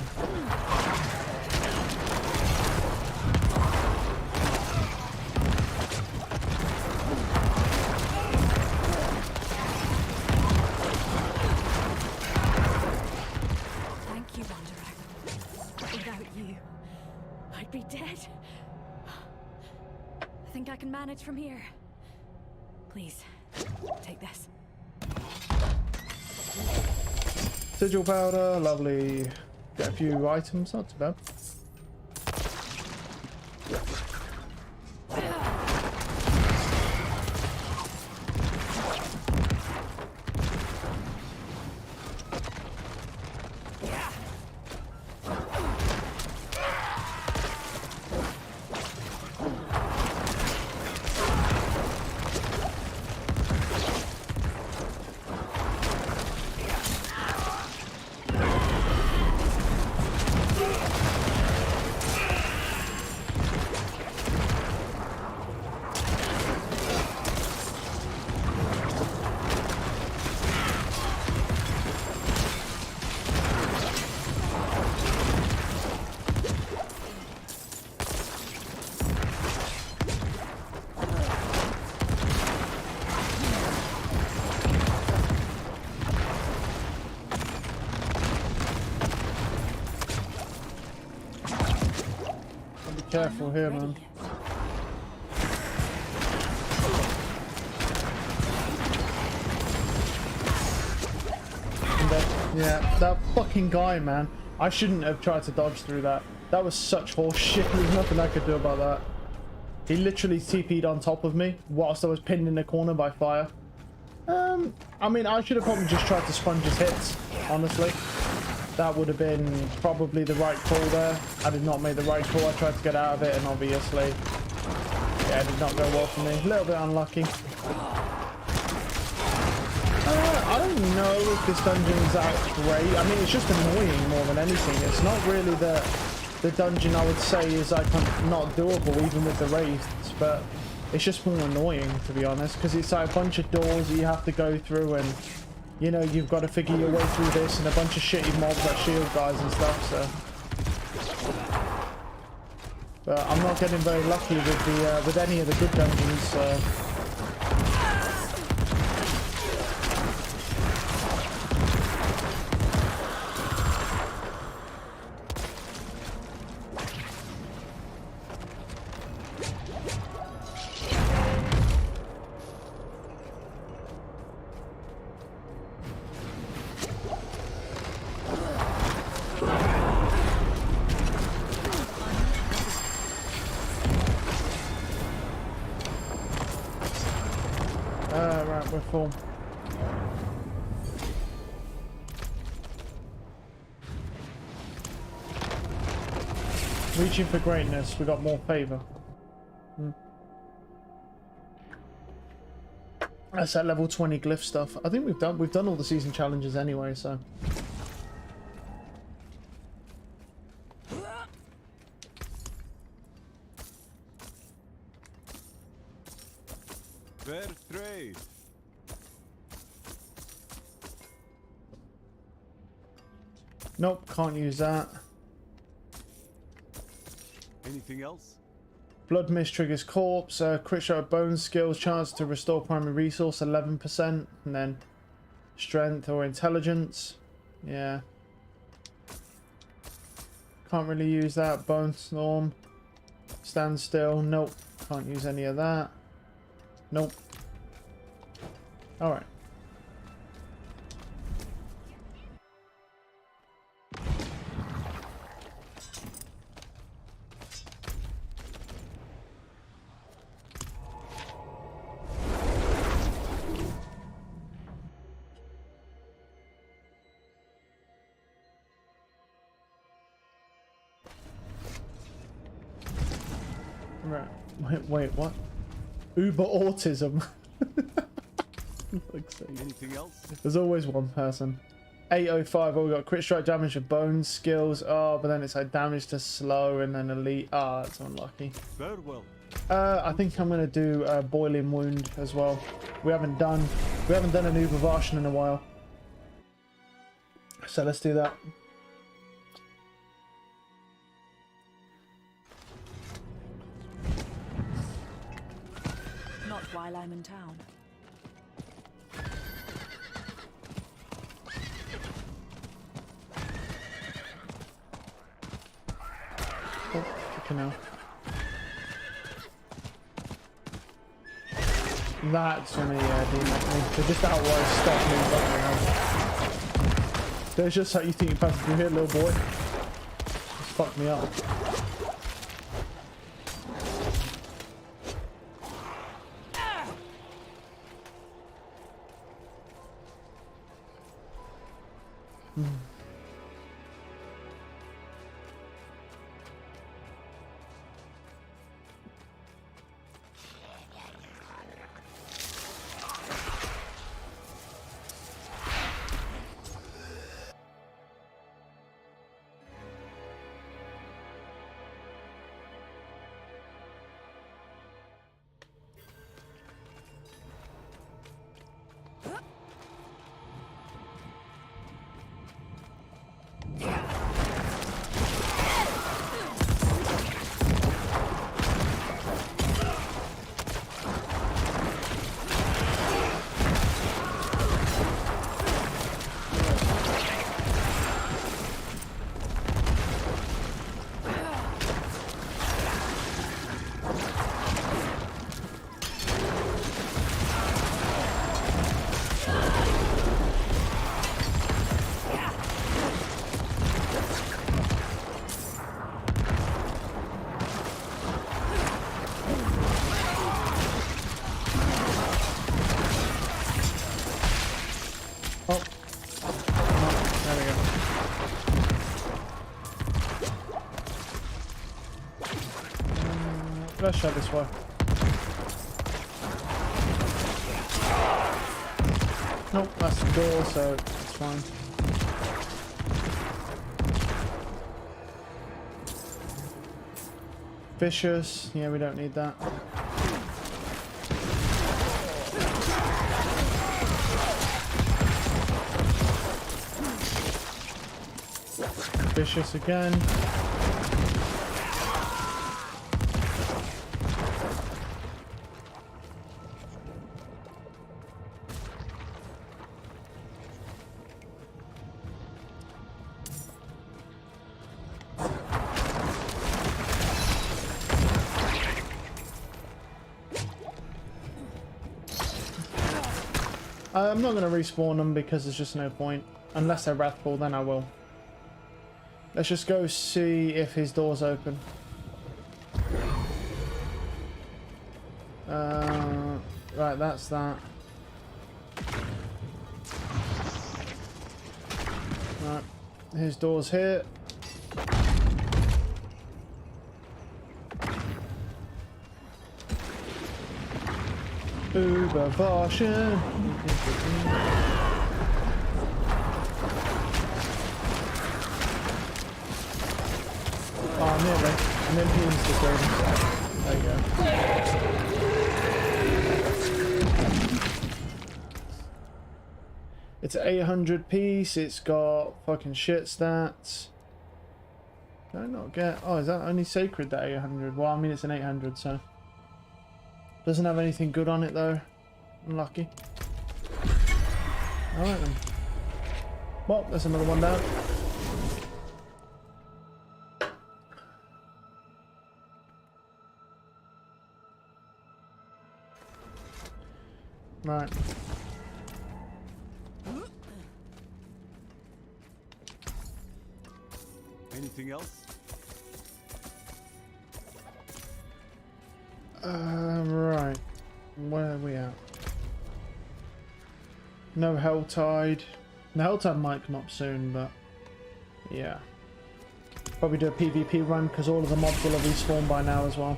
Thank you, Wanderer. Without you, I'd be dead. I think I can manage from here. Please, take this. Sigil powder, lovely. Get a few items, not too bad. Careful here, man. Yeah, that fucking guy, man. I shouldn't have tried to dodge through that. That was such horse shit. There's nothing I could do about that. He literally TP'd on top of me whilst I was pinned in the corner by fire. I mean, I should have probably just tried to sponge his hits, honestly. That would have been probably the right call there. I did not make the right call. I tried to get out of it, and obviously, yeah, it did not go well for me. A little bit unlucky. I don't know if this dungeon is that great. I mean, it's just annoying more than anything. It's not really the dungeon I would say is like not doable, even with the wraiths, but it's just more annoying, to be honest, because it's like a bunch of doors that you have to go through, and you know, you've got to figure your way through this, and a bunch of shitty mobs like shield guys and stuff, so. But I'm not getting very lucky with the with any of the good dungeons, so. Right, we're full. Reaching for greatness, we got more favor. That's that level 20 glyph stuff. I think we've done all the season challenges anyway, so. Fair trade. Nope, can't use that. Anything else? Blood Mist triggers corpse, crit shot bone skills, chance to restore primary resource 11%, and then strength or intelligence. Yeah. Can't really use that. Bone storm. Stand still. Nope. Can't use any of that. Nope. Alright. Right. Wait, what? Uber autism. Anything else? There's always one person. 805. Oh, we got crit strike damage to bones skills. Oh, but then it's like damage to slow and then elite. Ah, that's unlucky. Farewell. I think I'm gonna do boiling wound as well. We haven't done an Uber version in a while. So let's do that. Not while I'm in town. Oh, fucking hell. That's when they do nothing. They just outright stop me fucking hell. There's just how you think you're passing through here, little boy. Just fuck me up. Oh. There we go. Let's shut this way. Nope, that's the door, so it's fine. Vicious. Yeah, we don't need that. Vicious again. I'm not going to respawn them because there's just no point. Unless they're wrathful, then I will. Let's just go see if his door's open. Right, that's that. Alright. Here's doors here. Überraschen. Oh, nearly. And then he installed. There you go. It's 800 piece. It's got fucking shit stats. Did I not get... Oh, is that only sacred, that 800? Well, I mean, it's an 800, so... Doesn't have anything good on it, though. Unlucky. Alright, then. Well, there's another one down. Right. Anything else? Right. Where are we at? No Helltide. The Helltide might come up soon, but yeah. Probably do a PvP run because all of the mobs will have respawned by now as well.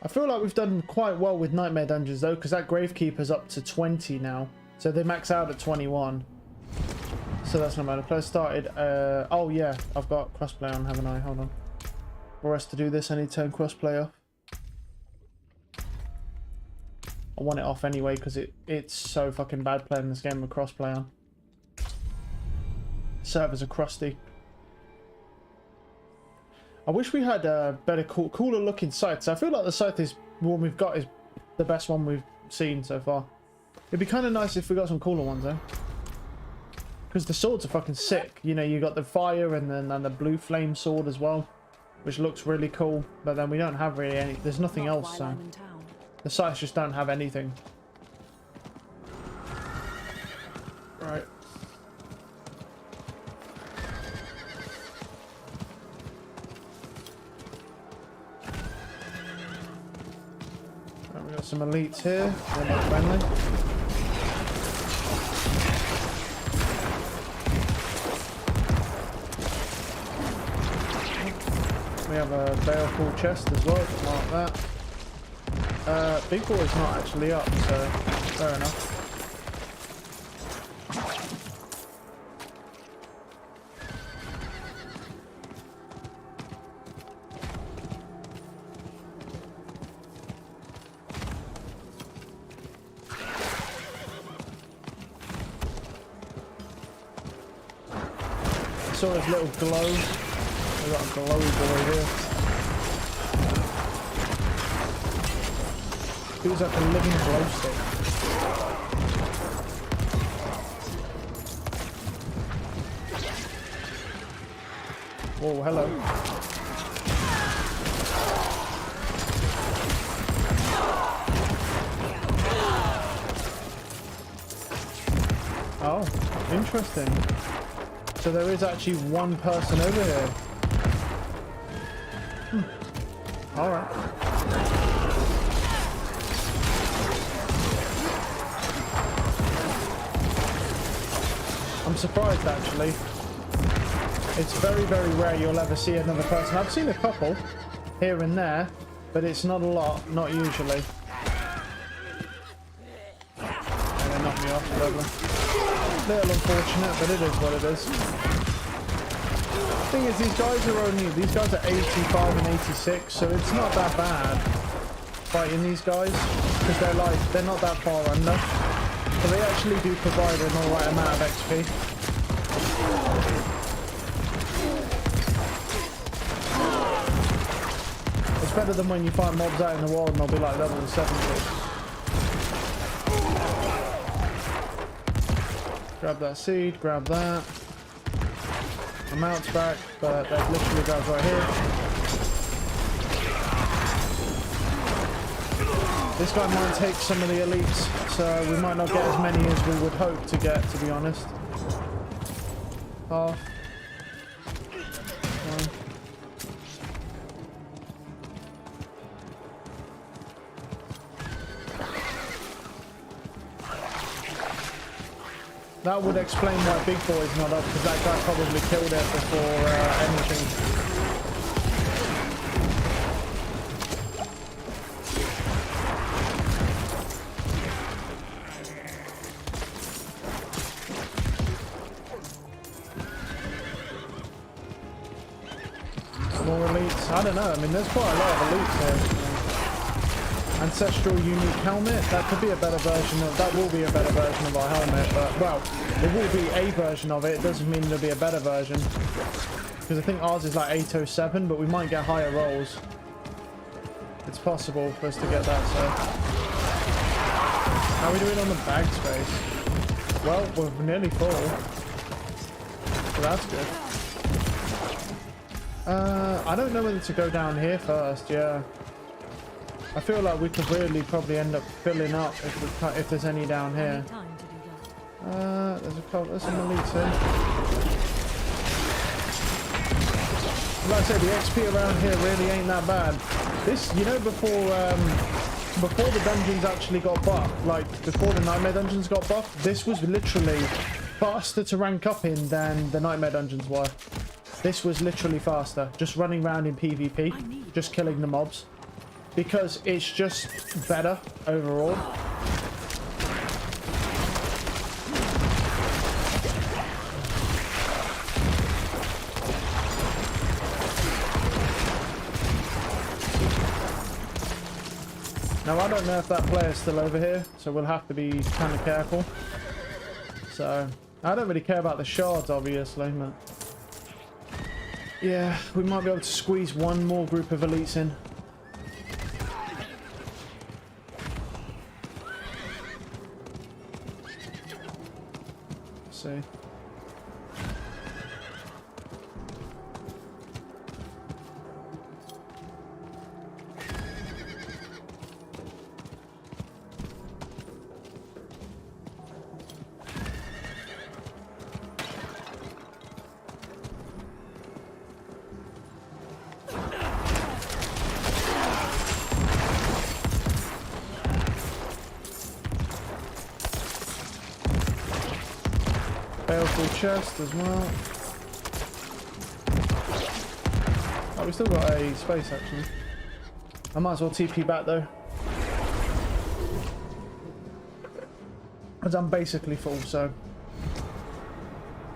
I feel like we've done quite well with Nightmare Dungeons though, because that Gravekeeper's up to 20 now. So they max out at 21. So that's not bad. If I started, oh yeah, I've got crossplay on, haven't I? Hold on. For us to do this, I need to turn crossplay off. I want it off anyway because it's so fucking bad playing this game with crossplay on. Servers are crusty. I wish we had better, cooler looking sights. I feel like the sight is one we've got is the best one we've seen so far. It'd be kind of nice if we got some cooler ones though. Because the swords are fucking sick. You know, you got the fire and then the blue flame sword as well, which looks really cool. But then we don't have really any. There's nothing else. So the sights just don't have anything. Right. We've got some elites here. They're not friendly. We have a baleful chest as well, like that. Big boy's not actually up, so fair enough. Saw his little glow. We got a glowy boy here. He was like a living glow stick. Whoa, hello. Oh, interesting. So there is actually one person over here. Alright. I'm surprised actually. It's very, very rare you'll ever see another person. I've seen a couple here and there, but it's not a lot, not usually. And they knocked me off, whatever. Little unfortunate, but it is what it is. The thing is, these guys are 85 and 86, so it's not that bad fighting these guys because they're not that far under, so they actually do provide an alright amount of XP. It's better than when you find mobs out in the world and they'll be like level 70. Grab that seed, grab that. My mount's back, but there's literally guys right here. This guy might take some of the elites, so we might not get as many as we would hope to get, to be honest. Half. One. That would explain why Big Boy's not up, because that guy probably killed it before anything. More elites? I don't know. I mean, there's quite a lot of elites here. Ancestral unique helmet. That could be a better version of. That will be a better version of our helmet. But well, it will be a version of it. It doesn't mean there'll be a better version. Because I think ours is like 807, but we might get higher rolls. It's possible for us to get that. So, how are we doing on the bag space? Well, we're nearly full. So that's good. I don't know whether to go down here first, yeah. I feel like we could really probably end up filling up if there's any down here. There's some elites here. Like I said, the XP around here really ain't that bad. This, you know, before the dungeons actually got buffed, like before the Nightmare dungeons got buffed, this was literally faster to rank up in than the Nightmare dungeons were. This was literally faster, just running around in PvP, just killing the mobs, because it's just better overall. Now I don't know if that player's still over here, so we'll have to be kind of careful. So I don't really care about the shards, obviously, but yeah, we might be able to squeeze one more group of elites in. Let's see. Baleful chest as well. Oh, we still got a space actually. I might as well TP back though, because I'm basically full. So,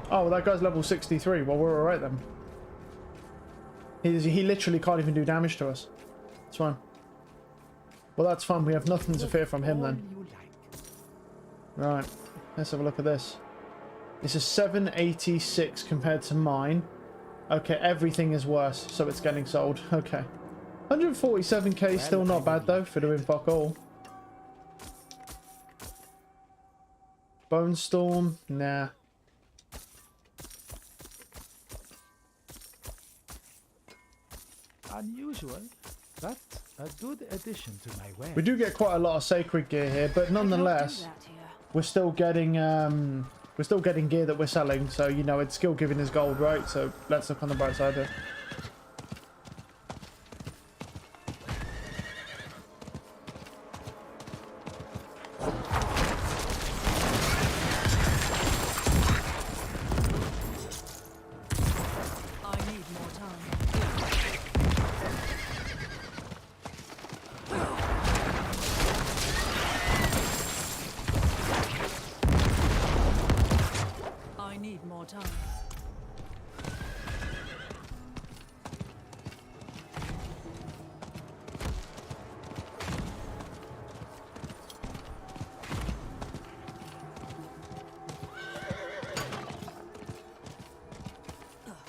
oh, well, that guy's level 63. Well, we're alright then. He literally can't even do damage to us. It's fine. Well, that's fun. We have nothing to fear from him then. Right. Let's have a look at this. This is 786 compared to mine. Okay, everything is worse, so it's getting sold. Okay. 147k, still not bad though, for doing fuck all. Bone Storm, nah. Unusual, but a good addition to my wares. We do get quite a lot of sacred gear here, but nonetheless, we're still getting gear that we're selling, so you know it's still giving us gold, right? So let's look on the bright side here.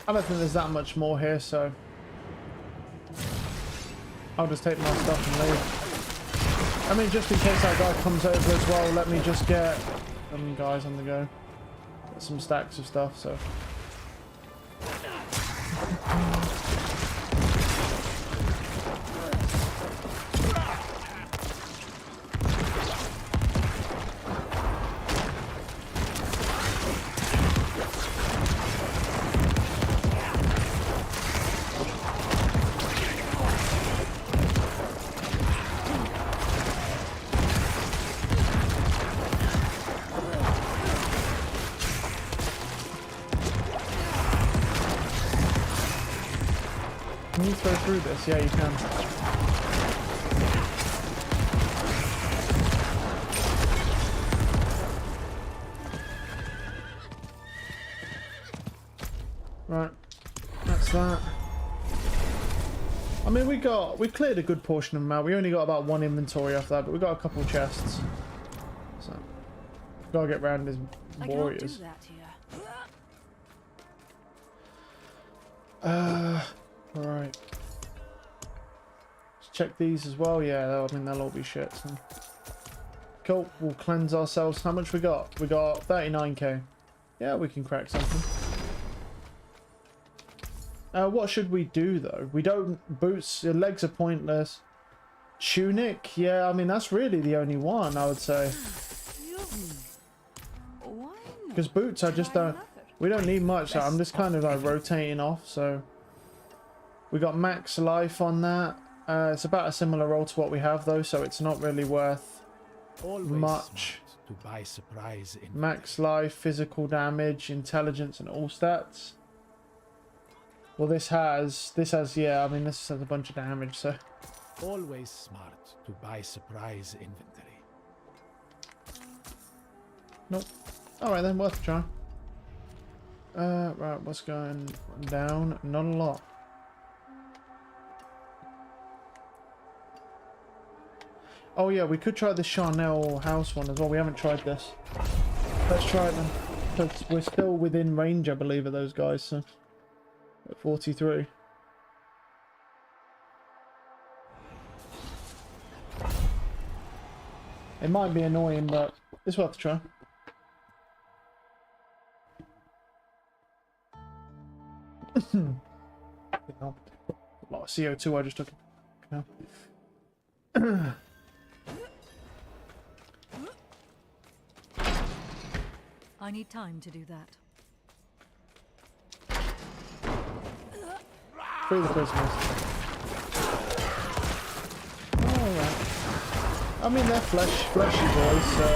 I don't think there's that much more here, so I'll just take my stuff and leave. I mean, just in case that guy comes over as well, let me just get some guys on the go. Get some stacks of stuff, so. just go through this? Yeah, you can. Right, that's that. I mean, we cleared a good portion of them out. We only got about 1 inventory off that, but we got a couple chests. So, gotta get round his warriors. I cannot do that here. Alright. Let's check these as well. Yeah, I mean, they'll all be shit. So. Cool, we'll cleanse ourselves. How much we got? We got 39k. Yeah, we can crack something. What should we do though? We don't... Boots, your legs are pointless. Tunic? Yeah, I mean, that's really the only one, I would say. Because boots, I just don't... We don't need much, so I'm just kind of like rotating off, so... We got max life on that. It's about a similar roll to what we have though, so it's not really worth much. To buy surprise in Max life, physical damage, intelligence, and all stats. Well, this has, yeah, I mean, this has a bunch of damage, so... Always smart to buy surprise inventory. Nope. Alright then, worth a try. Right, what's going down? Not a lot. Oh yeah, we could try the Charnel house one as well. We haven't tried this. Let's try it then. Because we're still within range, I believe, of those guys, so... At 43. It might be annoying, but it's worth a try. A lot of CO2 I just took. I need time to do that. Free the prisoners. Alright. I mean, they're fleshy boys, so...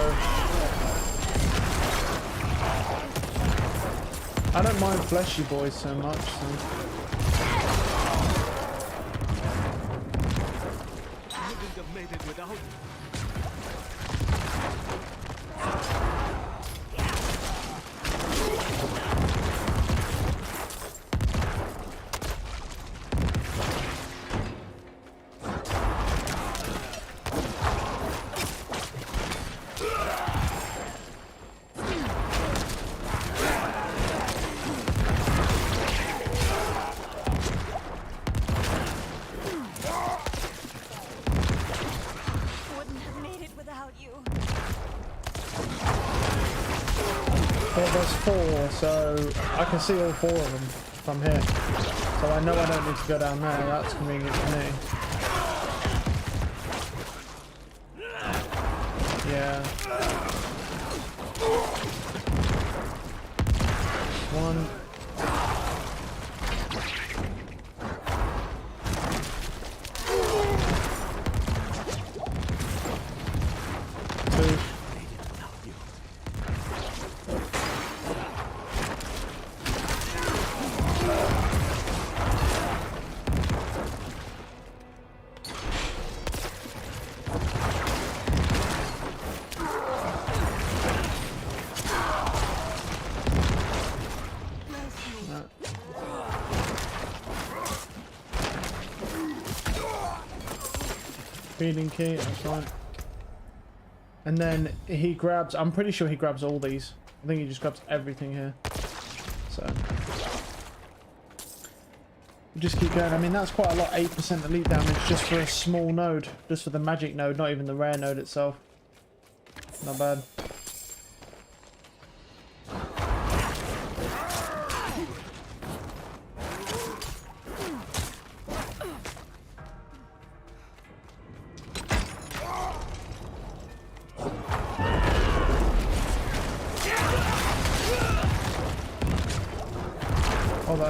I don't mind fleshy boys so much, so... Wouldn't have made it without. Well, there's 4, so I can see all 4 of them from here. So I know I don't need to go down there. That's convenient for me. Yeah. 1. 2. Feeding key, that's fine. And then he grabs, I'm pretty sure he grabs all these. I think he just grabs everything here. So. We'll just keep going. I mean, that's quite a lot, 8% elite damage just for a small node. Just for the magic node, not even the rare node itself. Not bad.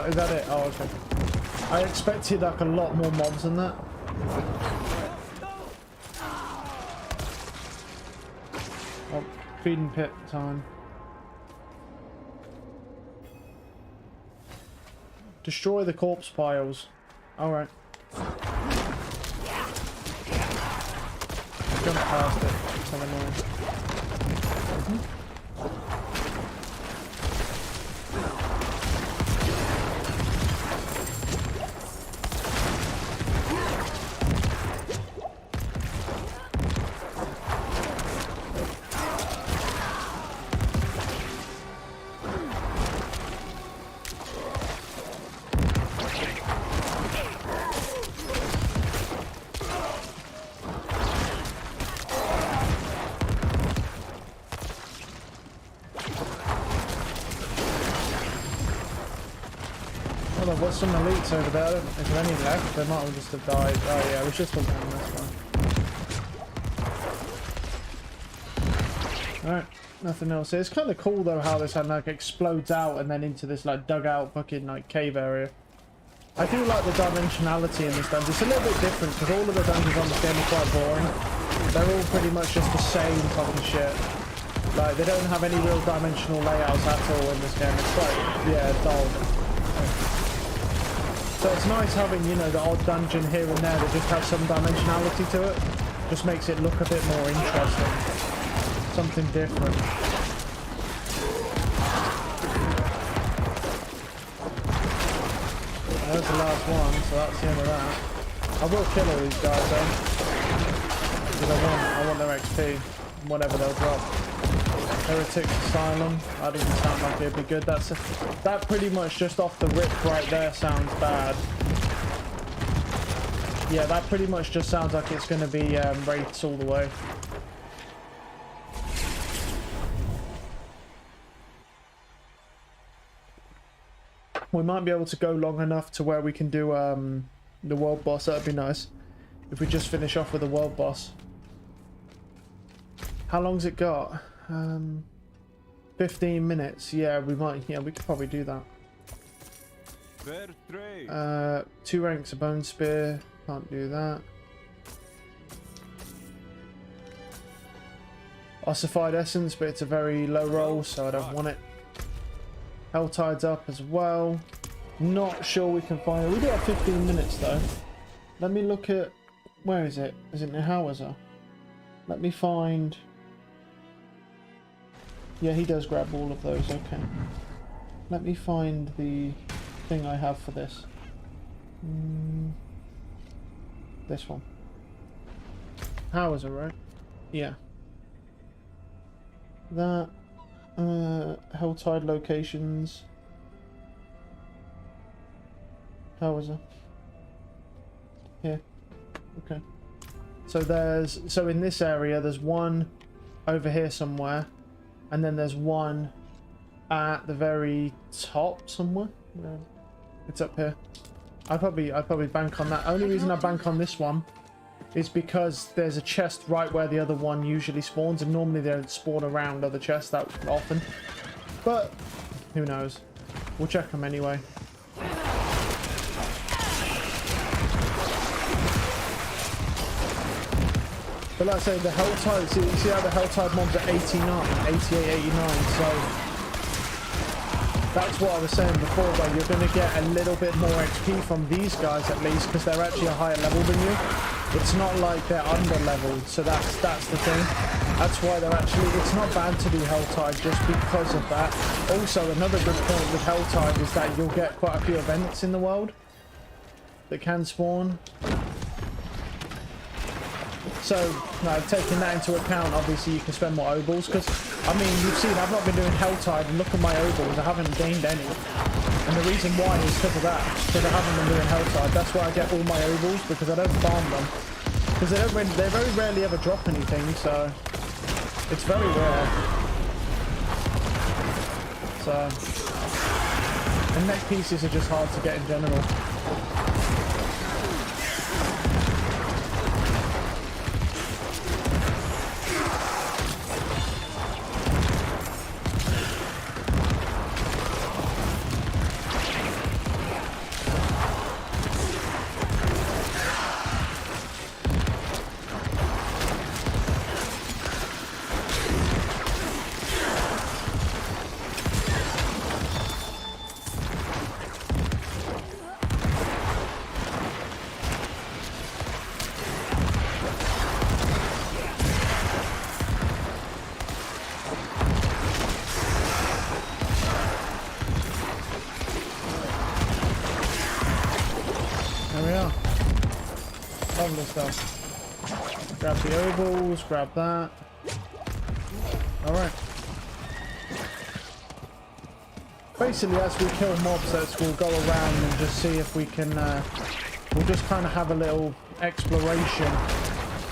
Is that it? Oh, okay. I expected like a lot more mobs than that. Oh, feeding pit time. Destroy the corpse piles. Alright. Jump past it. It's so annoying. Well, there was some elites over there. Is there any left? They might have just have died. Oh yeah, it was just the one, that's fine. Alright, nothing else. It's kind of cool though how this like explodes out and then into this like dugout fucking like cave area. I do like the dimensionality in this dungeon. It's a little bit different because all of the dungeons on this game are quite boring. They're all pretty much just the same fucking shit. Like, they don't have any real dimensional layouts at all in this game. It's quite, yeah, dull. So it's nice having, you know, the odd dungeon here and there that just has some dimensionality to it. Just makes it look a bit more interesting. Something different. There's the last one, so that's the end of that. I will kill all these guys though. Because I want their XP. Whatever they'll drop. Heretic Asylum. That doesn't sound like it'd be good. That pretty much just off the rip right there sounds bad. Yeah, that pretty much just sounds like it's going to be wraiths all the way. We might be able to go long enough to where we can do the world boss. That'd be nice. If we just finish off with the world boss. How long's it got? 15 minutes. Yeah, we might. Yeah, we could probably do that. Fair trade. 2 ranks of bone spear. Can't do that. Ossified essence, but it's a very low roll, so I don't want it. Helltide's up as well. Not sure we can find it. We do have 15 minutes though. Let me look at. Where is it? Is it near Howitzer? Let me find. Yeah, he does grab all of those. Okay. Let me find the thing I have for this. This one. Howitzer, right? Yeah. That. Helltide locations. Howitzer. Here. Okay. So in this area there's one over here somewhere, and then there's one at the very top somewhere. It's up here. I'd probably bank on that. Only reason I bank on this one is because there's a chest right where the other one usually spawns, and normally they don't spawn around other chests that often. But who knows? We'll check them anyway. But like I say, the Helltide, you see how the Helltide mobs are 89, 88, 89, so that's what I was saying before, though. You're going to get a little bit more XP from these guys at least, because they're actually a higher level than you. It's not like they're under leveled, so that's the thing. That's why they're actually, it's not bad to do Helltide just because of that. Also, another good point with Helltide is that you'll get quite a few events in the world that can spawn. So, taking that into account, obviously you can spend more obols, because, I mean, you've seen, I've not been doing Helltide, and look at my obols, I haven't gained any. And the reason why is because of that, because I haven't been doing Helltide. That's why I get all my obols, because I don't farm them. Because they very rarely ever drop anything, so it's very rare. So, and neck pieces are just hard to get in general. stuff. Grab the ovals, grab that. Alright. Basically, as we kill mobs, we'll go around and just see if we can, we'll just kind of have a little exploration.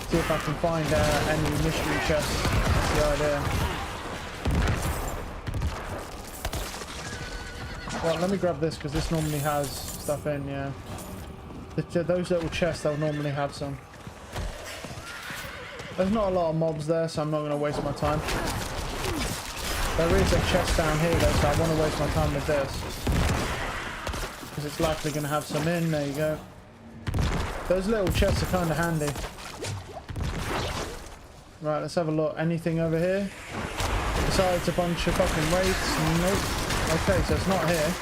See if I can find any mystery chests. That's the idea. Well, let me grab this because this normally has stuff in, yeah. Those little chests, they'll normally have some. There's not a lot of mobs there, so I'm not going to waste my time. There is a chest down here though, so I want to waste my time with this. Because it's likely going to have some in. There you go. Those little chests are kind of handy. Right, let's have a look. Anything over here? Besides a bunch of fucking wraiths? Nope. Okay, so it's not here.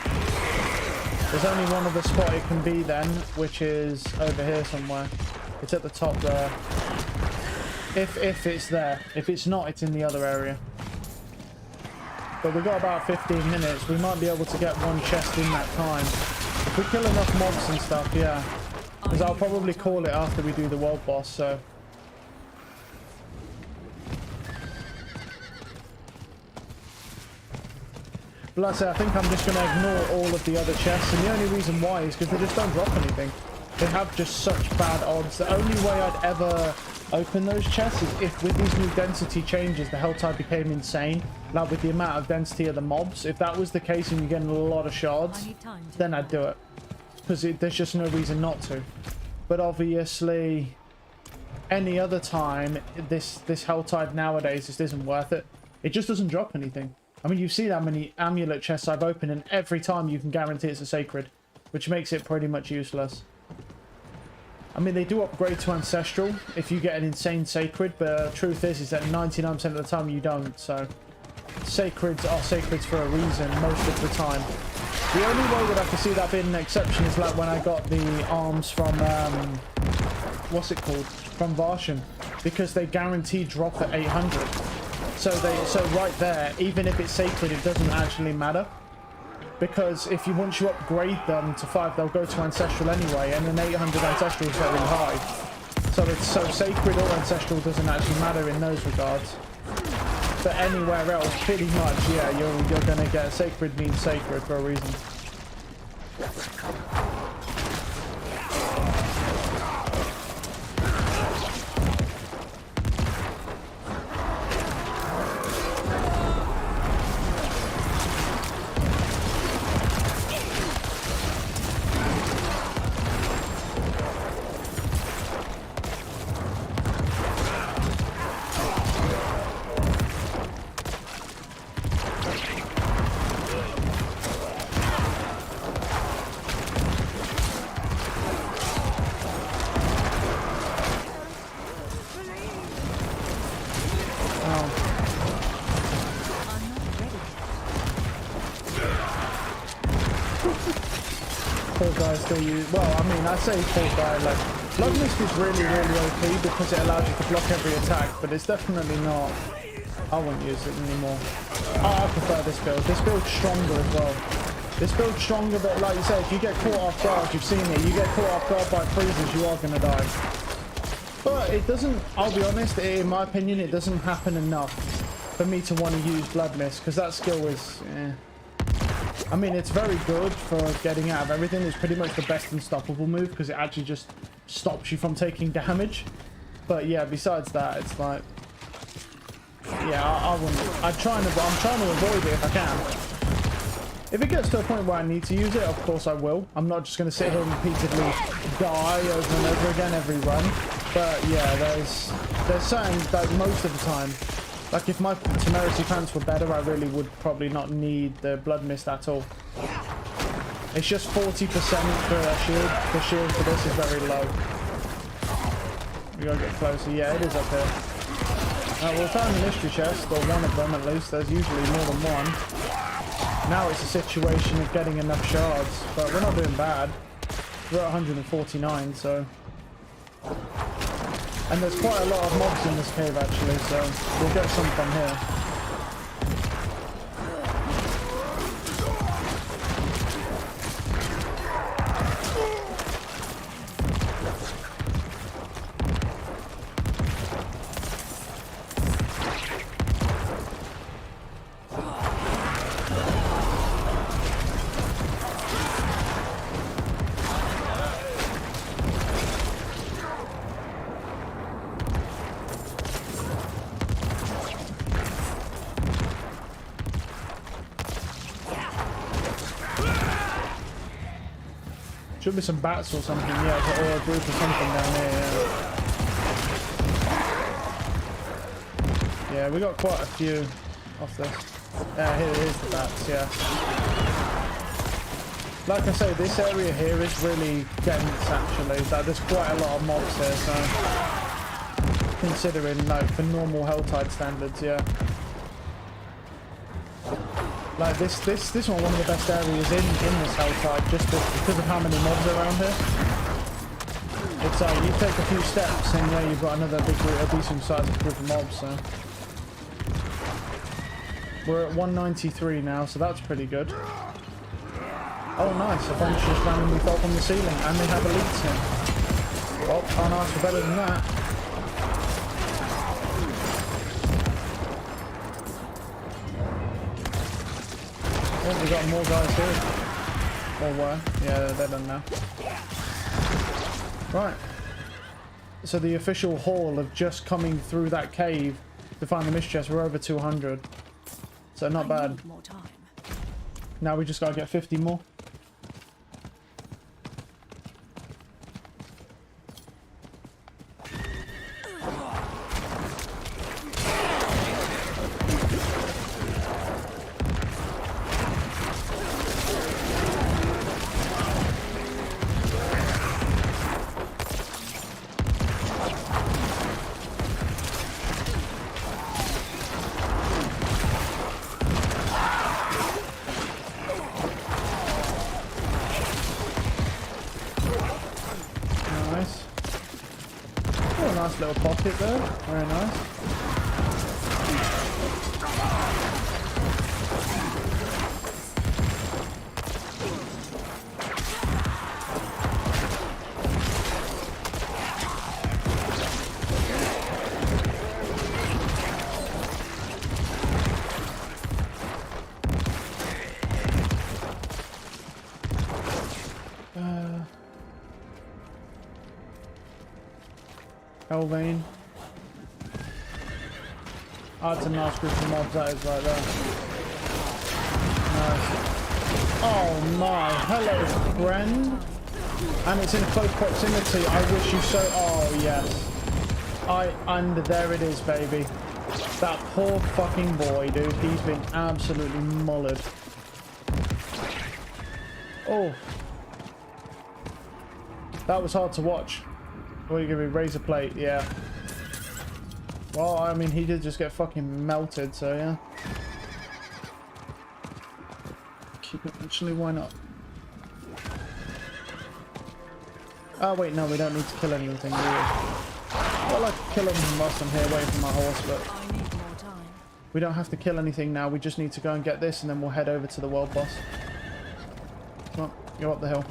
There's only one other spot it can be then, which is over here somewhere. It's at the top there. If it's there. If it's not, it's in the other area. But we've got about 15 minutes. We might be able to get one chest in that time. If we kill enough mobs and stuff, yeah. Because I'll probably call it after we do the world boss, so... But like I say, I think I'm just going to ignore all of the other chests, and the only reason why is because they just don't drop anything. They have just such bad odds. The only way I'd ever open those chests is if with these new density changes, the hell type became insane. Like with the amount of density of the mobs. If that was the case and you're getting a lot of shards, then I'd do it. Because there's just no reason not to. But obviously, any other time, this hell type nowadays just isn't worth it. It just doesn't drop anything. I mean, you've seen how many amulet chests I've opened, and every time you can guarantee it's a sacred, which makes it pretty much useless. I mean, they do upgrade to ancestral if you get an insane sacred, but truth is that 99% of the time you don't, so sacreds are sacreds for a reason most of the time. The only way that I can see that being an exception is like when I got the arms from, what's it called? From Varshan, because they guarantee drop at 800. So right there, even if it's sacred, it doesn't actually matter. Because if you once you upgrade them to 5, they'll go to ancestral anyway, and an 800 ancestral is very high. So sacred or ancestral doesn't actually matter in those regards. But anywhere else, pretty much, yeah, you're gonna get sacred means sacred for a reason. Well, I mean, I say full guy, like, Blood Mist is really OP because it allows you to block every attack, but it's definitely not. I won't use it anymore. I prefer this build. This build's stronger as well. This build's stronger, but like you said, if you get caught off guard, you've seen it, you get caught off guard by freezes, you are going to die. But it doesn't, I'll be honest, in my opinion, it doesn't happen enough for me to want to use Blood Mist, because that skill is, I mean, it's very good for getting out of everything. It's pretty much the best unstoppable move because it actually just stops you from taking damage. But yeah, besides that, it's like, yeah, I wouldn't. I'm trying to avoid it if I can. If it gets to a point where I need to use it, of course I will. I'm not just going to sit here and repeatedly die over and over again every run. But yeah, there's certain, like most of the time. Like, if my temerity pants were better, I really would probably not need the Blood Mist at all. It's just 40% for a shield. The shield for this is very low. We gotta get closer. Yeah, it is up here. We'll find the mystery chest, or one of them at least. There's usually more than one. Now it's a situation of getting enough shards, but we're not doing bad. We're at 149, so... And there's quite a lot of mobs in this cave actually, so we'll get some from here. Should be some bats or something, yeah, or a group or something down here, yeah. Yeah, we got quite a few off this. Here's the bats, yeah. Like I say, this area here is really dense actually. Like, there's quite a lot of mobs here, so considering like for normal Helltide standards, yeah. Like this one of the best areas in this Helltide, just because of how many mobs are around here. It's like you take a few steps and yeah, you've got another big group, a decent sized group of mobs. So we're at 193 now, so that's pretty good. Oh nice, a bunch just randomly fell from the ceiling, and they have elites here. Well, can't ask for better than that. Oh, we got more guys here. Or were. Yeah, they're done now. Right. So the official haul of just coming through that cave to find the mist chest, we're over 200. So not bad. More time. Now we just gotta get 50 more. Nice little pocket there, very nice. Hellvein. Oh, it's a nice group of mobs, that is right there. Nice. Oh my, hello friend. And it's in close proximity. I wish you so. Oh yes. And there it is, baby. That poor fucking boy, dude. He's been absolutely mullered. Oh. That was hard to watch. What are you giving me? Razor plate, yeah. Well, I mean, he did just get fucking melted, so yeah. Keep it. Actually, why not? Oh, wait, no, we don't need to kill anything, do we? Well, I could kill him whilst I'm here waiting for my horse, but I need more time. we don't have to kill anything now. We just need to go and get this, and then we'll head over to the world boss. Come on, go up the hill.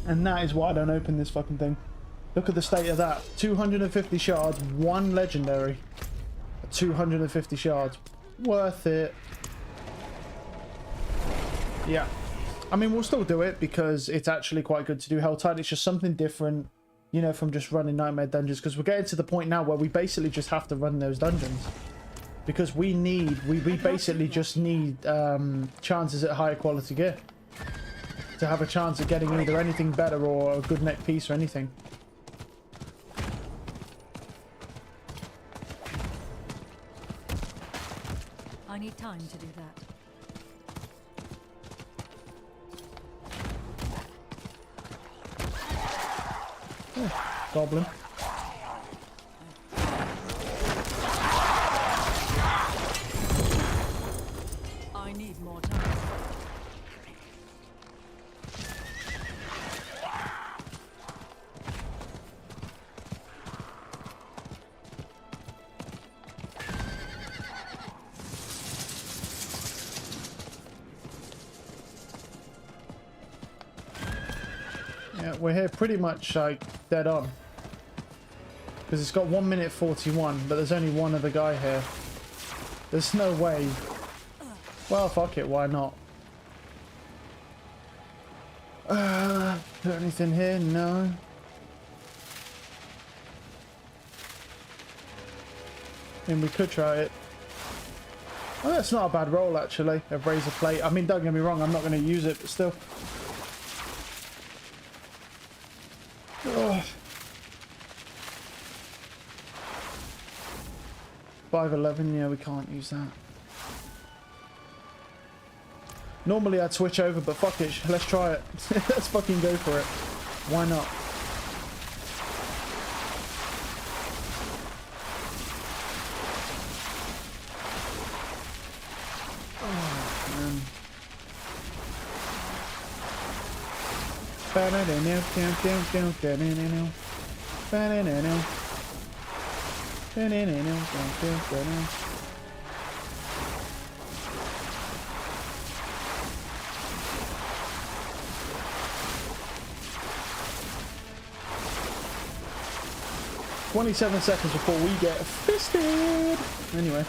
And that is why I don't open this fucking thing. Look at the state of that. 250 shards, 1 legendary. 250 shards. Worth it. Yeah. I mean, we'll still do it because it's actually quite good to do Helltide. It's just something different, you know, from just running Nightmare Dungeons. Because we're getting to the point now where we basically just have to run those dungeons. Because we basically just need chances at higher quality gear. To have a chance of getting either anything better or a good neck piece or anything. I need time to do that. Oh, goblin. I need more time. Yeah, we're here pretty much like dead on. Because it's got 1 minute 41, but there's only one other guy here. There's no way. Well, fuck it, why not? Put anything here? No. I mean, we could try it. Oh, that's not a bad roll, actually. A razor plate. I mean, don't get me wrong, I'm not going to use it, but still. Oh. 511, yeah, we can't use that. Normally I'd switch over, but fuck it, let's try it. Let's fucking go for it. Why not? Oh, man. "27 seconds before we get fisted." Anyway,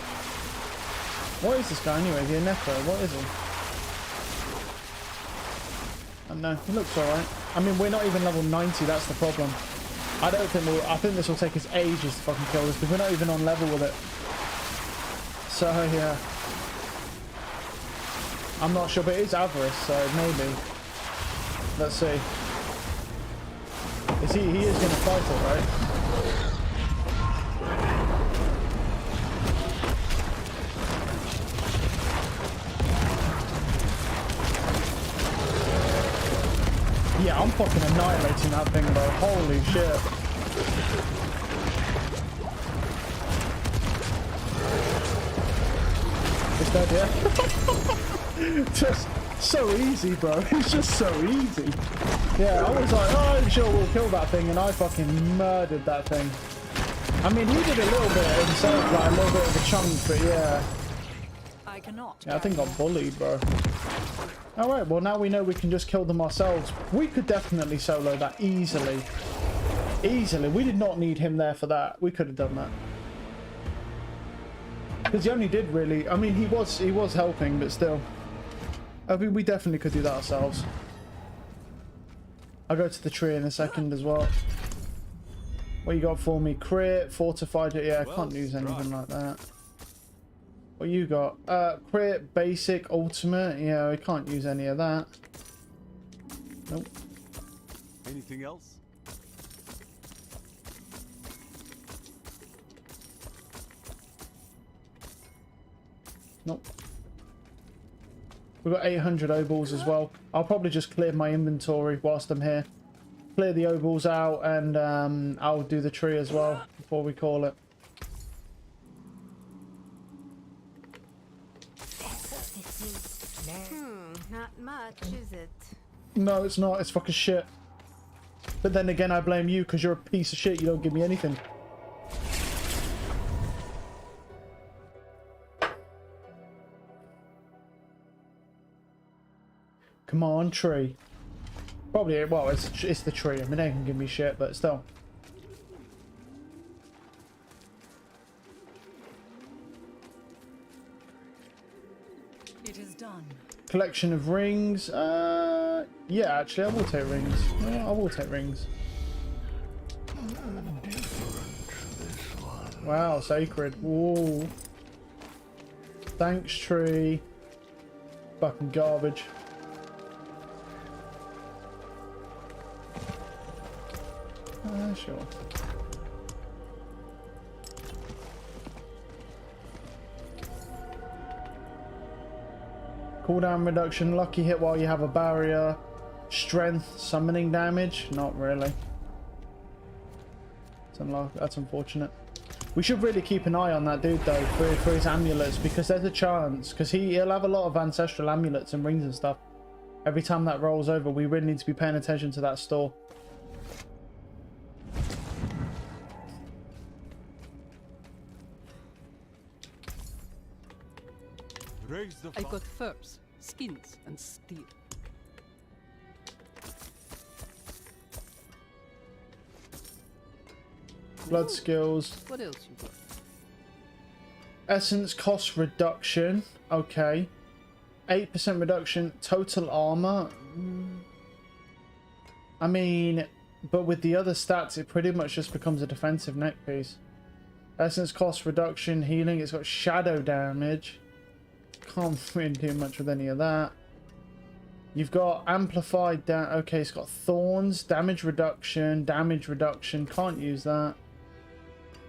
what is this guy anyway? The Nepo, what is he? I don't know. He looks alright. I mean, we're not even level 90. That's the problem. I don't think we'll. I think this will take us ages to fucking kill this because we're not even on level with it. So yeah, I'm not sure, but it is Avarice, so maybe. Let's see. Is he? He is going to fight it, right? Yeah, I'm fucking annihilating that thing, bro. Holy shit. It's dead, yeah? Just so easy, bro. It's just so easy. Yeah, I was like, oh, I'm sure we'll kill that thing, and I fucking murdered that thing. I mean, he did a little bit himself, like a little bit of a chunk, but yeah. I cannot. Yeah, I think I'm bullied, bro. Alright, well now we know we can just kill them ourselves. We could definitely solo that easily. Easily. We did not need him there for that. We could have done that. Because he only did really... I mean, he was helping, but still. I mean, we definitely could do that ourselves. I'll go to the tree in a second as well. What you got for me? Crit, fortified... Yeah, I can't use anything like that. What you got? Crit, basic, ultimate. Yeah, we can't use any of that. Nope. Anything else? Nope. We've got 800 obols as well. I'll probably just clear my inventory whilst I'm here. Clear the obols out and I'll do the tree as well before we call it. Not much, is it? No, it's not. It's fucking shit. But then again, I blame you because you're a piece of shit. You don't give me anything. Come on, tree. Probably, well, it's the tree. I mean, they can give me shit, but still. It is done. Collection of rings. Yeah, actually, I will take rings. Yeah, I will take rings. Wow, sacred. Whoa. Thanks, tree. Fucking garbage. Sure. Cooldown reduction, lucky hit while you have a barrier, strength, summoning damage. Not really. That's unfortunate. We should really keep an eye on that dude though for his amulets, because there's a chance, because he'll have a lot of ancestral amulets and rings and stuff. Every time that rolls over, we really need to be paying attention to that store. I got furs, skins, and steel. Blood skills. What else you got? Essence cost reduction. Okay. 8% reduction. Total armor. I mean, but with the other stats, it pretty much just becomes a defensive neck piece. Essence cost reduction. Healing. It's got shadow damage. Can't really do much with any of that. You've got amplified okay, it's got thorns, damage reduction, can't use that.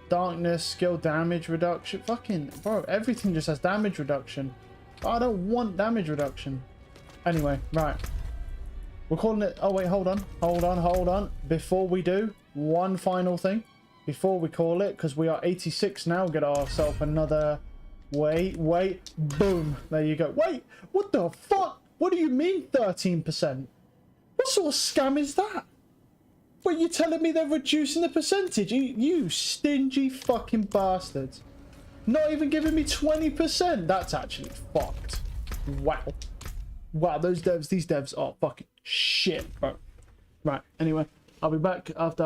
Darkness, skill damage reduction. Fucking, bro, everything just has damage reduction. I don't want damage reduction. Anyway, right. We're calling it, oh wait, hold on. Before we do, one final thing. Before we call it, because we are 86 now, get ourselves another, wait, boom. There you go. Wait, what the fuck? What do you mean 13%? What sort of scam is that? Wait, you're telling me they're reducing the percentage? You stingy fucking bastards. Not even giving me 20%. That's actually fucked. Wow. Wow, these devs are fucking shit, bro. Right, anyway, I'll be back after